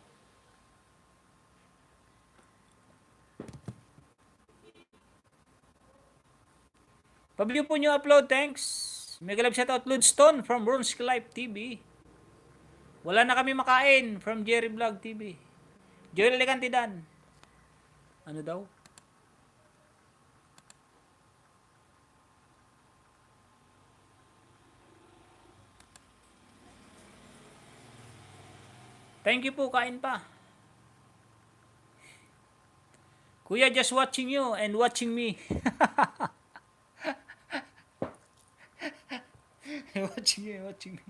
Speaker 1: Pabili po nyo upload, thanks. Mega love shoutout Ludstone from Bronski Life TV. Wala na kami makain from Jerry Vlog TV. Joel Alicante Dan. Ano daw? Thank you po, kain pa. Kuya, just watching you and watching me. watching me.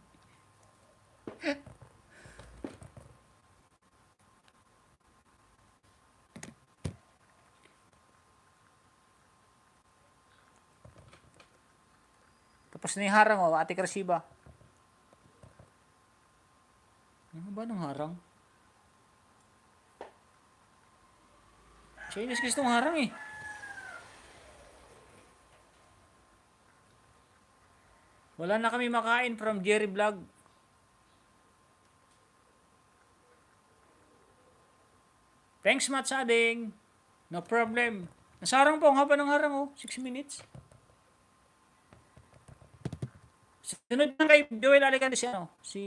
Speaker 1: Tapos na yung harang oh, Ate Krasiba. Ano ba ng harang? Chinese gusto ng harang eh. Wala na kami makain from Jerry Vlog. Thanks Matt Sading. No problem. Nasa harang po, ang haba ng harang oh. 6 minutes. Sunod na kay Joel Alicante si ano? Si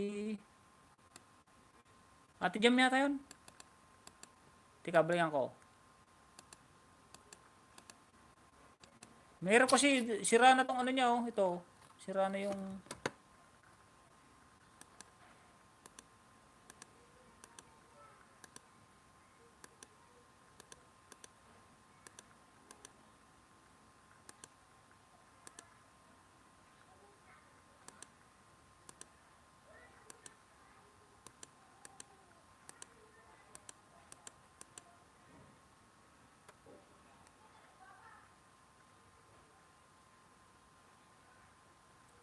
Speaker 1: Ate Jam yata yun. Tika, balikan ko. Mayroon kasi sira na tong ano niya oh. Ito. Sira na yung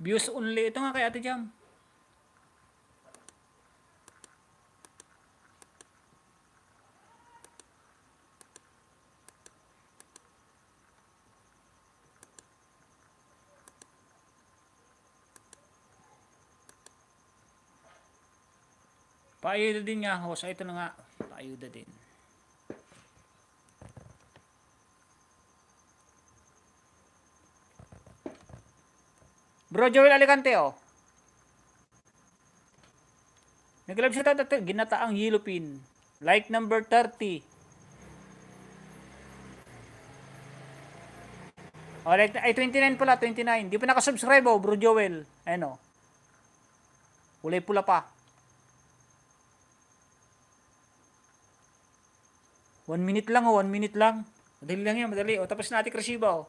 Speaker 1: views only. Ito nga kay Ate Jam. Paayuda din nga, host. Ito na nga. Paayuda din. Bro Joel Alicante, oh. Nag-live siya tayo, ginataang yellow pin. Like number 30. Oh, like, ay 29 pala, 29. Di pa nakasubscribe, oh, Bro Joel. Ayan, oh. Kulay pula pa. 1 minute lang, oh, 1 minute lang. Madali lang yan, madali. O, tapos na ating resiba, oh.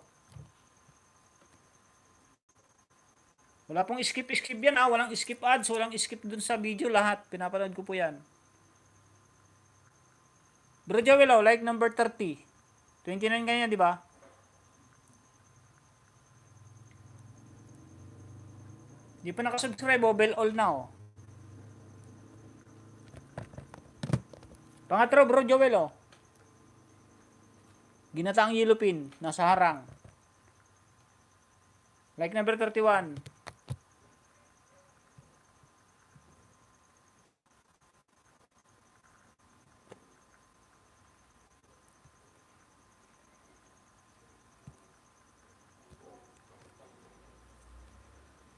Speaker 1: Wala pong skip yan, ah. Walang skip ads, walang skip dun sa video, lahat. Pinapanood ko po yan. Bro Joel, oh, like number 30. 29 ganyan, di ba? Di pa nakasubscribe, oh, bell all na, oh. Pangatlo, Bro Joel, oh. Ginataang yellow pin, nasa harang. Like number 31.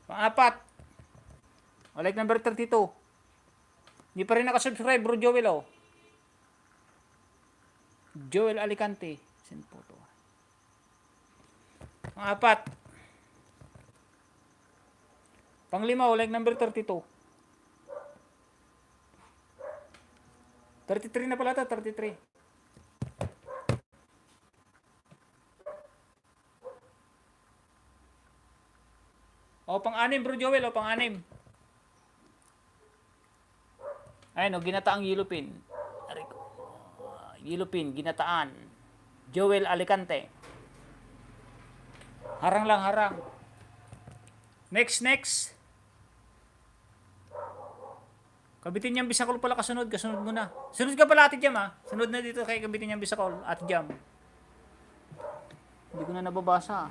Speaker 1: Pang-apat. O, like number 32. Hindi pa rin nakasubscribe, Bro Joel, oh. Joel Alicante. Send photo. Pang-apat. Pang-lima, oh, like number 32. 33 na pala ito, 33. O, pang-anim, Bro Joel, o, pang-anim. Ayun, o, ginataang yellow pin. Yellow pin, ginataan. Joel Alicante. Harang lang, harang. Next. Kabitin niyang Bisacol pala kasunod mo na. Sunod ka pala, Ate Jam, ha? Sunod na dito kay kabitin niyang Bisacol, Ate Jam. Hindi ko na nababasa.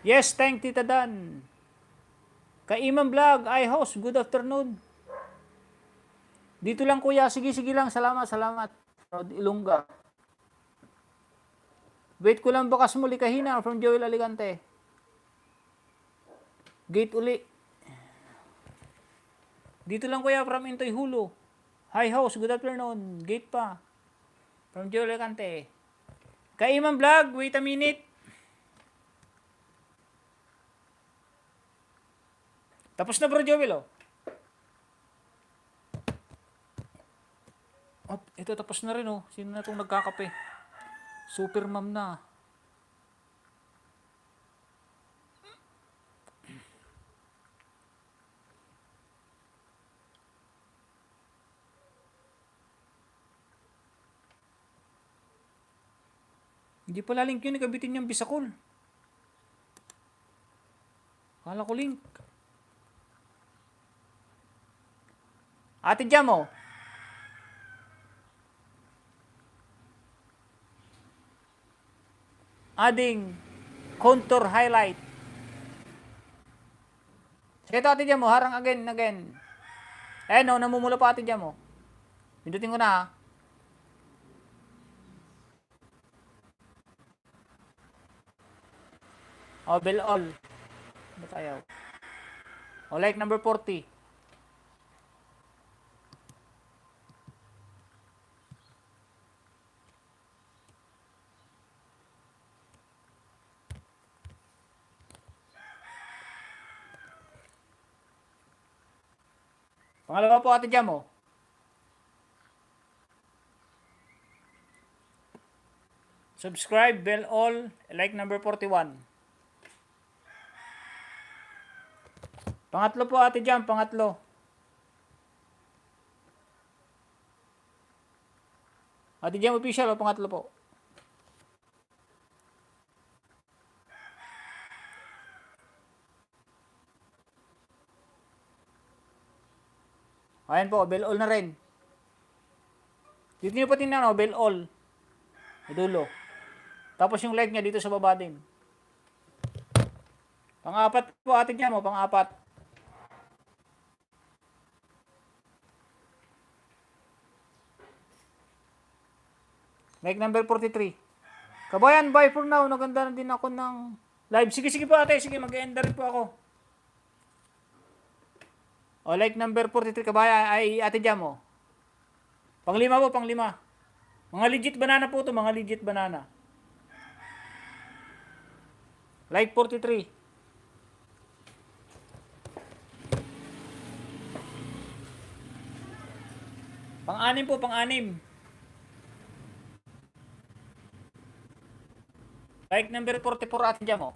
Speaker 1: Yes, thank Tita Dan. Kay Imam Vlog, host, good afternoon. Dito lang, kuya. Sige lang. Salamat. Rod Ilongga. Wait ko lang bakas muli kahina from Joel Alicante. Gate uli. Dito lang, kuya, from Intoy Hulo. Hi, host, good afternoon. Gate pa. From Joel Alicante. Kay Imam Vlog, wait a minute. Tapos na, Bro Joel, oh. Oh, ito tapos na rin, oh. Sino na itong nagkakape? Super mom na. Hindi pala link yun, ikabitin niyang Bisacol. Kala ko link. Ate Jam, oh. Adding contour highlight. Sige ito, Ate Jam, oh. Harang again. No, namumula pa, Ate Jam, oh. Pindutin ko na, ha. Oh, bell all. Ba't ayaw? Oh, like number 40. Pangalawa po, Ate Jam, oh. Subscribe, bell all, like number 41. Pangatlo po, Ate Jam, pangatlo. Ate Jam official, oh, pangatlo po. Ayan po, bell all na rin. Dito nyo pa tingnan, oh, bell all. Dulo. Tapos yung like niya dito sa baba din. Pang-apat po, Ate Jam, oh, pang-apat. Like number 43. Kabayan, bye for now. Naganda na din ako ng live. Sige po ate. Sige, mag-end rin po ako. O, like number 43, kabayan, ay ate Jam, o. Panglima po, panglima. Mga legit banana po to, mga legit banana. Like 43. Pang-anim po, pang-anim. Like number 44 ate Jam, o.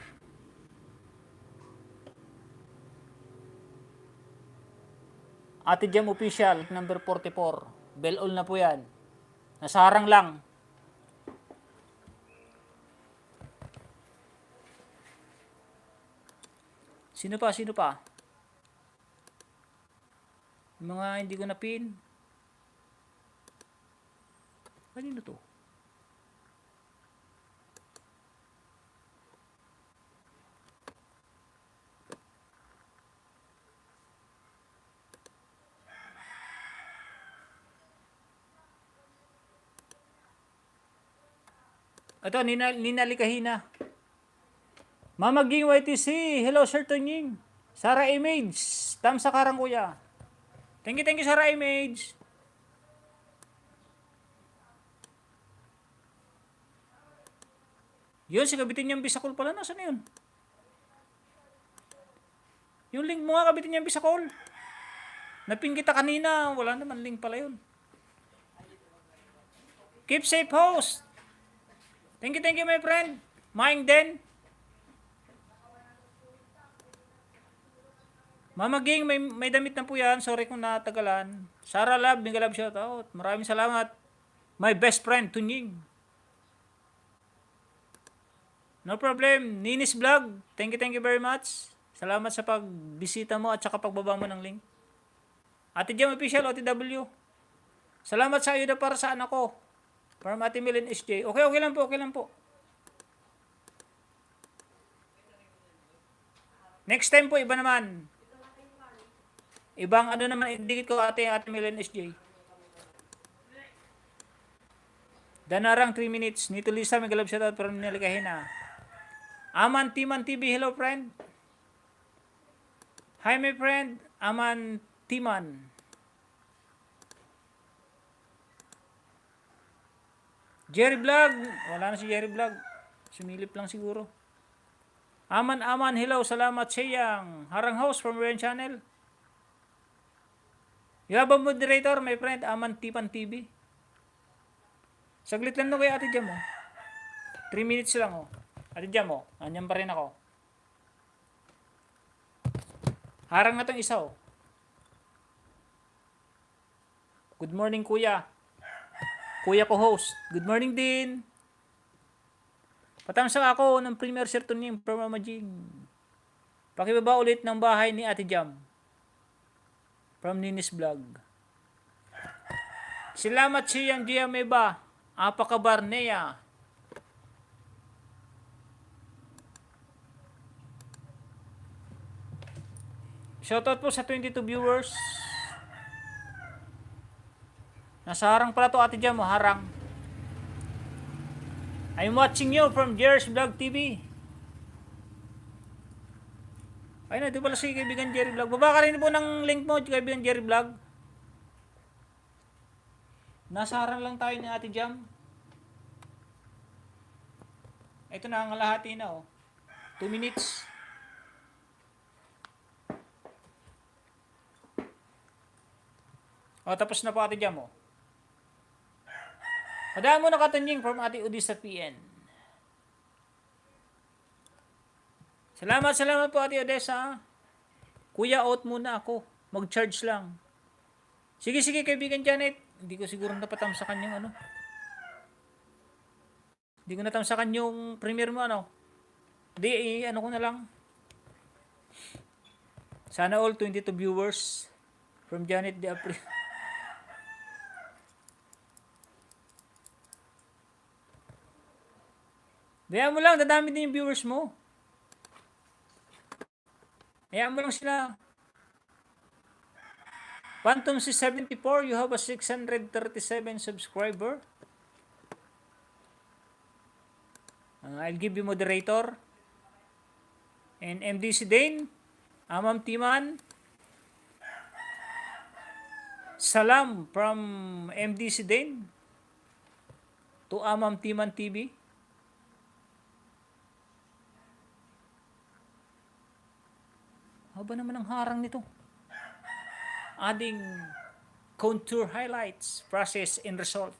Speaker 1: Ate Jam official, number 44. Bell all na po yan. Nasa harang lang. Sino pa? Sino pa? Yung mga hindi ko na pin. Kanino to? Ito, Nina Likahina. Mama Ging YTC. Hello, Sir Tonying. Sarah Image. Tam sa karang kuya. Thank you, Sarah Image. Yun, si kabitin niyang bisakol pala. Nasaan na yun? Yung link mo nga, kabitin niyang bisakol. Napin kita kanina. Wala naman link pala yun. Keep safe, host. Thank you, my friend. Maing din. Mama Ging, may damit na po yan. Sorry kung natagalan. Sarah Love, Binga Love shoutout. Maraming salamat. My best friend, Tunying. No problem. Ninis Vlog, thank you very much. Salamat sa pagbisita mo at saka pagbaba mo ng link. Ate Jam Official, OTW. Salamat sa ayuda para sa anak ko. From Ate Millen SJ. Okay lang po. Next time po, iba naman. Ibang ano naman, idikit ko Ate Millen SJ. Danarang 3 minutes. Nito Lisa, may galab shoutout from Nilikahina. Aman Timan TV, hello friend. Hi my friend, Aman Timan. Jerry Vlog, wala na si Jerry Vlog. Sumilip lang siguro. Aman, hello, salamat siyang. Harang House from Ryan Channel. You have a moderator, my friend, Aman Tipan TV. Saglit lang no kay Ate Jam, oh. 3 minutes lang, oh. Ate Jam, oh. Anyan pa rin ako. Harang na tong isa, oh. Good morning, kuya. Kuya ko host. Good morning din. Patamsa ako ng premier serotonin from Mama Jing. Pakibaba ulit ng bahay ni Ate Jam. From Ninis Vlog. Salamat siyang Giameba. Apakabarnea. Shoutout po sa 22 viewers. Nasa harang pala to Ate Jam, harang. I'm watching you from Jerry's Vlog TV. Ay na, ito pala si kaibigan Jerry Vlog. Baba ka rin po ng link mo, kaibigan Jerry Vlog. Nasa harang lang tayo ni Ate Jam. Ito na ang lahati na, oh. 2 minutes. O, tapos na po Ate Jam, oh. Madaan mo na katanying from Ate Udis sa PN. Salamat po Ate Odessa. Kuya, out muna ako. Mag-charge lang. Sige, kaibigan Janet. Hindi ko siguro napatamsakan yung ano. Hindi ko natamsakan yung premiere mo, ano. Hindi, ano ko na lang. Sana all 22 viewers from Janet de Apri. Hayaan mo lang, dadami din yung viewers mo. Hayaan mo lang sila. Phantom C74, you have a 637 subscriber. I'll give you moderator. And MDC Dane, Amam Timan, salam from MDC Dane to Amam Timan TV. Haba naman ang harang nito. Adding contour highlights, process, and result.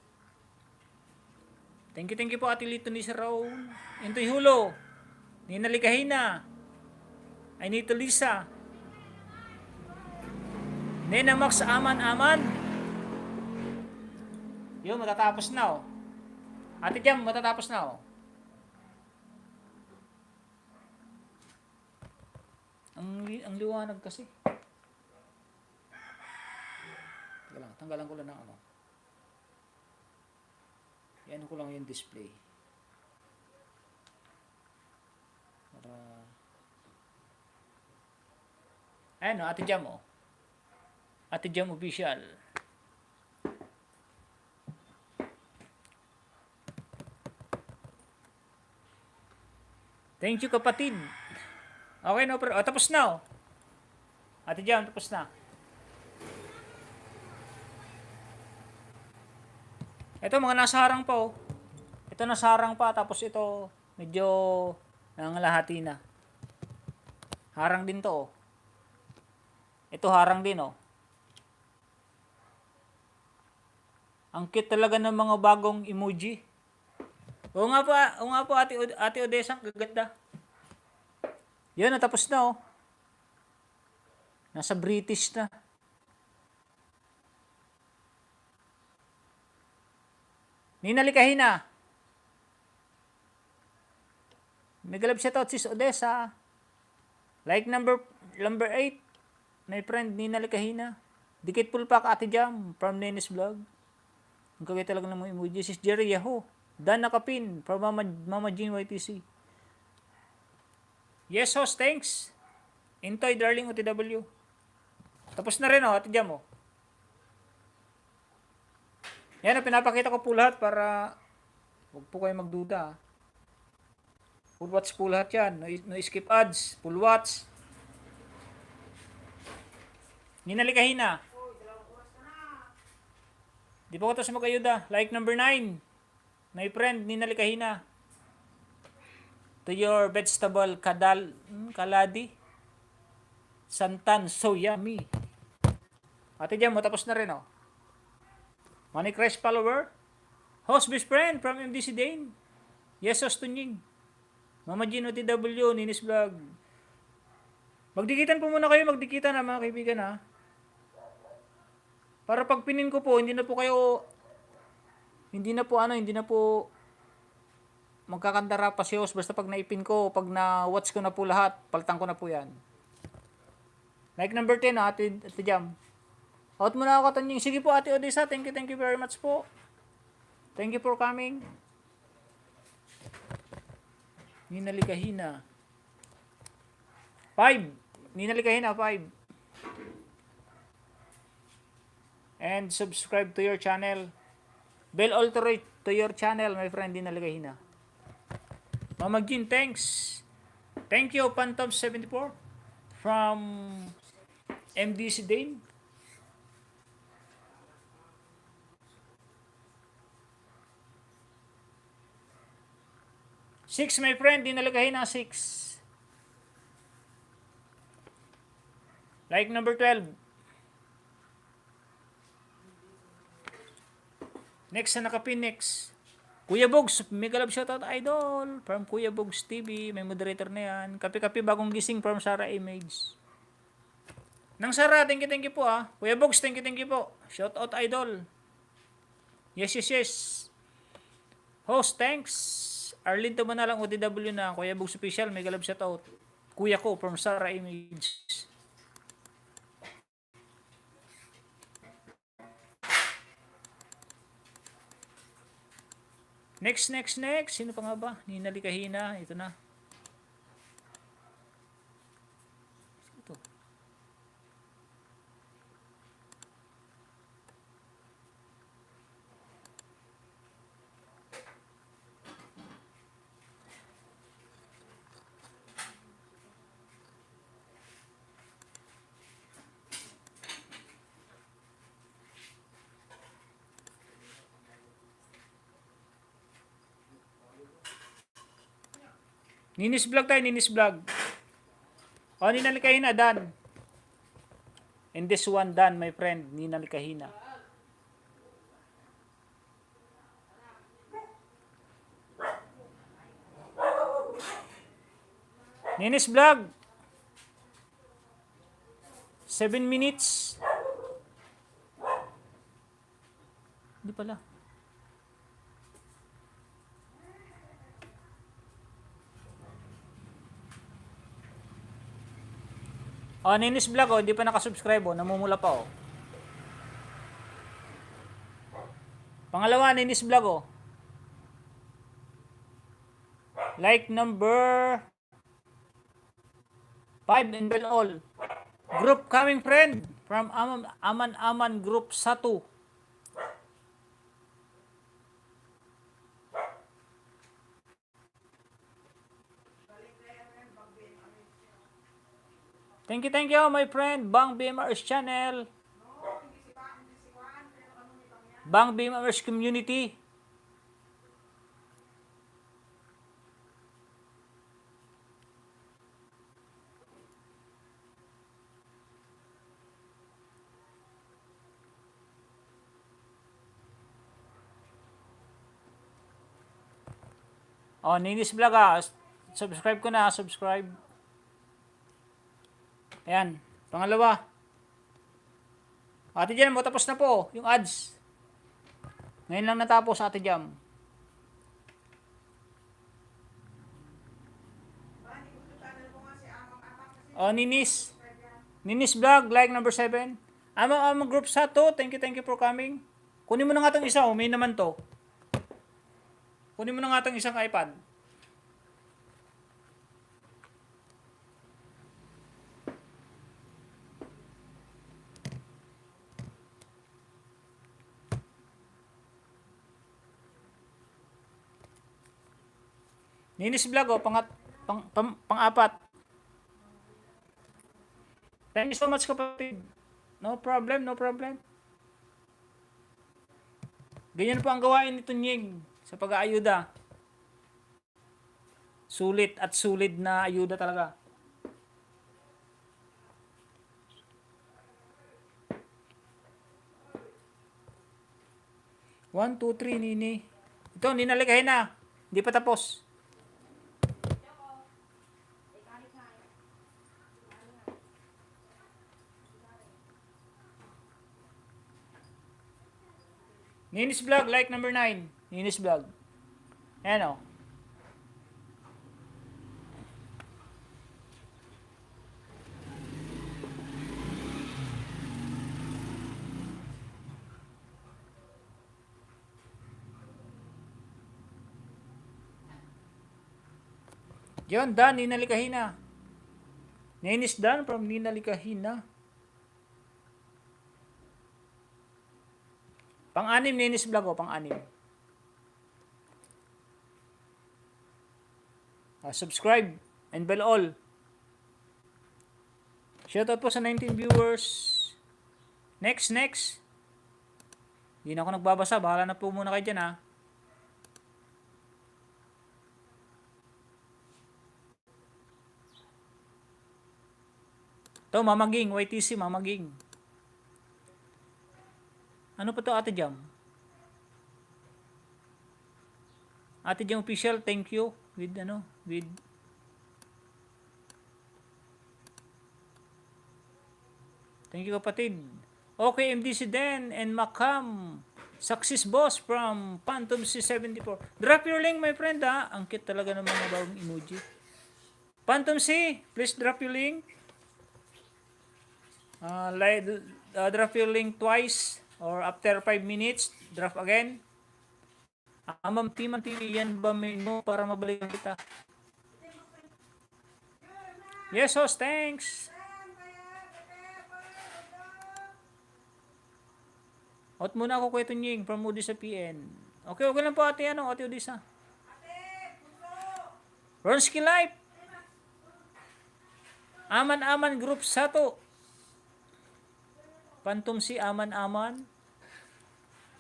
Speaker 1: Thank you po Ate Lito ni Saraw. Intoy Hulo, Nina Likahina, I need to Lisa, Nena Max Aman. Yun, matatapos na oh. Ate Jam, matatapos na oh. Ang liwanag kasi. Teka lang, tanggalan ko lang ng ano. Yan ko lang yung display. Para... Ayan o, Ate Jam o. Ate Jam Official. Thank you kapatid. Okay no, pero tapos na o. Ate Jam, tapos na. Ito mga nasa harang pa oh. Ito nasa harang pa, tapos ito medyo nangalahati na. Harang din to oh. Ito harang din oh. Ang cute talaga ng mga bagong emoji. Oo nga po Ate Odessa, gaganda. Yan, natapos na oh. Nasa British na. Nina Likahina. Megalab shoutout sis Odessa. Like number 8. My friend Nina Likahina. Dikit pulpak Ate Jam from Nenes Vlog. Ang kagay talaga ng mga emoji. Sis Jerry Yahoo. Dan Nakapin from Mama Jean YTC. Yes host, thanks. Intoy darling OTW. Tapos na rin oh, Ate Jam oh. Yan, pinapakita ko po lahat para huwag po kayo magduda. Full watch po lahat yan. No skip ads. Full watch. Nina Likahina. Di po ko ito sa magayuda. Like number 9. My friend, Nina Likahina. To your vegetable kaladi. Santan, so yummy. Ate Jam, matapos na rin oh. Money Crash follower. Host best friend from MDC Dane. Yes, host Tunying. Mama Gino TW, Ninis Vlog. Magdikitan po muna kayo, magdikitan na mga kaibigan ha. Para pag pinin ko po, hindi na po magkakantara pa si host. Basta pag naipin ko, pag na-watch ko na po lahat, paltang ko na po yan. Like number 10 ha, Ate Jam. Out muna ako Tanying. Sige po Ate Odessa, thank you very much po. Thank you for coming. Nina Likahina. 5. Nina Likahina 5. And subscribe to your channel. Bell alter to your channel, my friend Nina Likahina. Mama Jean, thanks. Thank you Phantom74 from MDC Dane. Six, my friend, dinalagahin na 6. Like number 12. Next na nakapin, next. Kuya Bogs, mega love shoutout idol. From Kuya Bogs TV, may moderator na yan. Kapi-kapi bagong gising from Sarah Image. Nang Sarah, thank you po ah. Kuya Bogs, thank you po. Shoutout idol. Yes. Host, thanks. Arlene Tumanalang OTW na. Kuya Bogs Official, mega love shoutout. Kuya ko from Sarah Image. Next. Sino pa nga ba? Nina Likahina. Ito na. Ito. Ninis vlog tayo, Ninis vlog. O, Ninalikahina, Dan. And this one, Dan, my friend, Ninalikahina. Ninis vlog. 7 minutes. Hindi pala. O, Ninis vlog, o, hindi pa nakasubscribe, o, namumula pa, o. Pangalawa, Ninis vlog, o. Like number 5 and well all. Group coming friend from Aman Group Satu. Thank you, my friend. Bang BMR's channel. Bang BMR's community. Oh, Ninis Vlog, ah. Subscribe ko na, subscribe. Ayan, pangalawa. Ate Jam, tapos na po yung ads. Ngayon lang natapos, Ate Jam. Oh, Ninis. Ninis Vlog, like number 7. Amang group sa to. Thank you for coming. Kunin mo na nga itong isa, may naman to. Kunin mo na nga itong isang iPad. Ninis Vlog, oh, pang-apat. Thank you so much, kapatid. No problem, no problem. Ganyan po ang gawain nito Nying sa pag-aayuda. Sulit at sulid na ayuda talaga. One, two, three, Nini. Ito, ninalikahin na. Hindi pa tapos. Ninis Vlog, like number 9. Ninis Vlog. Ayan, o. Yun, Dan, Ninalikahina. Ninis Dan from Ninalikahina. Pang-anim, Ninis Vlog, o, pang-anim. Subscribe and bell all. Shoutout po sa 19 viewers. Next. Hindi na ako nagbabasa. Bahala na po muna kayo dyan, ha. Ito, Mamaging. YTC, Mamaging. Ano pa to, Ate Jam? Ate Jam official, thank you. With thank you, kapatid. Okay, MDC Den and Macam. Success Boss from Phantom C74. Drop your link, my friend, ha. Ang cute talaga ng mga bagong emoji. Phantom C, please drop your link. Drop your link twice. Or after 5 minutes, drop again. Ma'am Timan TV, yan ba mo para mabalikan kita? Yes, host, thanks. Out muna ako, Kuya Tunying, from Odisa PN. Okay lang po, ate Odisa. Ronski Life. Aman Group Sato. Phantom si Aman.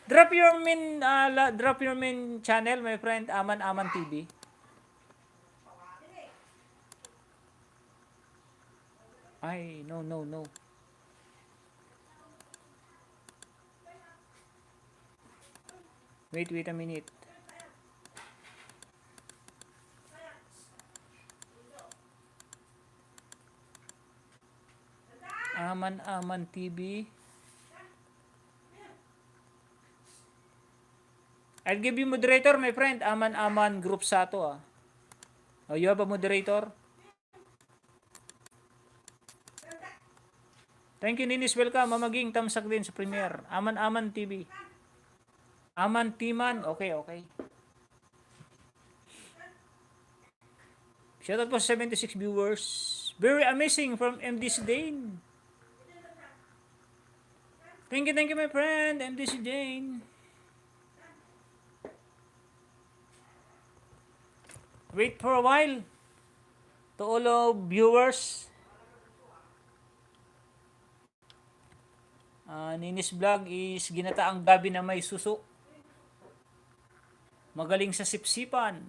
Speaker 1: Drop your main channel, my friend, Aman TV. Ay, no, no, no. Wait a minute. Aman TV. I'll give you moderator, my friend. Aman group sa to ah. Oh, you have a moderator? Thank you, Ninis. Welcome. Mamaging tamsak din sa premiere. Aman TV. Aman Timan. Okay. Shoutout po sa 76 viewers. Very amazing from MDC Dane. Thank you, my friend. MDC Dane. Wait for a while. To all of viewers. Ninis Vlog is ginataang gabi na may suso. Magaling sa sipsipan.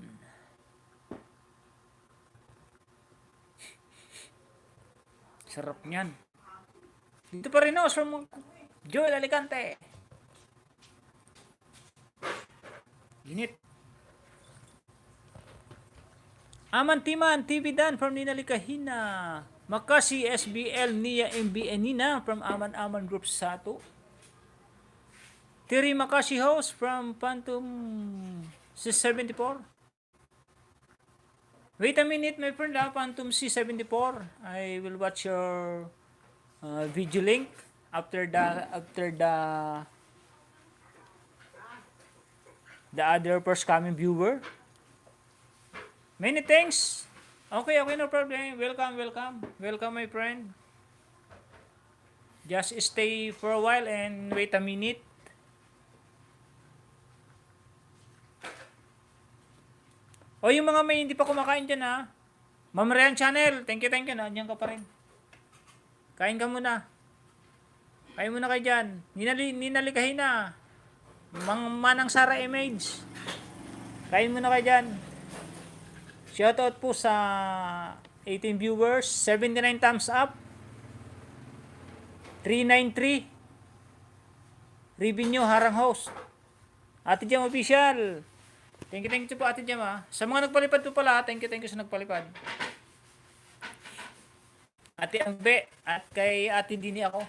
Speaker 1: Sarap niyan. Dito pa rin ako from Joel Alicante. Init. Aman Timan, TV Dan from Ninalikahina. Makasi SBL Nia MBN Nina from Aman Group Sato. Tiri Makasi House from Phantom 674. Wait a minute, my friend, Phantom C74. I will watch your video link after the other first coming viewer. Many thanks. Okay, no problem. Welcome, my friend. Just stay for a while and wait a minute. O yung mga may hindi pa kumakain dyan ha. Ma'am Rian Channel, thank you. Nandiyan ka pa rin. Kain ka muna. Kain muna kayo dyan. Ninalikahin na. Manang Sara Image. Kain muna kayo dyan. Shoutout po sa 18 viewers, 79 thumbs up, 393, Revenue Harang Host, Ate Jam Official. Thank you po Ate Jam ha. Sa mga nagpalipad po pala, thank you sa nagpalipad. Ate Angbe, at kay Ate Dini ako.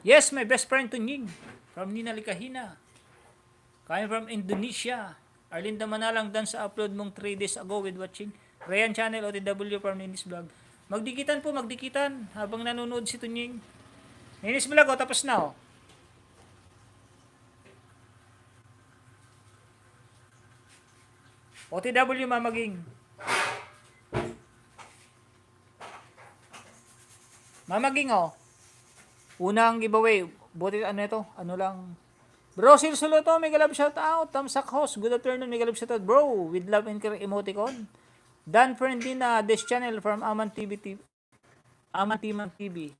Speaker 1: Yes, my best friend Tunying, from Ninalikahina. Kain from Indonesia. Arlinda Manalang dan sa upload mong 3 days ago with watching Ryan Channel OTW from Ninis Vlog. Magdikitan habang nanonood si Tunying. Ninis Vlog, tapos na OTW Mamaging. Mamaging unang giveaway. Buti ano lang. Bro, Silsuluto, mega love shout out. Tamsak host, good afternoon, mega love shout out, bro. With love and care emoticon. Dan Fernandina, this channel from Aman Timan TV.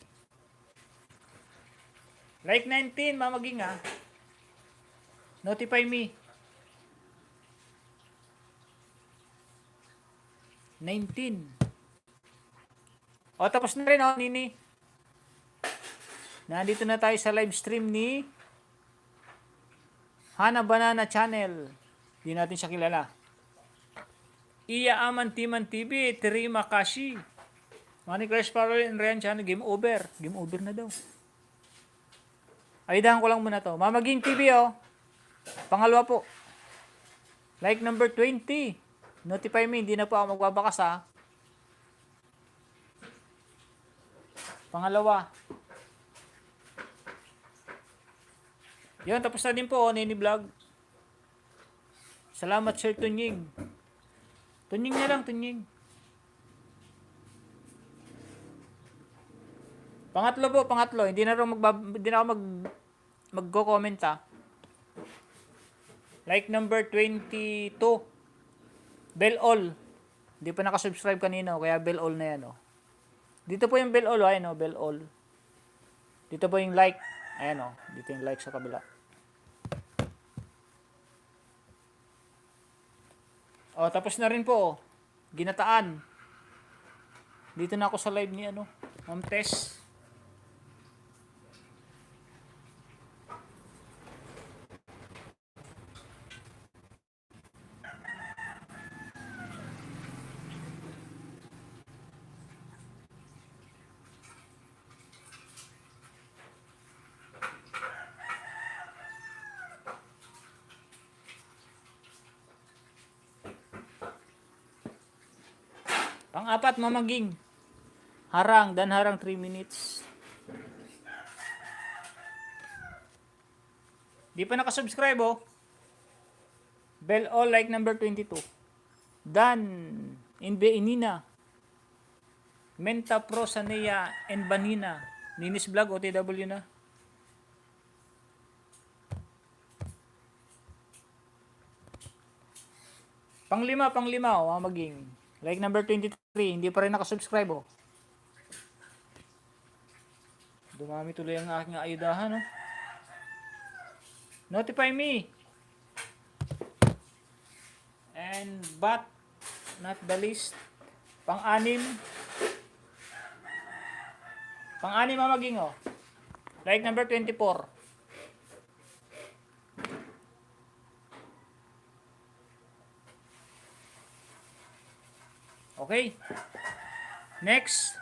Speaker 1: Like 19, mamaging Notify me. 19. Tapos na rin Nini. Nandito na tayo sa live stream ni Hana Banana Channel. Di natin siya kilala. Iya Aman Timan TV, Tiri Makashi. Manny Crash Parole and Ryan Channel, game over. Game over na daw. Aydahan ko lang muna to. Mamaging TV Pangalawa po. Like number 20. Notify me, hindi na po ako magbabakas Pangalawa. Yun, tapos na din po Nini Vlog. Salamat Sir Tunying. Tunying na lang, Tunying. Pangatlo. Hindi na ako magko-comment Like number 22. Bell all. Hindi pa nakasubscribe kanina, kaya bell all na yan Dito po yung bell all bell all. Dito po yung like. Ayan dito yung like sa kabila. Tapos na rin po. Ginataan. Dito na ako sa live ni Ma'am Tess. Pang-apat, mamaging. Harang, dan harang 3 minutes. Di pa nakasubscribe, oh. Bell all like number 22. Dan, Inbe Inina. Menta Pro Sanea and Banina. Ninis Vlog, OTW na. Panglima, oh, mamaging. Like number 23, hindi pa rin nakasubscribe, oh. Dumami tuloy ang aking ayudahan, oh. Notify me. And but not the least. Pang-anim. Pang-anim mamaging, oh. Like number 24. Okay. Next.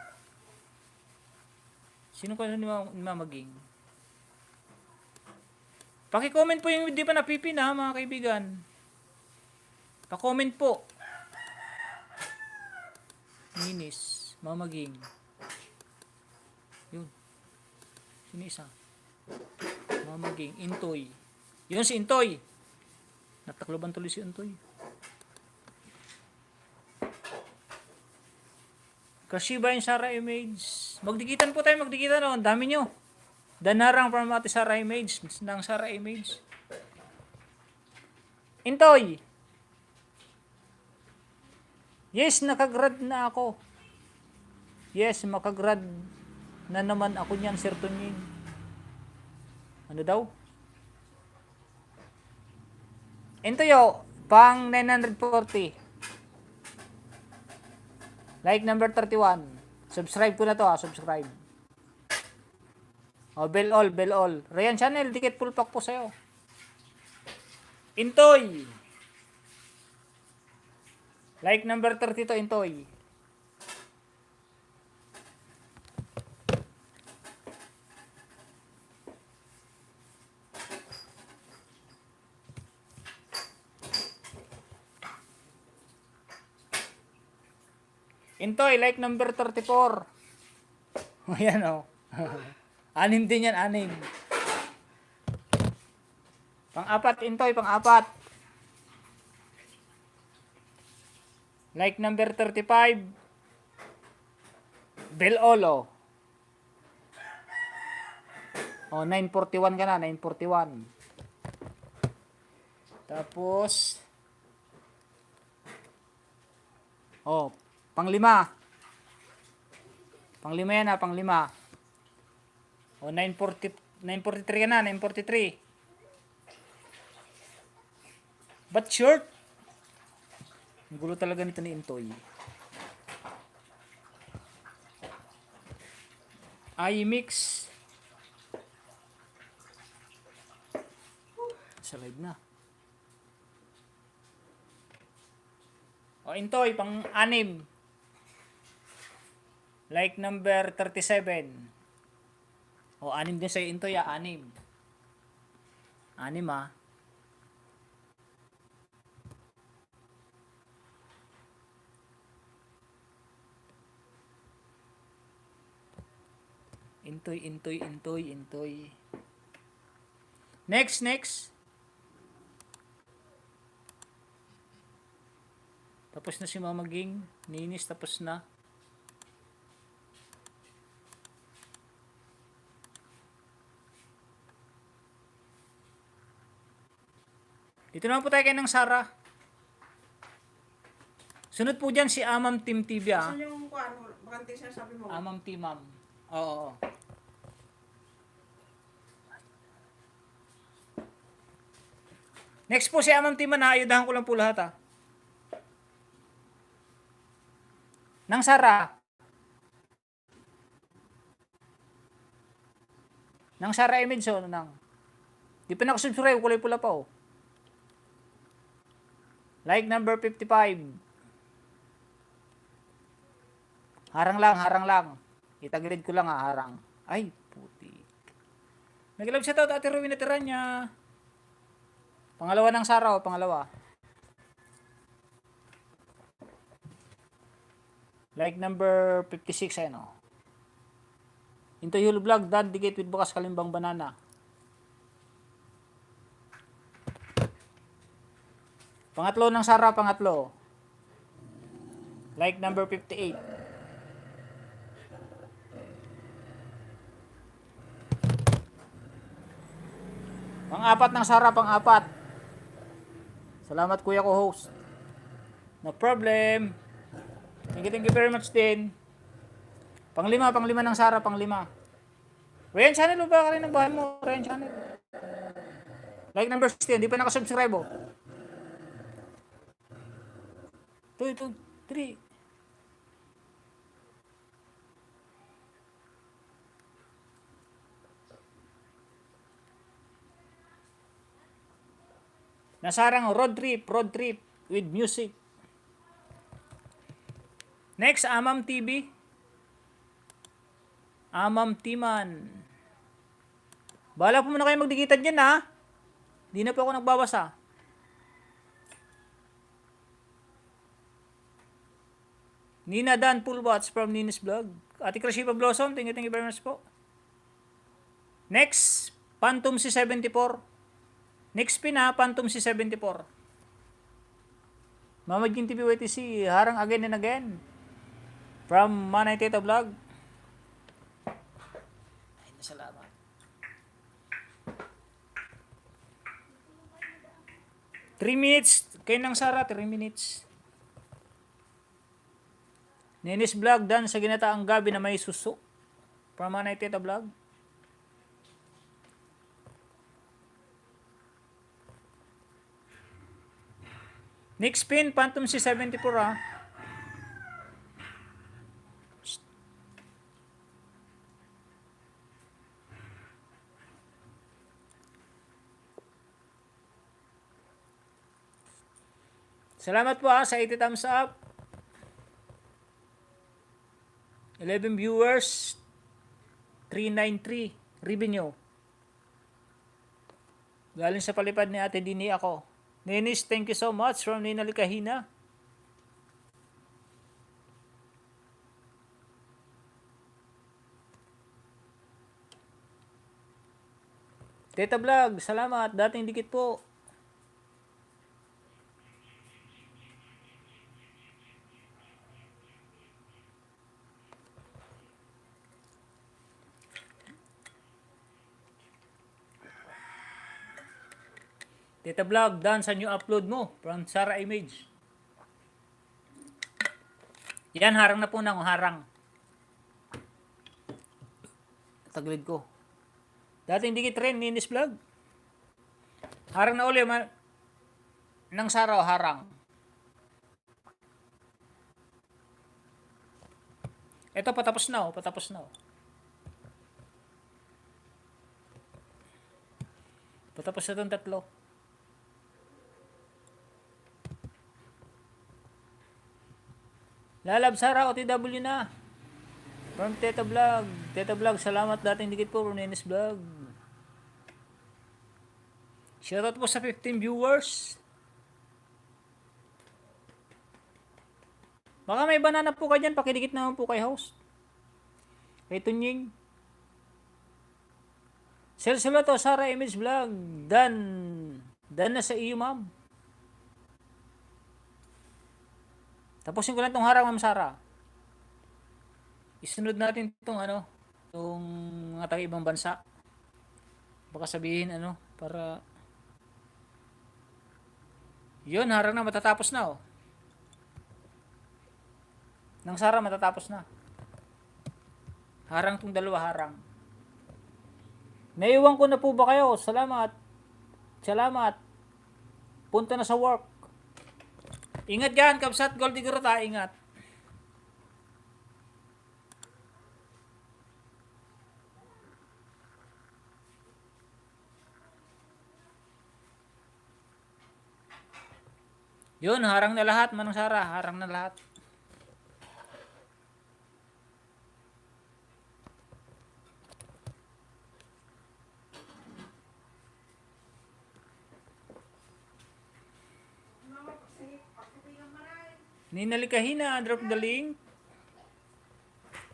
Speaker 1: Sino ka ni mamaging? Paki-comment po yung hindi pa napipin, ha, mga kaibigan. Pa-comment po. Ninis, mamaging. Yun. Sino isa? Mamaging, Intoy. Yun si Intoy. Natakloban tuloy si Intoy. Kashiba yung Sarah Image. Magdikitan po tayo, magdikitan. Oh. Ang dami nyo. Danarang from Ate Sarah Image. Ng Sarah Image. Intoy. Yes, nakagrad na ako. Yes, makagrad na naman ako niyan, Sir Tunying. Ano daw? Intoy, oh. Pang 940. Like number 31. Subscribe ko na to, ha. Subscribe. Oh, bell all, bell all. Ryan Channel, dikit full pack po sa'yo. Intoy. Like number 32, Intoy. Intoy, like number 34. Ayan, oh. Anim din yan, anim. Pang-apat, Intoy, pang-apat. Like number 35. Bell Olo. Oh, 941 ka na, 941. Tapos, oh, panglima. Panglima yan, ha, panglima. O, 943 ka na, 943. But short. Ang gulo talaga nito ni Intoy. iMix. Sa live na. O, Intoy, pang-anim. Like number 37. O, anim din sa'yo, Intoy, ah, anim. Anim, ah. Intoy, Intoy, Intoy, Intoy. Next, next. Tapos na si mamaging. Ninis, tapos na. Dito naman po tayo kay ng Sarah. Sunod po dyan si Amam Team TV, ah.
Speaker 2: Saan yung bakante siya sabi mo?
Speaker 1: Amam Team Ma'am. Oo. Next po si Amam Team, naayudahan ko lang po lahat, ah. Nang Sarah. Nang Sara Image, oh, nang. Di pa nakasubscribe, kulay pula pa, oh. Like number 55. Harang lang. Itagilid ko lang, harang. Ay, puti. Nag-love siya to, Ate Ruby natira niya. Pangalawa ng Sara, oh, pangalawa. Like number 56, ayan, oh. Into Yule Vlog, dad, dikit with bukas kalimbang banana. Pangatlo ng Sara, pangatlo. Like number 58. Pang-apat ng Sara, pang-apat. Salamat kuya ko host. No problem. Thank you very much din. Panglima ng Sara, panglima. Ryan Channel, ba ka rin ang bahay mo? Ryan Channel. Like number 16, di pa nakasubscribe, oh. 2, 3. Nasarang road trip with music. Next, Amam TV. Amam Timan. Bahala po muna kayo magdikitan dyan, ha? Di na po ako nagbabasa. Nina Dan Pulwats from Nina's Vlog. Ate Krashipa Blossom, thank you very much po. Next, Phantom C74. Next pin, ha, Phantom C74. Mama Jin TV YTC, harang again and again. From Manay Teta Vlog. Ay, salamat. Three minutes. Kayo ng Sara, 3 minutes. Ninis Vlog, dan sa ginataang gabi na may suso. From Manay Teta Vlog. Next pin, Phantom C74, ha. Salamat po, ha, sa 80 thumbs up. 11 viewers. 393 revenue. Galing sa palipad ni Ate Dini ako. Nenis, thank you so much from Nina Likahina. Teta Vlog, salamat. Dating dikit po. Teta Vlog, dan sa new upload mo from Sara Image. Yan, harang na po ng harang. Tagilid ko. Dating dikit rin, Ninis Vlog. Harang na uli, ng Sara, harang. Ito, patapos na, oh, patapos na. Oh. Patapos na itong tatlo. Lalab Sara, OTW na. From Teta Vlog. Teta Vlog, salamat. Dating dikit po, Ronenis Vlog. Shoutout po sa 15 viewers. Baka may banana po ka dyan. Pakidikit naman po kay host. Kay Tunying. Sel-selo to, Sara Image Vlog. Dan na sa iyo, ma'am. Tapusin ko lang itong harang, Ma'am Sara. Isunod natin itong itong mga taga-ibang bansa. Baka sabihin para yun, harang na, matatapos na, oh. Nang Sara, matatapos na. Harang tong dalawa, harang. Naiwan ko na po ba kayo? Salamat. Punta na sa work. Ingat yan, Kapsat Goldie Garota, ingat. Yun, harang na lahat, Manang Sara. Harang na lahat. Ninalikahina, drop the link.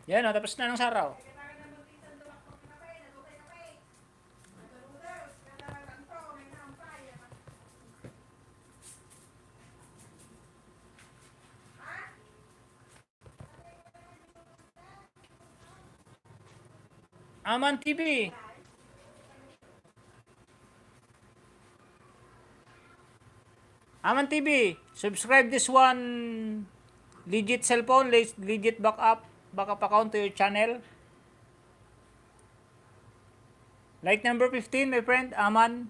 Speaker 1: Yan, tapos na ng saraw. Aman TV. Aman TV. Subscribe this one. Legit cellphone, legit backup account to your channel. Like number 15, my friend, Aman.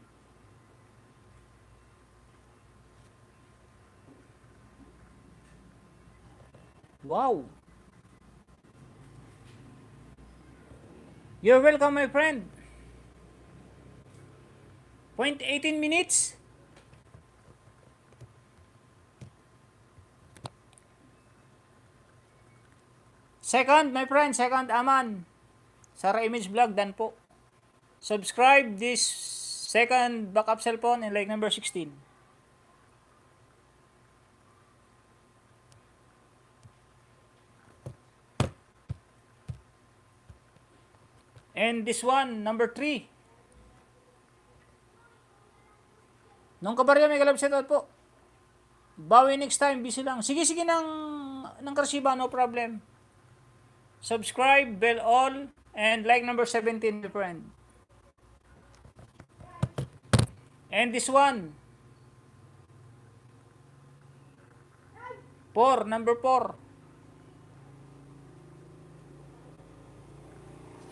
Speaker 1: Wow. You're welcome, my friend. 0.18 minutes. Second, my friend, second, Aman. Sara Image Vlog, dan po. Subscribe this second backup cellphone and like number 16. And this one, number 3. Nung kabarya, may galab shoutout po. Bawi next time, busy lang. Sige ng Krasiba, no problem. Subscribe, bell all, and like number 17, my friend. And this one. 4, number 4.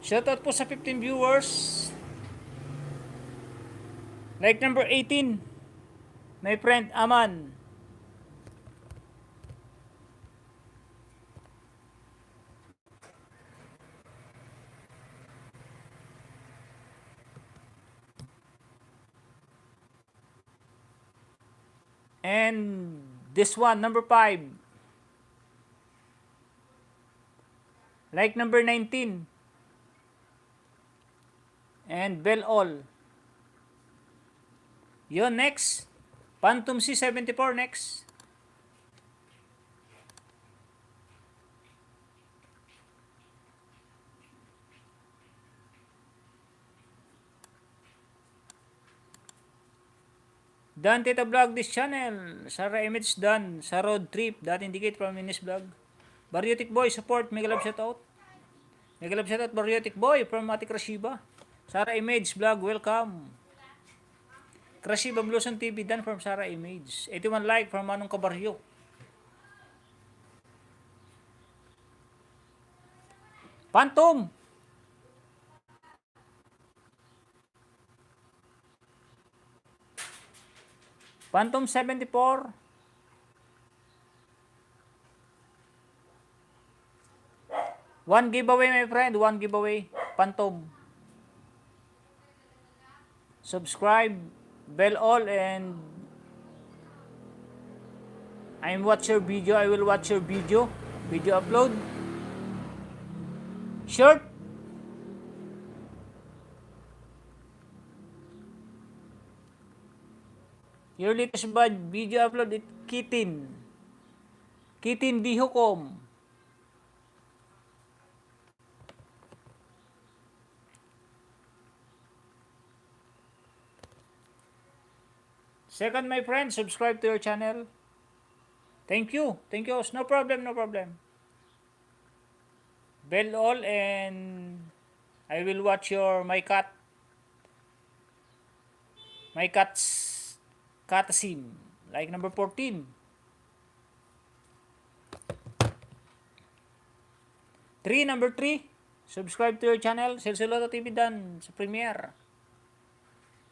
Speaker 1: Shoutout po sa 15 viewers. Like number 18. My friend Aman. And this one, number 5. Like number 19. And bell all. Yun, next. Phantom C74, next. Done Tita Vlog this channel. Sara Image done. Sa road trip. That indicate from Minis Vlog. Bariotic Boy support. Mega love shoutout. Mega love shoutout Bariotic Boy from Ate Krasiba. Sara Image Vlog, welcome. Krasiba Bluson TV done from Sara Image. 81 like from Manong Kabaryo. Phantom. Phantom 74. One giveaway, my friend. One giveaway. Phantom. Subscribe, bell all, and I watch your video. I will watch your video. Video upload. Shirt. Your latest video upload it Kitin. Kitin di hukom. Second, my friend, subscribe to your channel. Thank you. Thank you. No problem, no problem. Bell all, and I will watch your my cat's sim. Like number 14. 3, number 3. Subscribe to your channel. Silsiloto TV dan sa Premiere.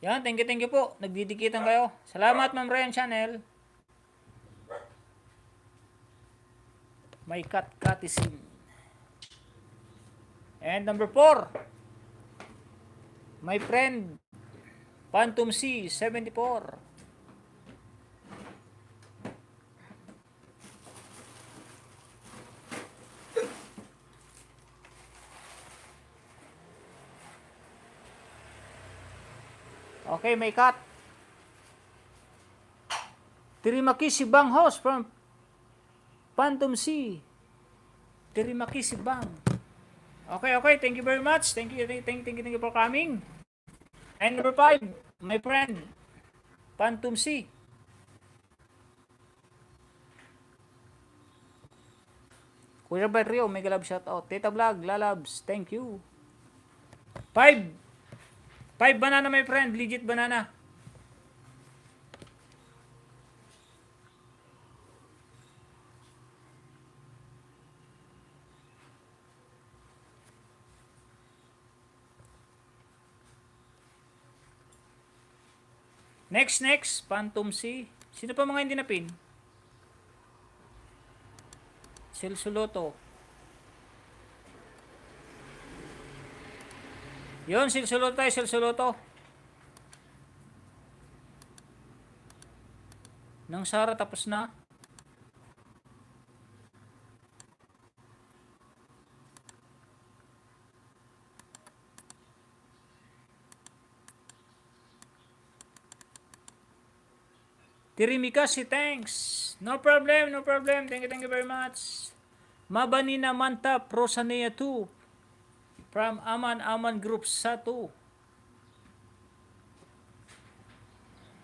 Speaker 1: Yan, thank you po. Nagdidikitan kayo. Salamat, Ma'am Ryan Channel. My cat-sim. And number 4. My friend, Phantom C 74. Okay, may cut. Tirimaki si Bang host from Phantom C. Tirimaki si Bang. Okay, okay. Thank you very much. Thank you for coming. And number 5, my friend, Phantom C. Kuya Barrio, mega love shoutout. Tita Vlog, lalabs, thank you. 5 banana, my friend, legit banana. Next, Phantom C. Sino pa mga hindi napin? Silsuloto. Yun, silsuloto tayo, silsuloto. Nang Sara tapos na. Tirimikasi, thanks. No problem. Thank you very much. Mabanina Manta Prosanea 2 from Aman Group Satu.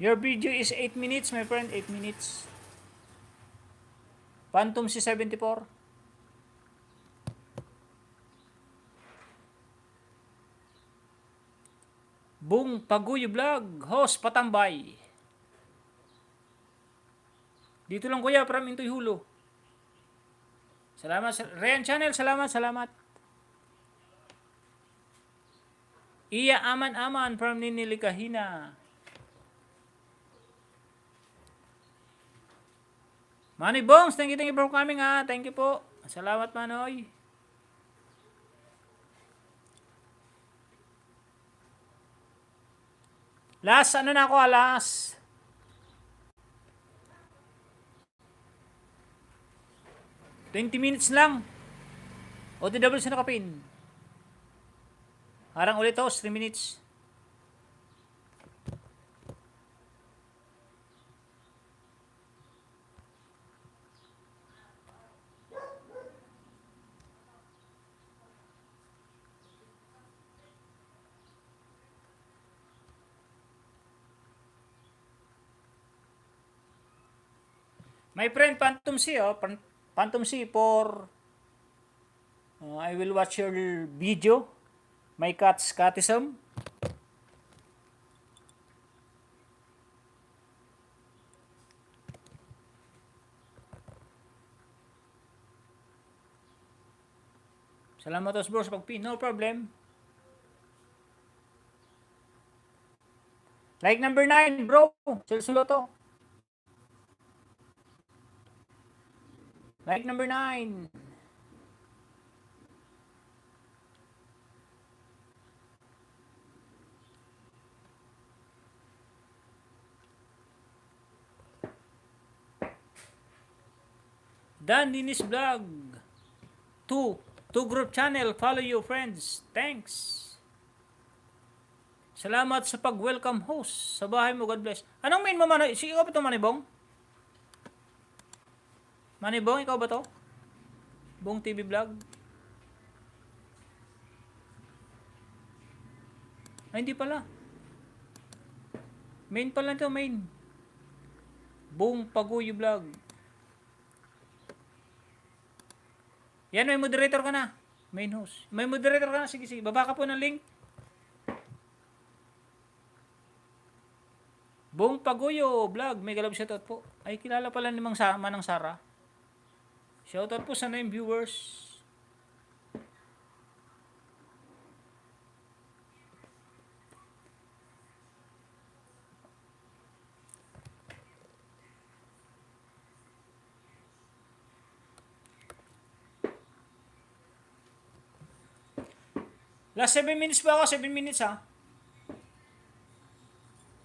Speaker 1: Your video is 8 minutes, my friend, 8 minutes. Phantom C74. Bung Paguyo Vlog, host Patambay. Dito lang kuya, from Intoy Hulo. Salamat, Rian Channel, salamat. Iya Aman from Ninilikahina. Manny Bongs, thank you for coming ha. Thank you po. Salamat Manoy. Last, ano na ako, last. $20 minutes lang. OTW sa nakapin. Harang ulit ako, 3 minutes. My friend Phantom C, Phantom C for I will watch your video. My cat's catism. Salamat os bro sa pagpin. No problem. Like number 9, bro. Silsuloto. Like number 9. Dan Dinis Vlog. 2 group channel. Follow you friends. Thanks. Salamat sa pag-welcome host sa bahay mo. God bless. Anong main mo, Manoy? Sige, ikaw ba ito, Manibong? Manibong, ikaw ba to? Bong TV Vlog? Ay, hindi pala. Main pala ito, main. Bong Paguyo Vlog. Yan, may moderator ka na. Main host. May moderator ka na. Sige. Baba ka po ng link. Bong Paguyo Vlog. May galab shoutout po. Ay, kilala pala ni Manang Sara. Shoutout po sa name viewers. Last 7 minutes ba ako? 7 minutes ha?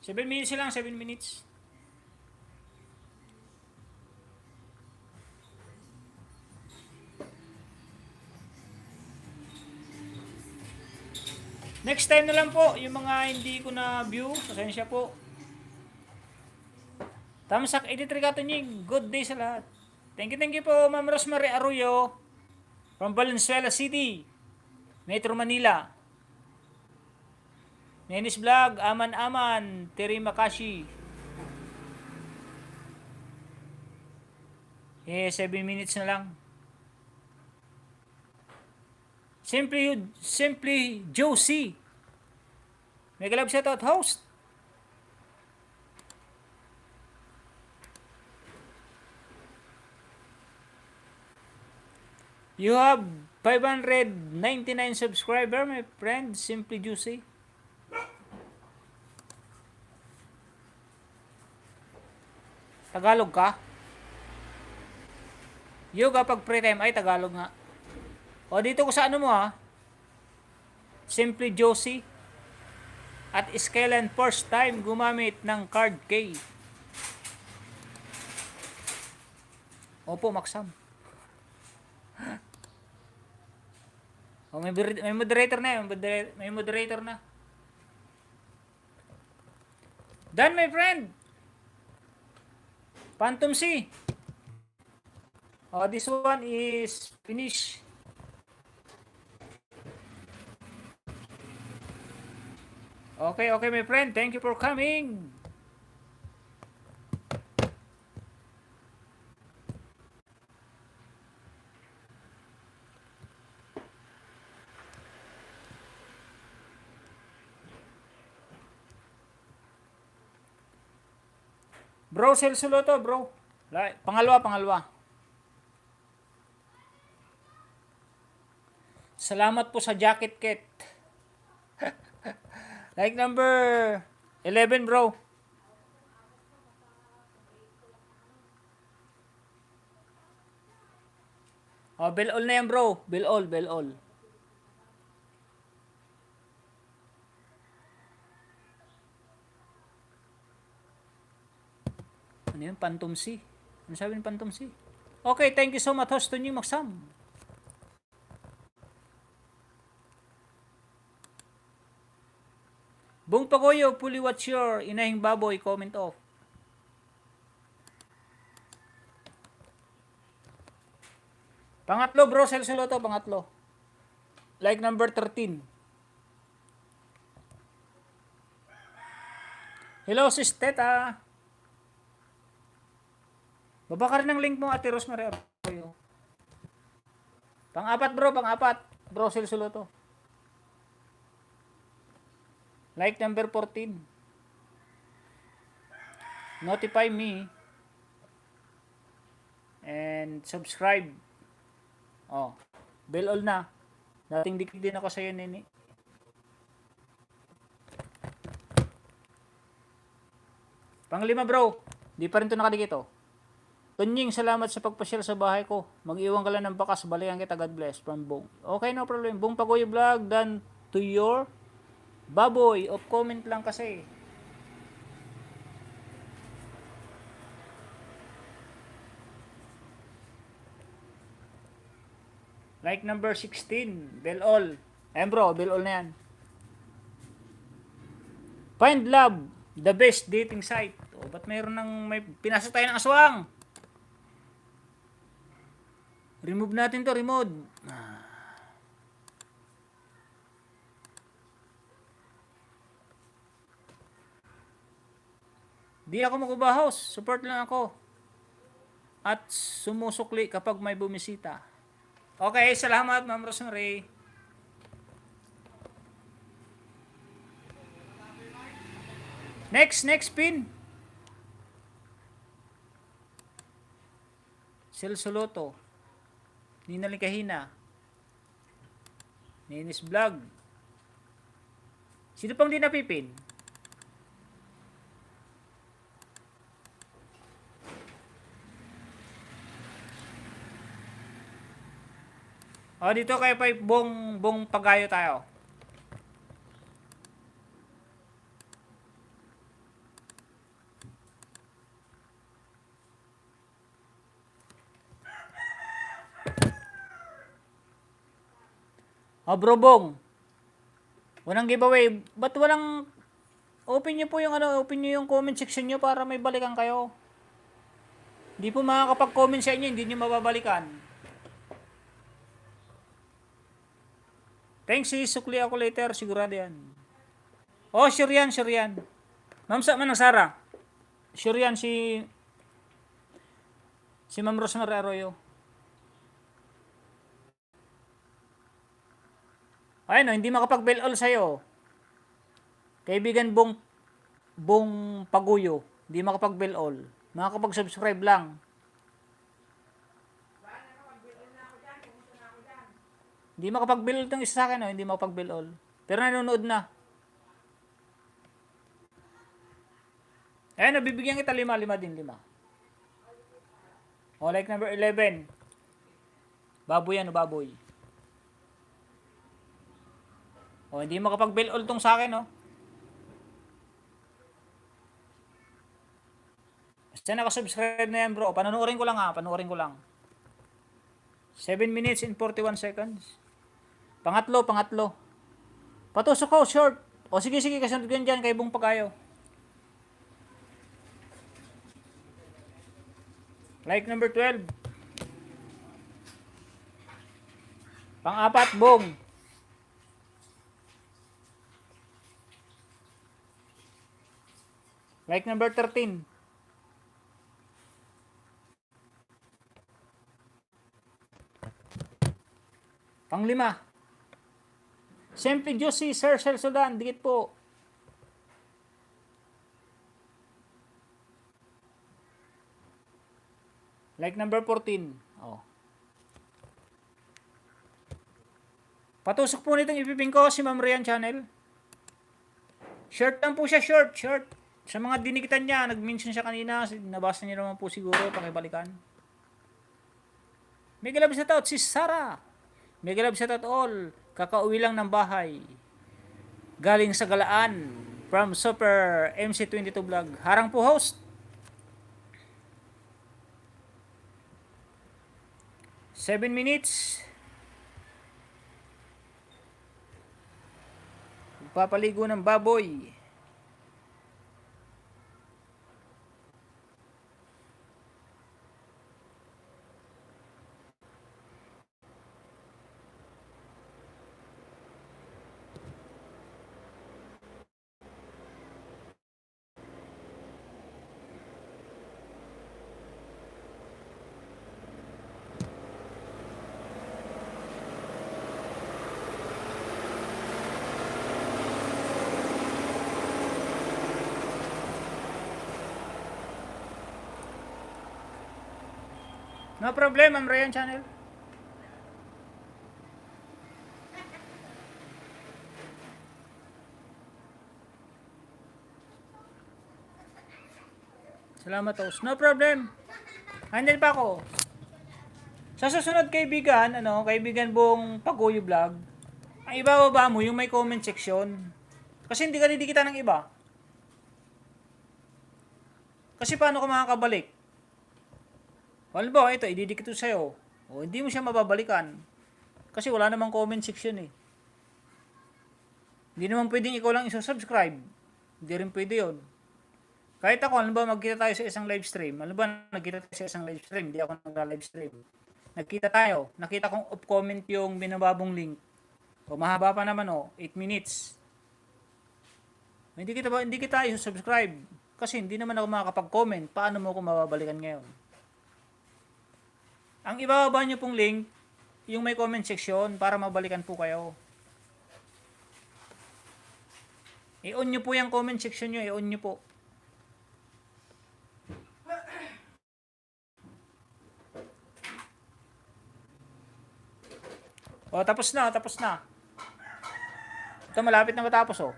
Speaker 1: 7 minutes lang, 7 minutes. Next next time na lang po, yung mga hindi ko na view, pasensya po. Tamsak 83 Katunying, good day sa lahat. Thank you po, Ma'am Rosemary Arroyo from Valenzuela City, Metro Manila. Nenis Vlog, Aman, Terry Makashi. 7 minutes na lang. Simply Josie. Mega love shoutout host. You have 599 subscriber, my friend. Simply Juicy. Tagalog ka? Yoga pag pre-time ay Tagalog nga. O dito ko sa ano mo ha. Simply Josie. At Skyline first time gumamit ng card key. Opo, Maxam. O, may moderator na yun. May moderator na. Done, my friend. Phantom C. This one is finished. Okay, my friend. Thank you for coming. Bro, Celsulo to, bro. Pangalawa. Salamat po sa jacket kit. Like number 11, bro. Bell all na yan, bro. Bell all. Ano yun? Phantom C. Ano sabi ng Phantom C? Okay, thank you so much, host to New Maxam. Bong Pagoyo, fully watch your inahing baboy, comment off. Pangatlo, bro, Celsulo to, pangatlo. Like number 13. Hello, sis Teta. Baba ka rin ng link mo, Ate Rosemary Arroyo. Pang-apat, bro, Bro, Celsulo to. Like number 14. Notify me. And subscribe. Bell all na. Dating dikit din ako sa'yo, Nini. Panglima, bro. Di pa rin ito nakadikit, oh. Tunying, salamat sa pagpasyal sa bahay ko. Mag-iwan ka lang ng bakas. Balikan kita. God bless. From Bong. Okay, no problem. Bong Pagoy Vlog. Done to your baboy. Off comment lang kasi. Like number 16. Bell all. Ayan, bro. Bell all na yan. Find Love. The best dating site. Ba't may pinasa tayo ng aswang? Remove natin to, remove. Di ako magubahos. Support lang ako. At sumusukli kapag may bumisita. Okay, salamat, Ma'am Rosemary. Next pin. Celsuloto. Nina Likahina. Nenis Vlog. Sino pang di napipin? Dito kay Bong Pagayo tayo. Bro Bong. Walang giveaway. Ba't walang open nyo po yung open nyo yung comment section nyo para may balikan kayo. Hindi po makakapag-comment sa inyo, hindi nyo mababalikan. Thanks si Sukli ako later, sigurado yan. Oh, sure yan, sure yan. Ma'am Sara. Sure yan si Ma'am Rosemary Arroyo. Ay no, hindi makapag-bell all sa'yo. Kaibigan Bong Paguyo, hindi makapag-bell all. Makakapag-subscribe lang. Hindi makapag-bell all itong isa sa akin, no? Hindi makapag-bell all. Pero nanonood na. Ayan, nabibigyan kita 5 din, 5. O, like number 11. Baboy yan, baboy. O, hindi makapag-bell all tong sa akin, no? Basta nakasubscribe na yan, bro. Panunuorin ko lang, ha. Panunuorin ko lang. 7 minutes and 41 seconds. Pangatlo. Patusok ko, short. O, sige, kasunod ko yan dyan kay Bong Pagayo. Like number 12. Pang-4, Bong. Like number 13. Pang-5. Siyempre Diyos si Sir Sudan, dikit po. Like number 14. Oh. Patusok po nitong ipiping ko si Ma'am Rian Channel. Short lang po siya, short. Sa mga dinikitan niya, nag-mention siya kanina, nabasa niya naman po siguro, pakibalikan. Mega love shoutout si Sarah. Mega love shoutout all. Kakauwi lang ng bahay. Galing sa Galaan. From Super MC22 Vlog. Harang po host. 7 minutes. Papaligo ng baboy. No problem, Ma'am Rian Channel. Salamat, host. No problem. Handle pa ako. Sa susunod kaibigan, kaibigan Bong Paguyo Vlog, ang ibababa mo yung may comment section. Kasi hindi ka didikita ng iba. Kasi paano ka makakabalik? Halimbawa, ito, ididikit ito sa'yo. O, hindi mo siya mababalikan. Kasi wala namang comment section eh. Hindi naman pwedeng ikaw lang isusubscribe. Hindi rin pwede yun. Kahit ako, halimbawa, magkita tayo sa isang live stream. Halimbawa, nagkita tayo sa isang live stream. Hindi ako nag-live stream. Nagkita tayo. Nakita kong off-comment yung binababong link. O, mahaba pa naman 8 minutes. Hindi kita isusubscribe. Kasi hindi naman ako makakapag-comment. Paano mo ako mababalikan ngayon? Ang ibababa nyo pong link, yung may comment section para mabalikan po kayo. I-on nyo po yung comment section nyo, i-on nyo po. O, tapos na. Ito, malapit na matapos, oh.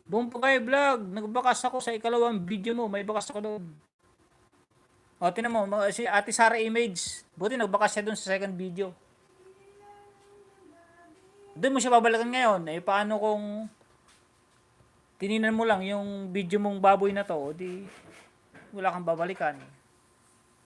Speaker 1: Bong Pagayo Vlog, nagbakas ako sa ikalawang video mo, may bakas ako doon. O, tinan mo, si Ate Sara Image, buti nagbakas siya doon sa second video. Doon mo siya babalikan ngayon, paano kung tininan mo lang yung video mong baboy na to, di wala kang babalikan.